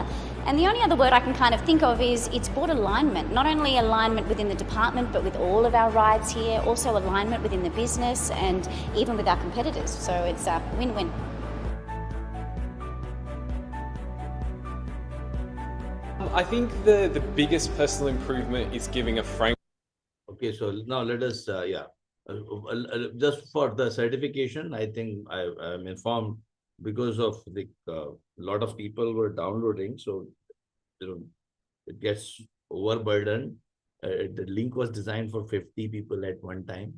And the only other word I can kind of think of is it's brought alignment, not only alignment within the department, but with all of our rides here, also alignment within the business and even with our competitors. So it's a win-win. I think the biggest personal improvement is giving a framework. Okay, so now let us, just for the certification, I think I'm informed because of the lot of people were downloading, so it gets overburdened. The link was designed for 50 people at one time,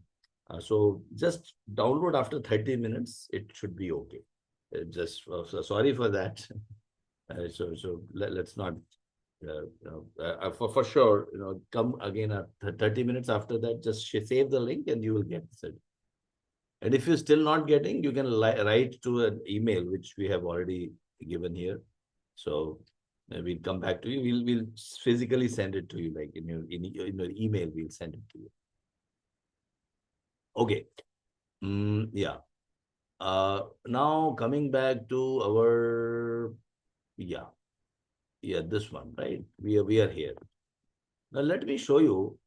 so just download after 30 minutes. It should be okay. sorry for that. So let's not. For sure, come again at 30 minutes after that. Just save the link and you will get it. And if you're still not getting, you can write to an email which we have already given here. So we'll come back to you. We'll physically send it to you, like in your email. We'll send it to you. Okay. Yeah. Now coming back to our this one, right? We are here. Now let me show you.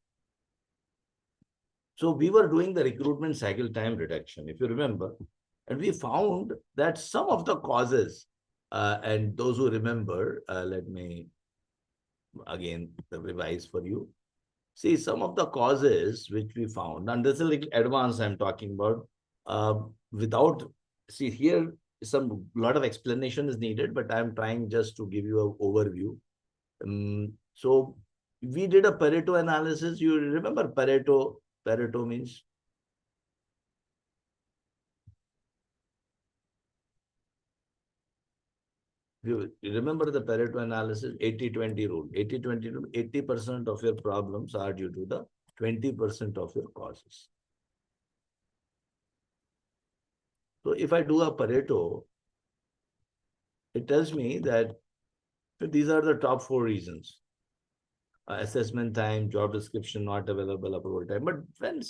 So we were doing the recruitment cycle time reduction, if you remember, and we found that some of the causes, and those who remember, let me again revise for you. See, some of the causes which we found, and this is a little advanced I'm talking about, see here, lot of explanation is needed, but I'm trying just to give you an overview. So we did a Pareto analysis. You remember Pareto? Pareto means? You remember the Pareto analysis, 80-20 rule. 80-20 rule, 80% of your problems are due to the 20% of your causes. So if I do a Pareto, it tells me that these are the top 4 reasons. Assessment time, job description not available, approval time. But when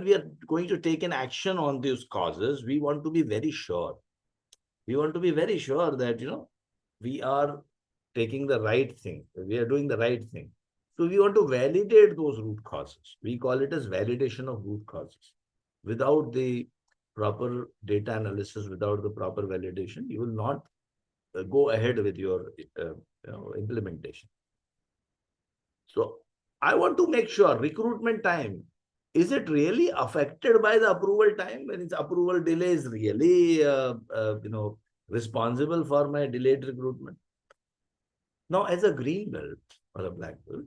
we are going to take an action on these causes, we want to be very sure. We want to be very sure that we are taking the right thing. We are doing the right thing. So we want to validate those root causes. We call it as validation of root causes. Without the proper data analysis, without the proper validation, you will not go ahead with your implementation. So I want to make sure recruitment time, is it really affected by the approval time? When its approval delay is really responsible for my delayed recruitment? Now, as a green belt or a black belt,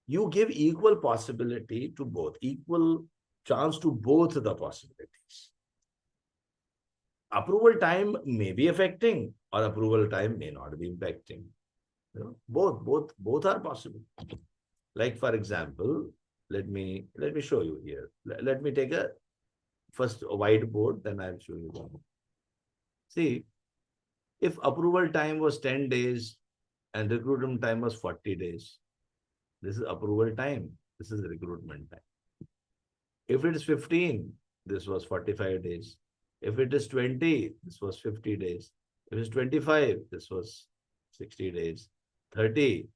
you give equal possibility to both, equal chance to both the possibilities. Approval time may be affecting or approval time may not be impacting. Both are possible. Like for example, let me show you here. Let me take a whiteboard, then I'll show you one. See, if approval time was 10 days and recruitment time was 40 days, this is approval time. This is recruitment time. If it is 15, this was 45 days. If it is 20, this was 50 days. If it is 25, this was 60 days. 30,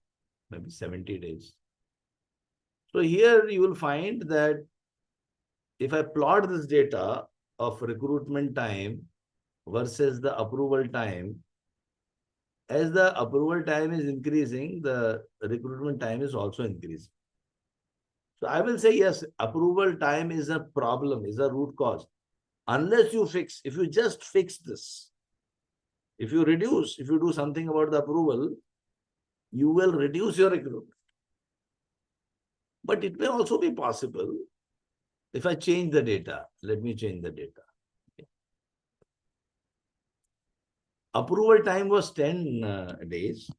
maybe 70 days. So here you will find that if I plot this data of recruitment time versus the approval time, as the approval time is increasing, the recruitment time is also increasing. So I will say, yes, approval time is a problem, is a root cause. Unless you fix, if you just fix this, if you do something about the approval, you will reduce your recruitment. But it may also be possible if I change the data. Let me change the data. Okay. Approval time was 10 days,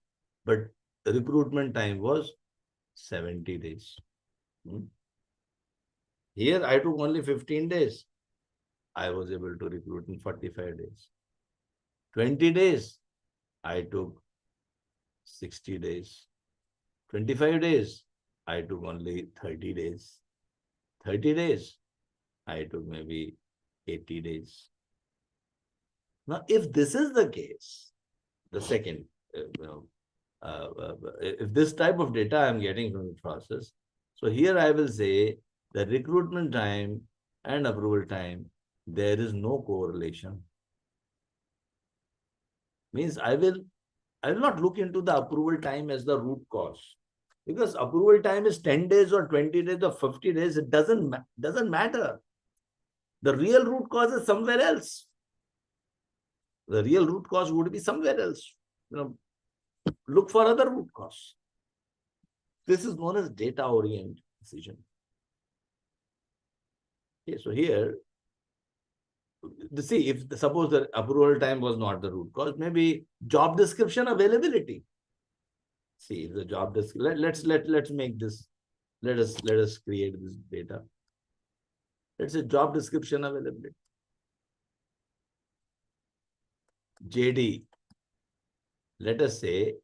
but recruitment time was 70 days. Here I took only 15 days. I was able to recruit in 45 days. 20 days, I took 60 days. 25 days, I took only 30 days. 30 days, I took maybe 80 days. Now, if this is the case, the second, if this type of data I'm getting from the process, so here I will say the recruitment time and approval time, there is no correlation. Means I will not look into the approval time as the root cause, because approval time is 10 days or 20 days or 50 days. It doesn't matter. The real root cause is somewhere else. The real root cause would be somewhere else. Look for other root cause. This is known as data-oriented decision. Okay, so here, see, if suppose the approval time was not the root cause, maybe job description availability. See, if the job description, let's make this, let us create this data. Let's say job description availability. JD, let us say,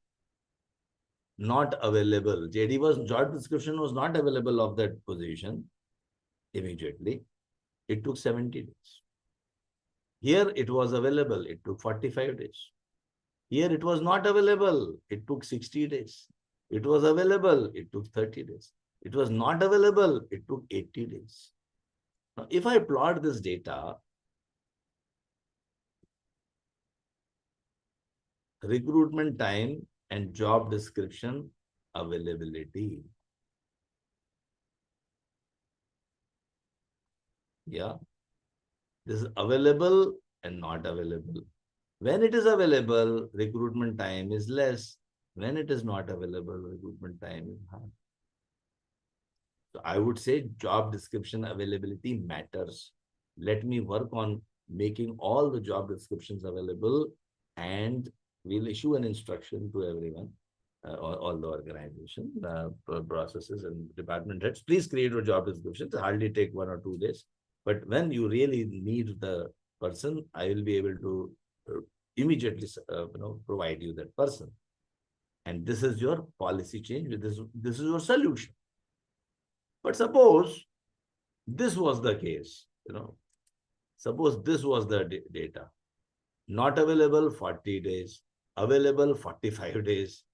not available. JD was, job description was not available of that position immediately. It took 70 days. Here it was available. It took 45 days. Here it was not available. It took 60 days. It was available. It took 30 days. It was not available. It took 80 days. Now, if I plot this data, recruitment time and job description availability. Yeah. This is available and not available. When it is available, recruitment time is less. When it is not available, recruitment time is high. So I would say job description availability matters. Let me work on making all the job descriptions available, and we'll issue an instruction to everyone, all the organization, processes and department heads. Please create your job description. It hardly take 1 or 2 days. But when you really need the person, I will be able to immediately provide you that person. And this is your policy change. This is your solution. But suppose this was the case, suppose this was the data. Not available 40 days, available 45 days,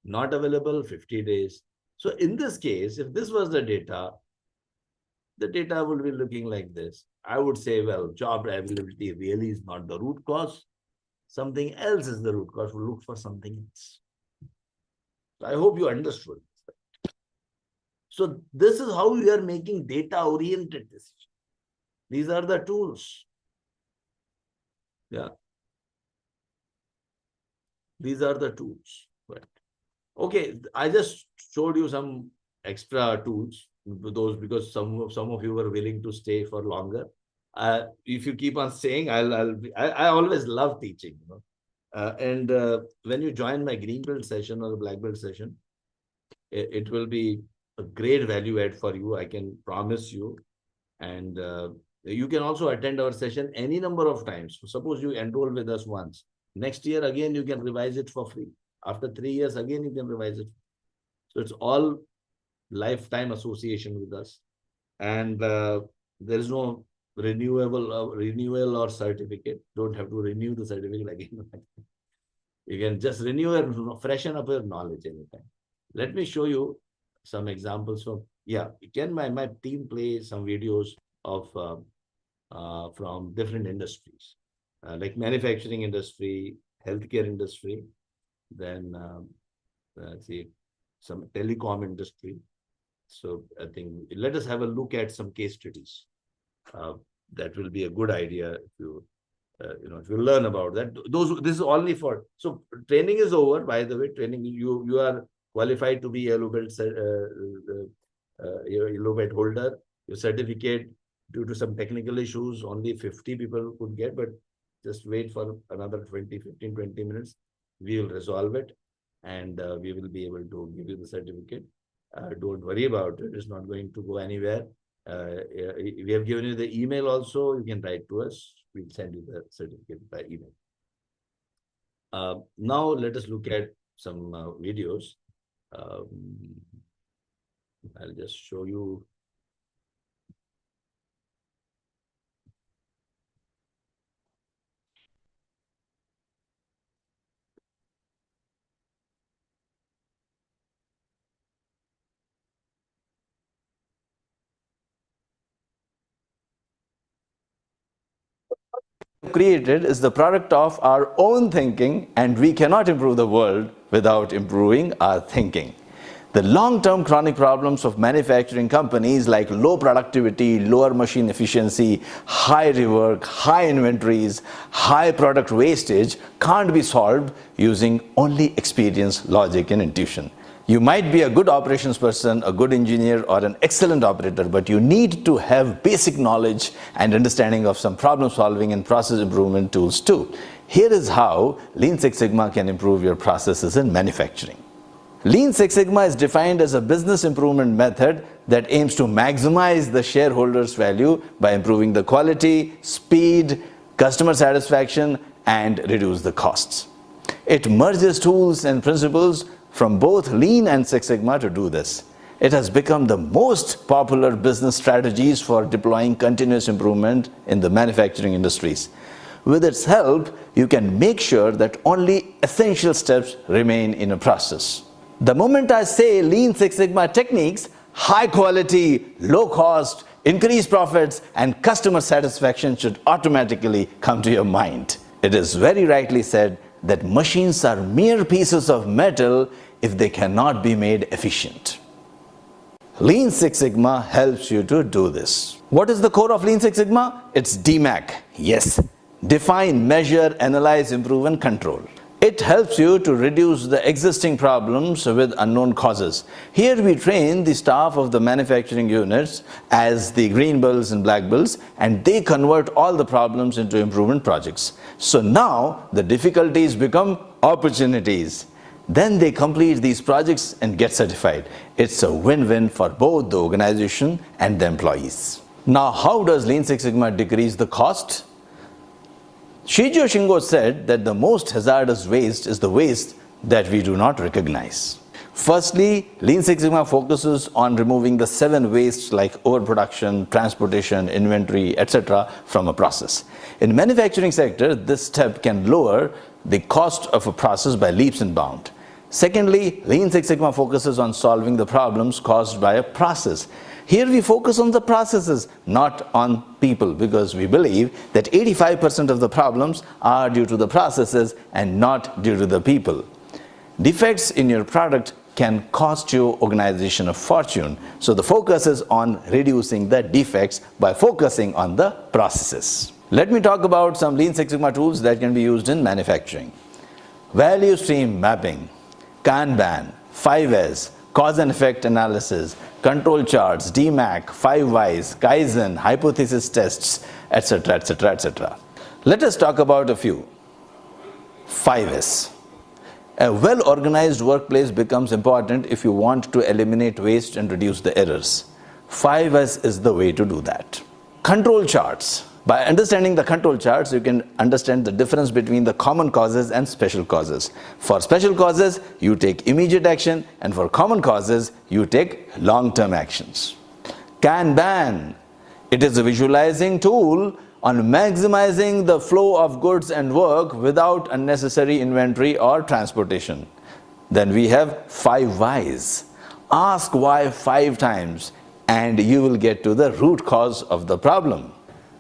not available 50 days. So in this case, if this was the data would be looking like this. I would say, well, job availability really is not the root cause. Something else is the root cause. We'll look for something else. So I hope you understood. So this is how we are making data-oriented decisions. These are the tools. Yeah. These are the tools. Right. Okay, I just showed you some extra tools. Those because some of you were willing to stay for longer. If you keep on staying, I always love teaching. And when you join my green belt session or the black belt session, it will be a great value add for you. I can promise you. And you can also attend our session any number of times. So suppose you enroll with us once. Next year again you can revise it for free. After 3 years again you can revise it. So it's all lifetime association with us, and there is no renewal or certificate. Don't have to renew the certificate again. You can just renew and freshen up your knowledge anytime. Let me show you some examples from, can my team play some videos of from different industries, like manufacturing industry, healthcare industry, then let's see, some telecom industry. So I think let us have a look at some case studies. That will be a good idea if you if you learn about that. This is only for, so training is over, by the way. Training, you are qualified to be a yellow belt holder. Your certificate, due to some technical issues, only 50 people could get, but just wait for another 15, 20 minutes. We will resolve it, and we will be able to give you the certificate. Don't worry about it. It's not going to go anywhere. We have given you the email also. You can write to us. We'll send you the certificate by email. Now let us look at some videos. I'll just show you. Created is the product of our own thinking, and we cannot improve the world without improving our thinking. The long-term chronic problems of manufacturing companies like low productivity, lower machine efficiency, high rework, high inventories, high product wastage can't be solved using only experience, logic and intuition. You might be a good operations person, a good engineer, or an excellent operator, but you need to have basic knowledge and understanding of some problem solving and process improvement tools too. Here is how Lean Six Sigma can improve your processes in manufacturing. Lean Six Sigma is defined as a business improvement method that aims to maximize the shareholders' value by improving the quality, speed, customer satisfaction, and reduce the costs. It merges tools and principles from both Lean and Six Sigma to do this. It has become the most popular business strategies for deploying continuous improvement in the manufacturing industries. With its help, you can make sure that only essential steps remain in a process. The moment I say Lean Six Sigma techniques, high quality, low cost, increased profits, and customer satisfaction should automatically come to your mind. It is very rightly said that machines are mere pieces of metal if they cannot be made efficient. Lean Six Sigma helps you to do this. What is the core of Lean Six Sigma? It's DMAIC. Yes, define, measure, analyze, improve, and control. It helps you to reduce the existing problems with unknown causes. Here we train the staff of the manufacturing units as the green belts and black belts, and they convert all the problems into improvement projects. So now the difficulties become opportunities. Then they complete these projects and get certified. It's a win-win for both the organization and the employees. Now, how does Lean Six Sigma decrease the cost? Shijo Shingo said that the most hazardous waste is the waste that we do not recognize. Firstly, Lean Six Sigma focuses on removing the 7 wastes like overproduction, transportation, inventory, etc. from a process. In manufacturing sector, this step can lower the cost of a process by leaps and bounds. Secondly, Lean Six Sigma focuses on solving the problems caused by a process. Here we focus on the processes, not on people, because we believe that 85% of the problems are due to the processes and not due to the people. Defects in your product can cost your organization a fortune, so the focus is on reducing the defects by focusing on the processes. Let me talk about some Lean Six Sigma tools that can be used in manufacturing. Value stream mapping, Kanban, 5S, cause and effect analysis, control charts, DMAIC, 5 whys, Kaizen, hypothesis tests, etc., etc., etc. Let us talk about a few. 5S. A well-organized workplace becomes important if you want to eliminate waste and reduce the errors. 5S is the way to do that. Control charts. By understanding the control charts, you can understand the difference between the common causes and special causes. For special causes, you take immediate action, and for common causes, you take long-term actions. Kanban. It is a visualizing tool on maximizing the flow of goods and work without unnecessary inventory or transportation. Then we have 5 whys. Ask why 5 times and you will get to the root cause of the problem.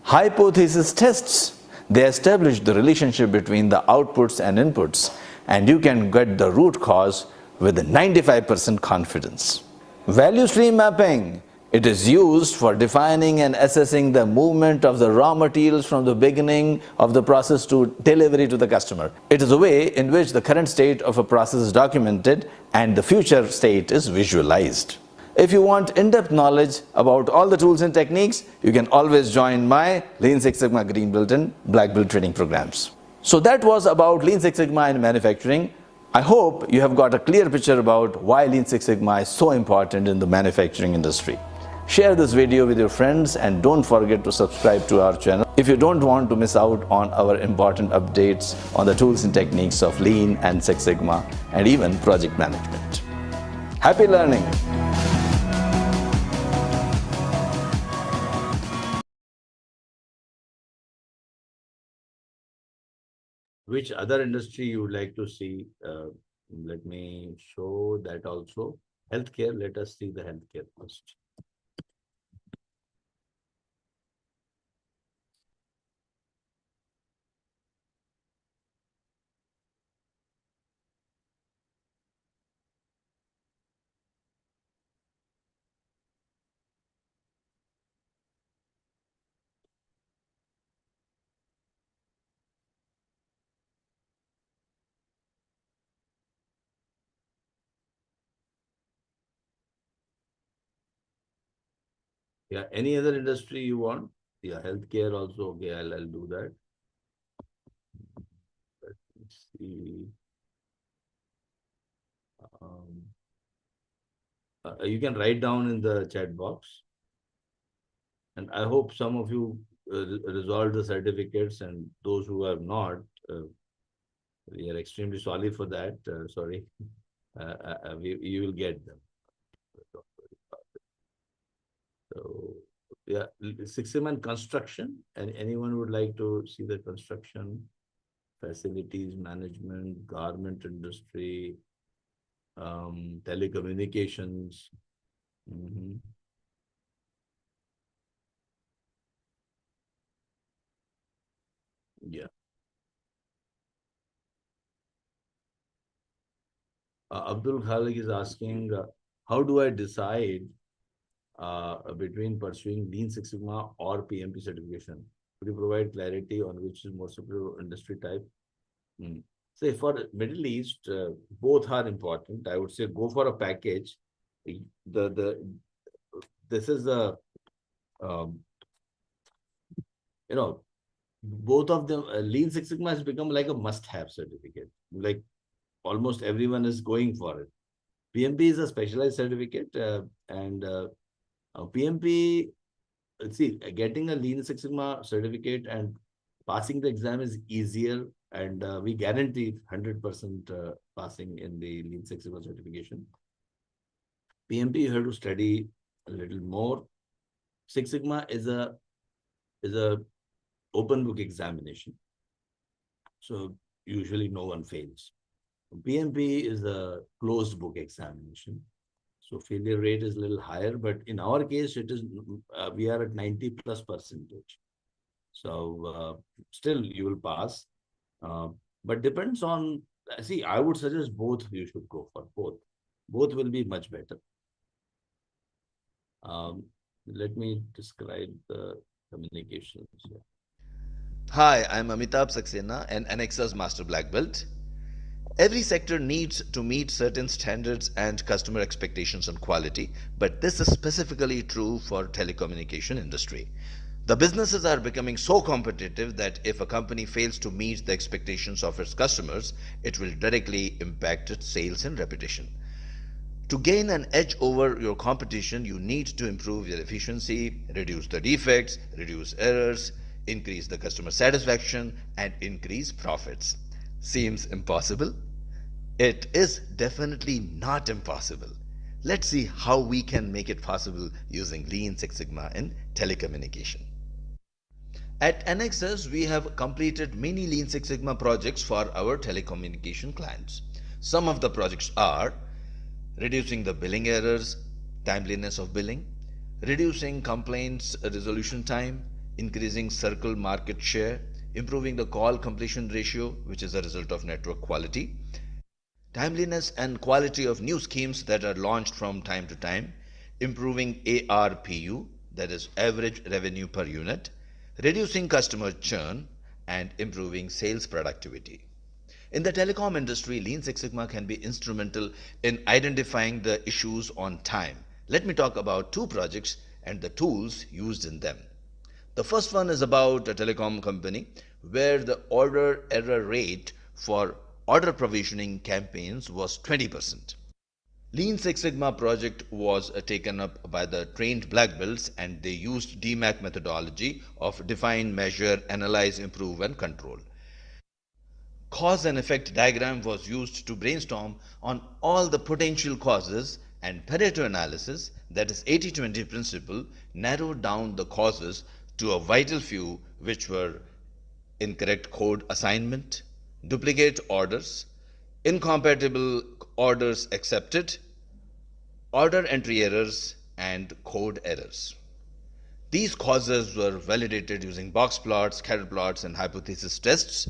Hypothesis tests. They establish the relationship between the outputs and inputs, and you can get the root cause with 95% confidence. Value stream mapping. It is used for defining and assessing the movement of the raw materials from the beginning of the process to delivery to the customer. It is a way in which the current state of a process is documented and the future state is visualized. If you want in-depth knowledge about all the tools and techniques, you can always join my Lean Six Sigma Green Belt and Black Belt training programs. So that was about Lean Six Sigma in manufacturing. I hope you have got a clear picture about why Lean Six Sigma is so important in the manufacturing industry. Share this video with your friends and don't forget to subscribe to our channel if you don't want to miss out on our important updates on the tools and techniques of Lean and Six Sigma and even project management. Happy learning! Which other industry you would like to see? Let me show that also. Healthcare, let us see the healthcare first. Yeah, any other industry you want? Yeah, healthcare also. Okay, I'll do that. Let's see. You can write down in the chat box. And I hope some of you resolved the certificates, and those who have not, we are extremely sorry for that. Sorry. You will get them. So, yeah, 6-month construction. And anyone would like to see the construction, facilities management, garment industry, telecommunications. Yeah. Abdul Khalik is asking, how do I decide between pursuing Lean Six Sigma or PMP certification? Could you provide clarity on which is more superior industry type? Say for Middle East, both are important. I would say go for a package. This is a both of them. Lean Six Sigma has become like a must-have certificate. Like almost everyone is going for it. PMP is a specialized certificate, and PMP. See, getting a Lean Six Sigma certificate and passing the exam is easier, and we guarantee 100% passing in the Lean Six Sigma certification. PMP, you have to study a little more. Six Sigma is a open book examination, so usually no one fails. PMP is a closed book examination, so failure rate is a little higher, but in our case, it is we are at 90+%. So still you will pass, but depends on. See, I would suggest both. You should go for both. Both will be much better. Let me describe the communications here. Hi, I'm Amitabh Saxena, an Anexas Master Black Belt. Every sector needs to meet certain standards and customer expectations on quality, but this is specifically true for telecommunication industry. The businesses are becoming so competitive that if a company fails to meet the expectations of its customers, it will directly impact its sales and reputation. To gain an edge over your competition, you need to improve your efficiency, reduce the defects, reduce errors, increase the customer satisfaction, and increase profits. Seems impossible? It is definitely not impossible. Let's see how we can make it possible using Lean Six Sigma in telecommunication. At Anexas, we have completed many Lean Six Sigma projects for our telecommunication clients. Some of the projects are reducing the billing errors, timeliness of billing, reducing complaints resolution time, increasing circle market share, improving the call completion ratio, which is a result of network quality, timeliness and quality of new schemes that are launched from time to time, improving ARPU, that is average revenue per unit, reducing customer churn, and improving sales productivity. In the telecom industry, Lean Six Sigma can be instrumental in identifying the issues on time. Let me talk about two projects and the tools used in them. The first one is about a telecom company where the order error rate for order provisioning campaigns was 20%. Lean Six Sigma project was taken up by the trained black belts, and they used DMAIC methodology of define, measure, analyze, improve, and control. Cause and effect diagram was used to brainstorm on all the potential causes, and Pareto analysis, that is 80-20 principle, narrowed down the causes to a vital few, which were incorrect code assignment, duplicate orders, incompatible orders accepted, order entry errors, and code errors. These causes were validated using box plots, scatter plots, and hypothesis tests.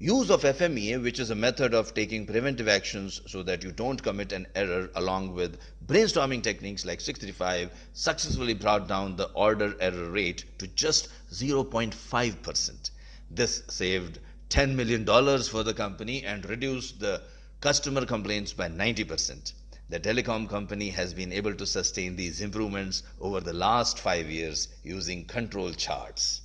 Use of FMEA, which is a method of taking preventive actions so that you don't commit an error, along with brainstorming techniques like 635, successfully brought down the order error rate to just 0.5%. This saved $10 million for the company and reduced the customer complaints by 90%. The telecom company has been able to sustain these improvements over the last 5 years using control charts.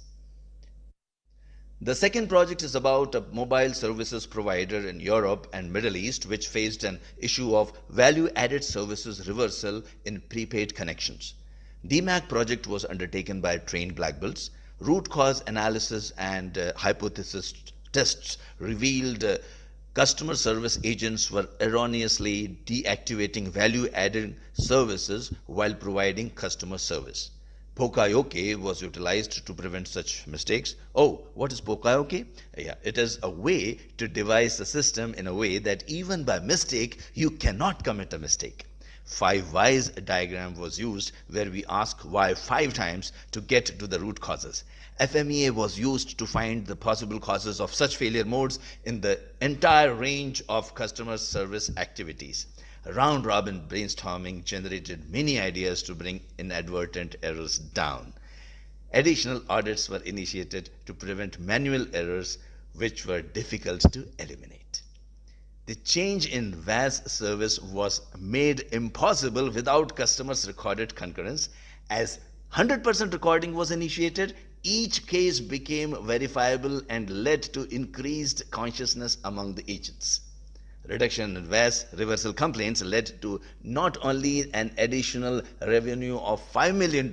The second project is about a mobile services provider in Europe and Middle East which faced an issue of value-added services reversal in prepaid connections. DMAIC project was undertaken by trained black belts. Root cause analysis and hypothesis tests revealed customer service agents were erroneously deactivating value-added services while providing customer service. Poka-Yoke was utilized to prevent such mistakes. Oh, what is Poka-Yoke? Yeah, it is a way to devise the system in a way that even by mistake, you cannot commit a mistake. 5 whys diagram was used where we ask why 5 times to get to the root causes. FMEA was used to find the possible causes of such failure modes in the entire range of customer service activities. Round-robin brainstorming generated many ideas to bring inadvertent errors down. Additional audits were initiated to prevent manual errors which were difficult to eliminate. The change in VAS service was made impossible without customers' recorded concurrence. As 100% recording was initiated, each case became verifiable and led to increased consciousness among the agents. Reduction in VAS reversal complaints led to not only an additional revenue of $5 million,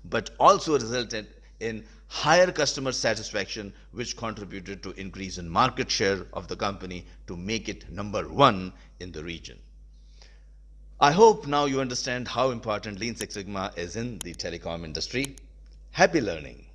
but also resulted in higher customer satisfaction, which contributed to increase in market share of the company to make it number 1 in the region. I hope now you understand how important Lean Six Sigma is in the telecom industry. Happy learning.